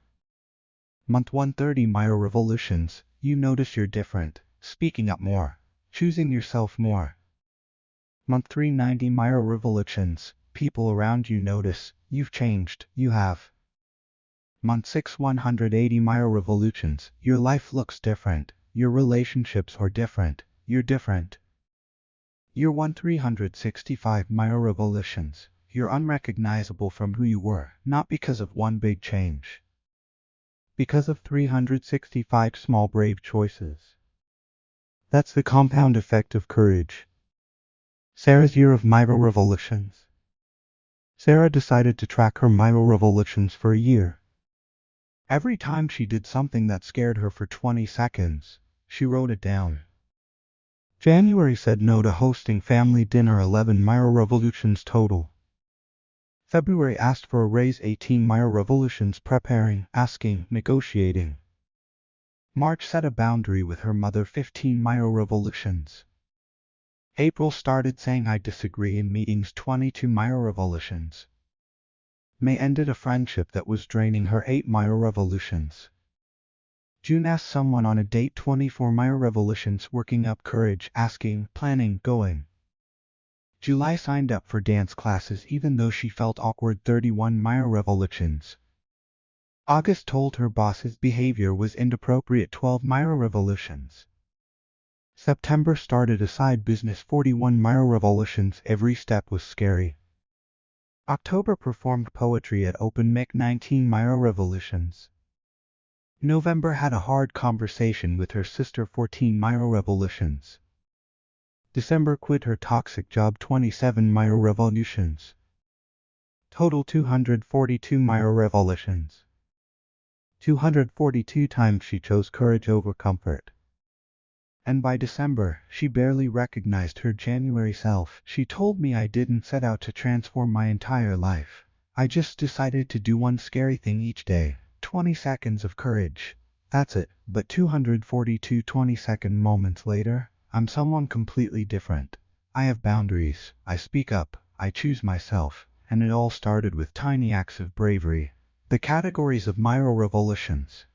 Month 1. 30 micro-revolutions. You notice you're different, speaking up more, choosing yourself more. Month 3. 90 micro-revolutions. People around you notice you've changed. You have. Month 6. 180 micro-revolutions. Your life looks different. Your relationships are different. You're different. Year 1. 365 micro-revolutions. You're unrecognizable from who you were, not because of one big change, because of 365 small brave choices. That's the compound effect of courage. Sarah's year of micro-revolutions. Sarah decided to track her micro-revolutions for a year. Every time she did something that scared her for 20 seconds, she wrote it down. January: said no to hosting family dinner, 11 micro-revolutions total. February: asked for a raise, 18 micro-revolutions. Preparing, asking, negotiating. March: set a boundary with her mother, 15 micro-revolutions. April: started saying I disagree in meetings, 22 micro-revolutions. May: ended a friendship that was draining her, 8 micro-revolutions. June: asked someone on a date, 24 micro-revolutions. Working up courage, asking, planning, going. July: signed up for dance classes even though she felt awkward, 31 micro-revolutions. August: told her boss his behavior was inappropriate, 12 micro-revolutions. September: started a side business, 41 micro-revolutions. Every step was scary. October: performed poetry at open mic, 19 micro-revolutions. November: had a hard conversation with her sister, 14 micro-revolutions. December: quit her toxic job, 27 micro-revolutions. Total 242 micro-revolutions. 242 times she chose courage over comfort. And by December, she barely recognized her January self. She told me I didn't set out to transform my entire life. I just decided to do one scary thing each day. 20 seconds of courage. That's it. But 242 20-second moments later, I'm someone completely different. I have boundaries. I speak up. I choose myself. And it all started with tiny acts of bravery. The categories of micro-revolutions.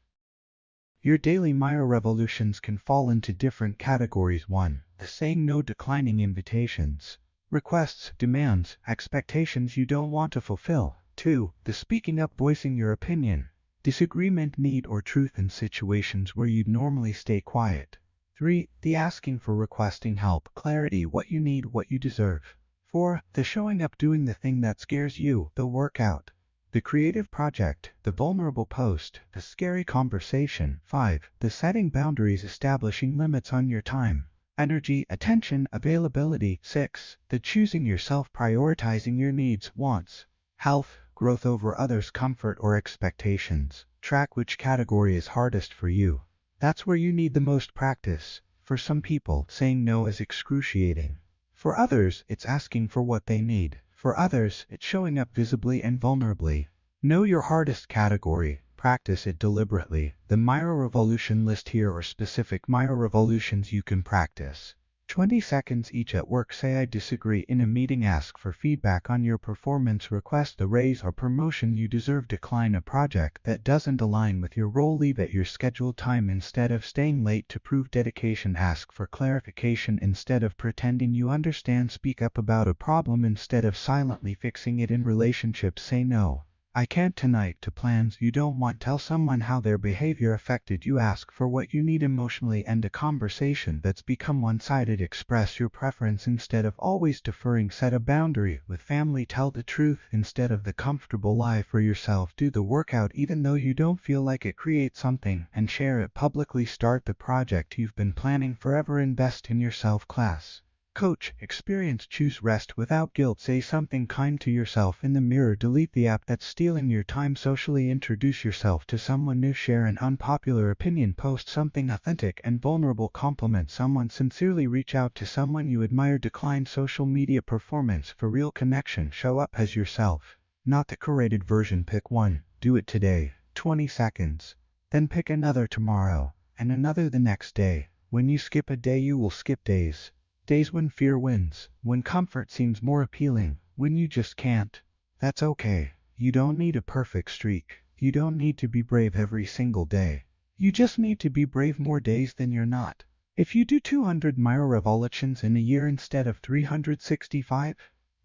Your daily micro-revolutions can fall into different categories. 1. The saying no, declining invitations, requests, demands, expectations you don't want to fulfill. 2. The speaking up, voicing your opinion, disagreement, need, or truth in situations where you'd normally stay quiet. 3. The asking for, requesting help, clarity, what you need, what you deserve. 4. The showing up, doing the thing that scares you, the workout, the creative project, the vulnerable post, the scary conversation. 5. The setting boundaries, establishing limits on your time, energy, attention, availability. 6. The choosing yourself, prioritizing your needs, wants, health, growth over others, comfort or expectations. Track which category is hardest for you. That's where you need the most practice. For some people, saying no is excruciating. For others, it's asking for what they need. For others, it's showing up visibly and vulnerably. Know your hardest category. Practice it deliberately. The micro-revolution list here are specific micro-revolutions you can practice. 20 seconds each. At work, say I disagree. In a meeting, ask for feedback on your performance. Request a raise or promotion you deserve. Decline a project that doesn't align with your role. Leave at your scheduled time instead of staying late to prove dedication. Ask for clarification instead of pretending you understand. Speak up about a problem instead of silently fixing it. In relationships, say no, I can't tonight, to plans you don't want. Tell someone how their behavior affected you. Ask for what you need emotionally. End a conversation that's become one-sided. Express your preference instead of always deferring. Set a boundary with family. Tell the truth instead of the comfortable lie. For yourself, do the workout even though you don't feel like it. Create something and share it publicly. Start the project you've been planning forever. Invest in yourself. Class, coach, experience. Choose rest without guilt. Say something kind to yourself in the mirror. Delete the app that's stealing your time. Socially, introduce yourself to someone new. Share an unpopular opinion. Post something authentic and vulnerable. Compliment someone sincerely. Reach out to someone you admire. Decline social media. Performance for real connection. Show up as yourself, not the curated version. Pick one. Do it today. 20 seconds. Then pick another tomorrow, and another the next day. When you skip a day, you will skip days. Days when fear wins, when comfort seems more appealing, when you just can't. That's okay. You don't need a perfect streak. You don't need to be brave every single day. You just need to be brave more days than you're not. If you do 200 micro-revolutions in a year instead of 365,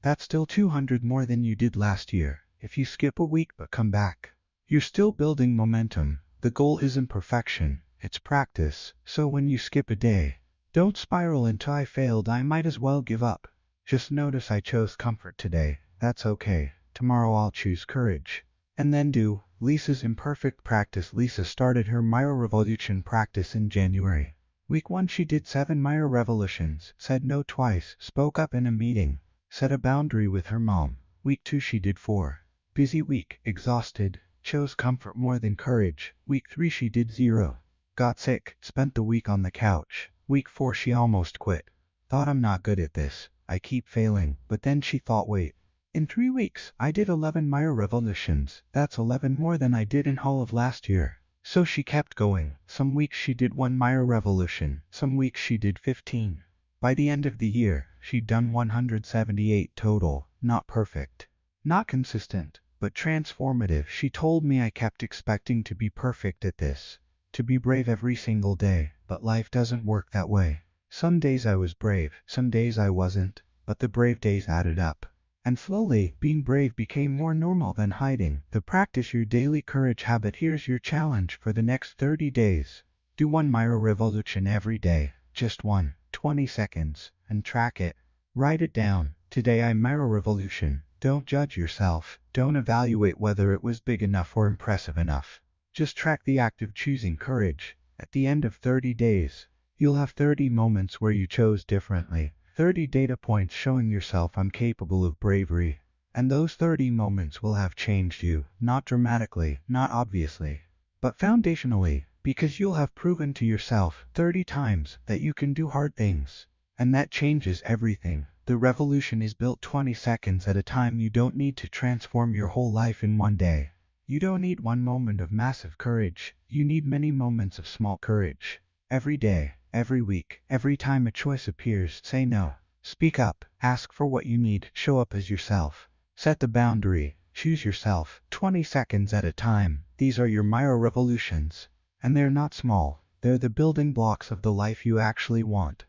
that's still 200 more than you did last year. If you skip a week but come back, you're still building momentum. The goal isn't perfection, it's practice. So when you skip a day, don't spiral into I failed, I might as well give up. Just notice I chose comfort today. That's okay. Tomorrow I'll choose courage. And then do. Lisa's imperfect practice. Lisa started her micro-revolution practice in January. Week 1 she did 7 micro-revolutions, said no twice, spoke up in a meeting, set a boundary with her mom. Week 2 she did 4. Busy week, exhausted, chose comfort more than courage. Week 3 she did 0. Got sick, spent the week on the couch. Week 4 she almost quit. Thought I'm not good at this, I keep failing. But then she thought, wait. In 3 weeks, I did 11 micro-revolutions. That's 11 more than I did in all of last year. So she kept going. Some weeks she did 1 micro-revolution. Some weeks she did 15. By the end of the year, she'd done 178 total. Not perfect, not consistent, but transformative. She told me I kept expecting to be perfect at this, to be brave every single day, but life doesn't work that way. Some days I was brave, some days I wasn't, but the brave days added up. And slowly, being brave became more normal than hiding. To practice your daily courage habit, here's your challenge for the next 30 days. Do 1 micro-revolution every day, just 1, 20 seconds, and track it. Write it down. Today I micro-revolution. Don't judge yourself. Don't evaluate whether it was big enough or impressive enough. Just track the act of choosing courage. At the end of 30 days, you'll have 30 moments where you chose differently. 30 data points showing yourself I'm capable of bravery. And those 30 moments will have changed you, not dramatically, not obviously, but foundationally, because you'll have proven to yourself 30 times that you can do hard things. And that changes everything. The revolution is built 20 seconds at a time. You don't need to transform your whole life in one day. You don't need 1 moment of massive courage. You need many moments of small courage. Every day, every week, every time a choice appears, say no. Speak up. Ask for what you need. Show up as yourself. Set the boundary. Choose yourself, 20 seconds at a time. These are your micro-revolutions. And they're not small. They're the building blocks of the life you actually want.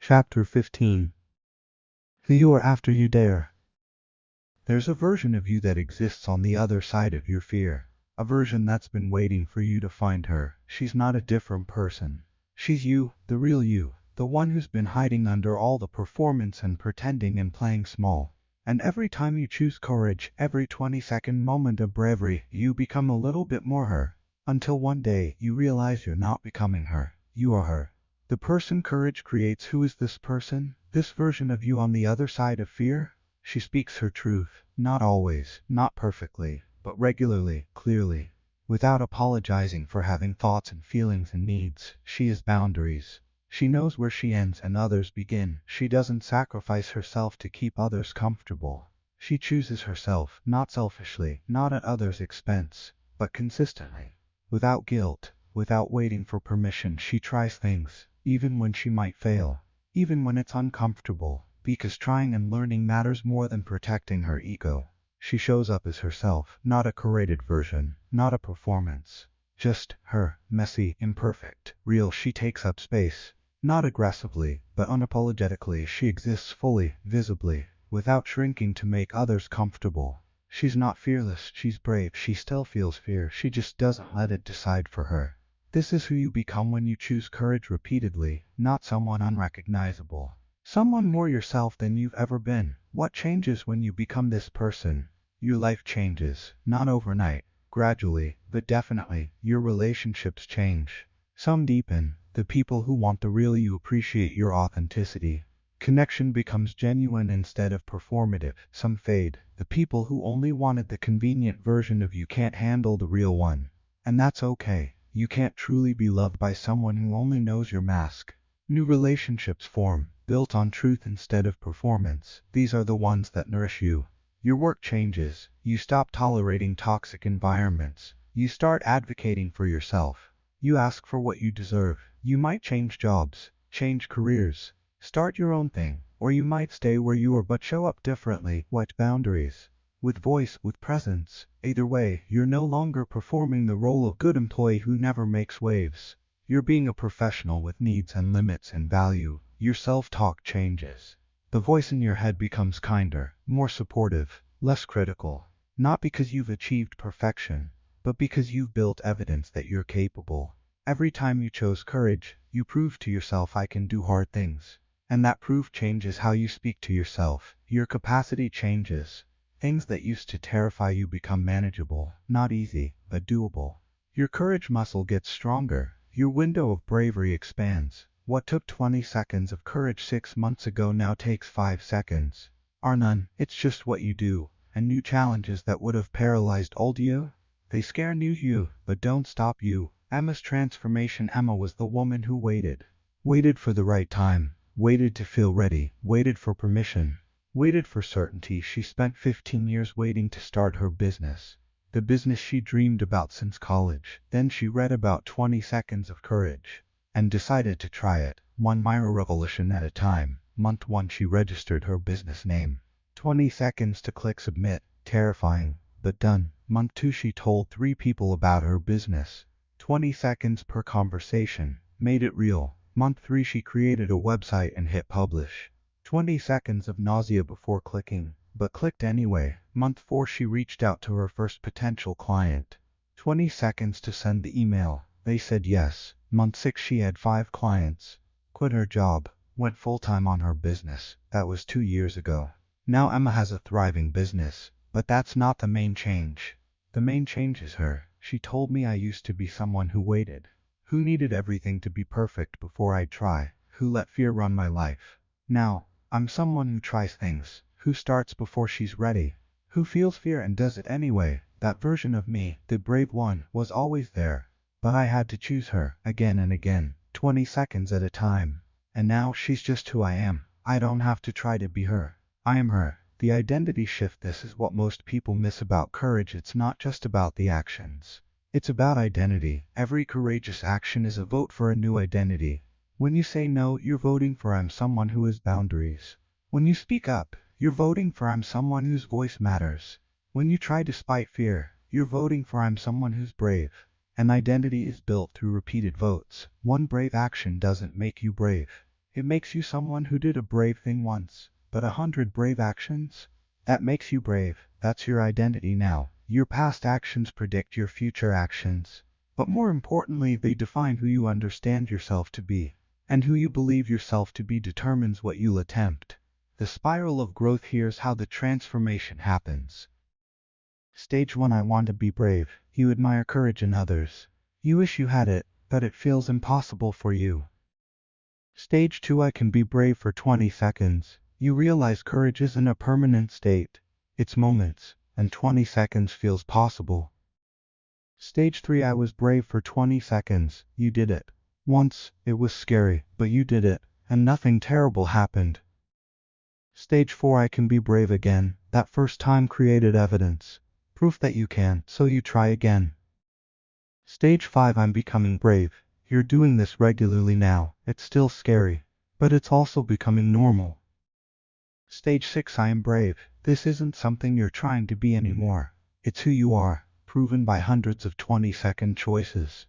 Chapter 15. Who you are after you dare. There's a version of you that exists on the other side of your fear. A version that's been waiting for you to find her. She's not a different person. She's you, the real you. The one who's been hiding under all the performance and pretending and playing small. And every time you choose courage, every 20-second moment of bravery, you become a little bit more her. Until one day, you realize you're not becoming her. You are her. The person courage creates. Who is this person? This version of you on the other side of fear? She speaks her truth. Not always, not perfectly, but regularly, clearly. Without apologizing for having thoughts and feelings and needs. She has boundaries. She knows where she ends and others begin. She doesn't sacrifice herself to keep others comfortable. She chooses herself, not selfishly, not at others' expense, but consistently. Without guilt, without waiting for permission, she tries things, even when she might fail, even when it's uncomfortable, because trying and learning matters more than protecting her ego. She shows up as herself, not a curated version, not a performance. Just her, messy, imperfect, real. She takes up space. Not aggressively, but unapologetically. She exists fully, visibly, without shrinking to make others comfortable. She's not fearless, she's brave. She still feels fear, she just doesn't let it decide for her. This is who you become when you choose courage repeatedly, not someone unrecognizable. Someone more yourself than you've ever been. What changes when you become this person? Your life changes, not overnight, gradually, but definitely. Your relationships change. Some deepen. The people who want the real you appreciate your authenticity. Connection becomes genuine instead of performative. Some fade. The people who only wanted the convenient version of you can't handle the real one. And that's okay. You can't truly be loved by someone who only knows your mask. New relationships form, built on truth instead of performance. These are the ones that nourish you. Your work changes. You stop tolerating toxic environments. You start advocating for yourself. You ask for what you deserve. You might change jobs, change careers, start your own thing, or you might stay where you are but show up differently. What boundaries? With voice, with presence. Either way, you're no longer performing the role of good employee who never makes waves. You're being a professional with needs and limits and value. Your self-talk changes. The voice in your head becomes kinder, more supportive, less critical. Not because you've achieved perfection, but because you've built evidence that you're capable. Every time you chose courage, you proved to yourself I can do hard things. And that proof changes how you speak to yourself. Your capacity changes. Things that used to terrify you become manageable, not easy, but doable. Your courage muscle gets stronger. Your window of bravery expands. What took 20 seconds of courage 6 months ago now takes 5 seconds. Or none. It's just what you do. And new challenges that would have paralyzed old you? They scare new you, but don't stop you. Emma's transformation. Emma was the woman who waited. Waited for the right time. Waited to feel ready. Waited for permission. Waited for certainty. She spent 15 years waiting to start her business. The business she dreamed about since college. Then she read about 20 seconds of courage. And decided to try it. One micro-revolution at a time. Month 1 she registered her business name. 20 seconds to click submit. Terrifying, but done. Month 2 she told 3 people about her business. 20 seconds per conversation. Made it real. Month 3 she created a website and hit publish. 20 seconds of nausea before clicking, but clicked anyway. Month 4 she reached out to her first potential client. 20 seconds to send the email. They said yes. Month 6 she had 5 clients. Quit her job. Went full-time on her business. That was 2 years ago. Now Emma has a thriving business. But that's not the main change. The main change is her. She told me I used to be someone who waited. Who needed everything to be perfect before I'd try. Who let fear run my life. Now, I'm someone who tries things. Who starts before she's ready. Who feels fear and does it anyway. That version of me, the brave one, was always there. But I had to choose her, again and again, 20 seconds at a time. And now she's just who I am. I don't have to try to be her. I am her. The identity shift. This is what most people miss about courage. It's not just about the actions. It's about identity. Every courageous action is a vote for a new identity. When you say no, you're voting for I'm someone who has boundaries. When you speak up, you're voting for I'm someone whose voice matters. When you try despite fear, you're voting for I'm someone who's brave. An identity is built through repeated votes. One brave action doesn't make you brave. It makes you someone who did a brave thing once. But 100 brave actions? That makes you brave. That's your identity now. Your past actions predict your future actions. But more importantly, they define who you understand yourself to be. And who you believe yourself to be determines what you'll attempt. The spiral of growth. Here's how the transformation happens. Stage 1. I want to be brave. You admire courage in others. You wish you had it, but it feels impossible for you. Stage 2. I can be brave for 20 seconds. You realize courage isn't a permanent state. It's moments, and 20 seconds feels possible. Stage 3. I was brave for 20 seconds. You did it. Once, it was scary, but you did it, and nothing terrible happened. Stage 4. I can be brave again. That first time created evidence. Proof that you can, so you try again. Stage 5. I'm becoming brave. You're doing this regularly now. It's still scary, but it's also becoming normal. Stage 6. I am brave. This isn't something you're trying to be anymore. It's who you are, proven by hundreds of 20-second choices.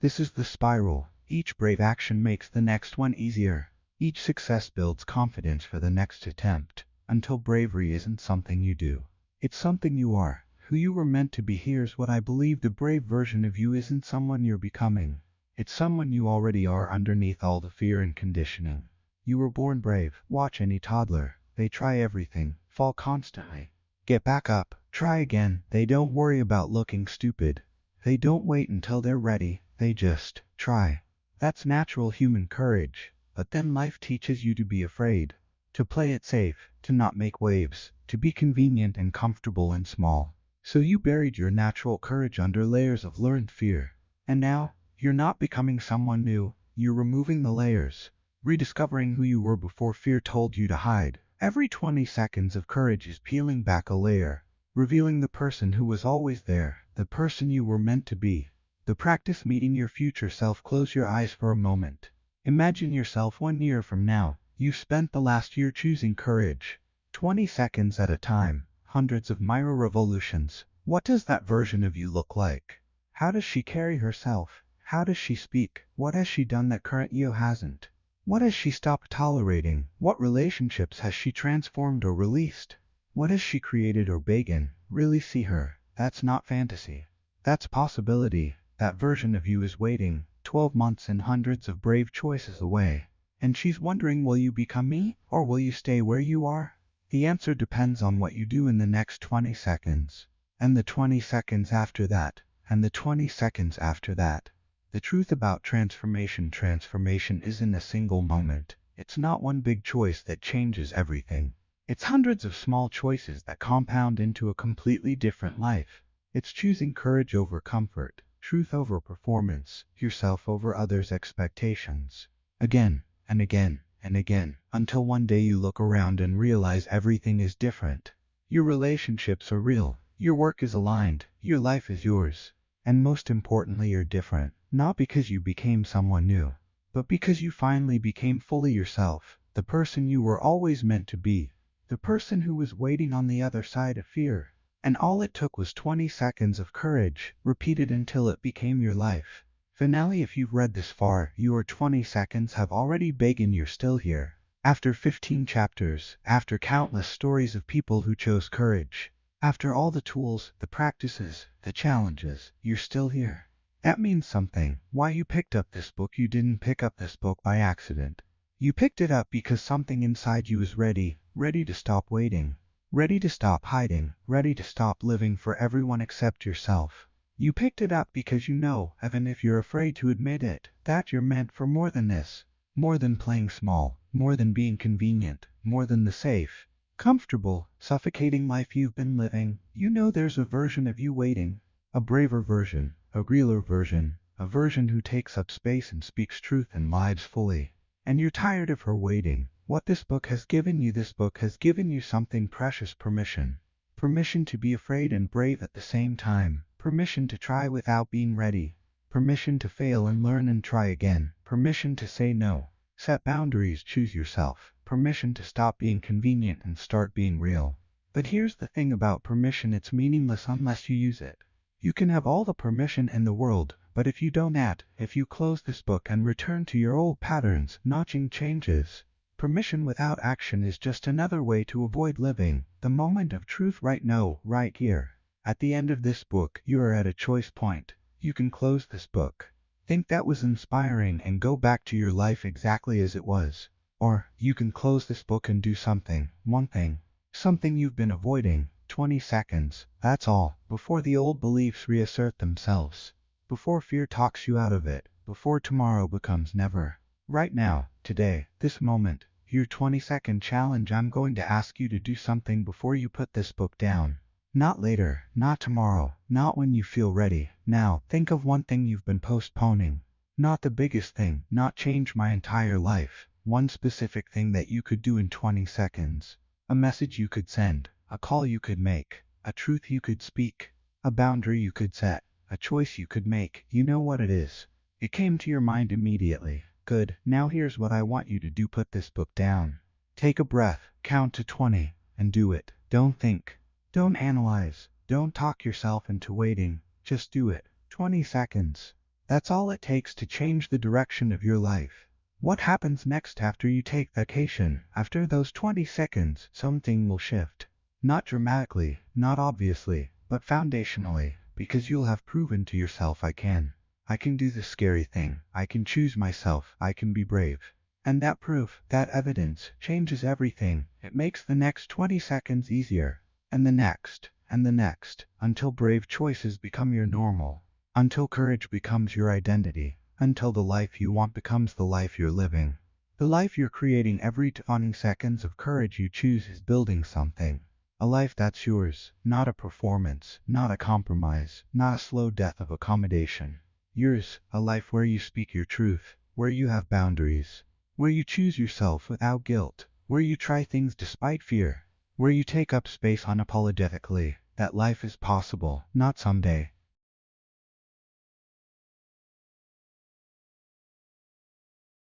This is the spiral. Each brave action makes the next one easier. Each success builds confidence for the next attempt, until bravery isn't something you do. It's something you are, who you were meant to be. Here's what I believe: the brave version of you isn't someone you're becoming. It's someone you already are underneath all the fear and conditioning. You were born brave. Watch any toddler. They try everything, fall constantly. Get back up, try again. They don't worry about looking stupid. They don't wait until they're ready. They just try. That's natural human courage. But then life teaches you to be afraid. To play it safe, to not make waves, to be convenient and comfortable and small. So you buried your natural courage under layers of learned fear. And now, you're not becoming someone new, you're removing the layers, rediscovering who you were before fear told you to hide. Every 20 seconds of courage is peeling back a layer, revealing the person who was always there, the person you were meant to be. The practice meeting your future self. Close your eyes for a moment. Imagine yourself 1 year from now. You spent the last year choosing courage. 20 seconds at a time, hundreds of micro-revolutions. What does that version of you look like? How does she carry herself? How does she speak? What has she done that current you hasn't? What has she stopped tolerating? What relationships has she transformed or released? What has she created or begun? Really see her. That's not fantasy. That's possibility. That version of you is waiting, 12 months and hundreds of brave choices away. And she's wondering, will you become me, or will you stay where you are? The answer depends on what you do in the next 20 seconds, and the 20 seconds after that, and the 20 seconds after that. The truth about transformation isn't a single moment. It's not one big choice that changes everything. It's hundreds of small choices that compound into a completely different life. It's choosing courage over comfort, truth over performance, yourself over others' expectations. Again, and again, and again, until one day you look around and realize everything is different. Your relationships are real, your work is aligned, your life is yours. And most importantly, you're different, not because you became someone new, but because you finally became fully yourself, the person you were always meant to be, the person who was waiting on the other side of fear. And all it took was 20 seconds of courage, repeated until it became your life. Finale: if you've read this far, your 20 seconds have already begun. You're still here. After 15 chapters, after countless stories of people who chose courage, after all the tools, the practices, the challenges, you're still here. That means something. Why you picked up this book. You didn't pick up this book by accident. You picked it up because something inside you is ready to stop waiting, ready to stop hiding, ready to stop living for everyone except yourself. You picked it up because you know, even if you're afraid to admit it, that you're meant for more than this. More than playing small, more than being convenient, more than the safe, comfortable, suffocating life you've been living. You know there's a version of you waiting, a braver version, a realer version, a version who takes up space and speaks truth and lives fully. And you're tired of her waiting. What this book has given you something precious: permission. Permission to be afraid and brave at the same time. Permission to try without being ready. Permission to fail and learn and try again. Permission to say no. Set boundaries, choose yourself. Permission to stop being convenient and start being real. But here's the thing about permission, it's meaningless unless you use it. You can have all the permission in the world, but if you don't act, if you close this book and return to your old patterns, nothing changes. Permission without action is just another way to avoid living the moment of truth right now, right here. At the end of this book, you are at a choice point. You can close this book, think that was inspiring, and go back to your life exactly as it was. Or, you can close this book and do something, one thing. Something you've been avoiding. 20 seconds, that's all, before the old beliefs reassert themselves. Before fear talks you out of it. Before tomorrow becomes never. Right now, today, this moment, your 20-second challenge. I'm going to ask you to do something before you put this book down. Not later, not tomorrow, not when you feel ready. Now, think of one thing you've been postponing. Not the biggest thing, not change my entire life. One specific thing that you could do in 20 seconds. A message you could send, a call you could make, a truth you could speak, a boundary you could set, a choice you could make. You know what it is. It came to your mind immediately. Good. Now here's what I want you to do. Put this book down. Take a breath, count to 20, and do it. Don't think. Don't analyze. Don't talk yourself into waiting. Just do it. 20 seconds. That's all it takes to change the direction of your life. What happens next after you take vacation? After those 20 seconds, something will shift. Not dramatically, not obviously, but foundationally, because you'll have proven to yourself, I can do this scary thing. I can choose myself. I can be brave. And that proof, that evidence, changes everything. It makes the next 20 seconds easier. And the next, until brave choices become your normal. Until courage becomes your identity. Until the life you want becomes the life you're living. The life you're creating. Every 20 seconds of courage you choose is building something. A life that's yours, not a performance, not a compromise, not a slow death of accommodation. Yours, a life where you speak your truth, where you have boundaries, where you choose yourself without guilt, where you try things despite fear, where you take up space unapologetically. That life is possible, not someday,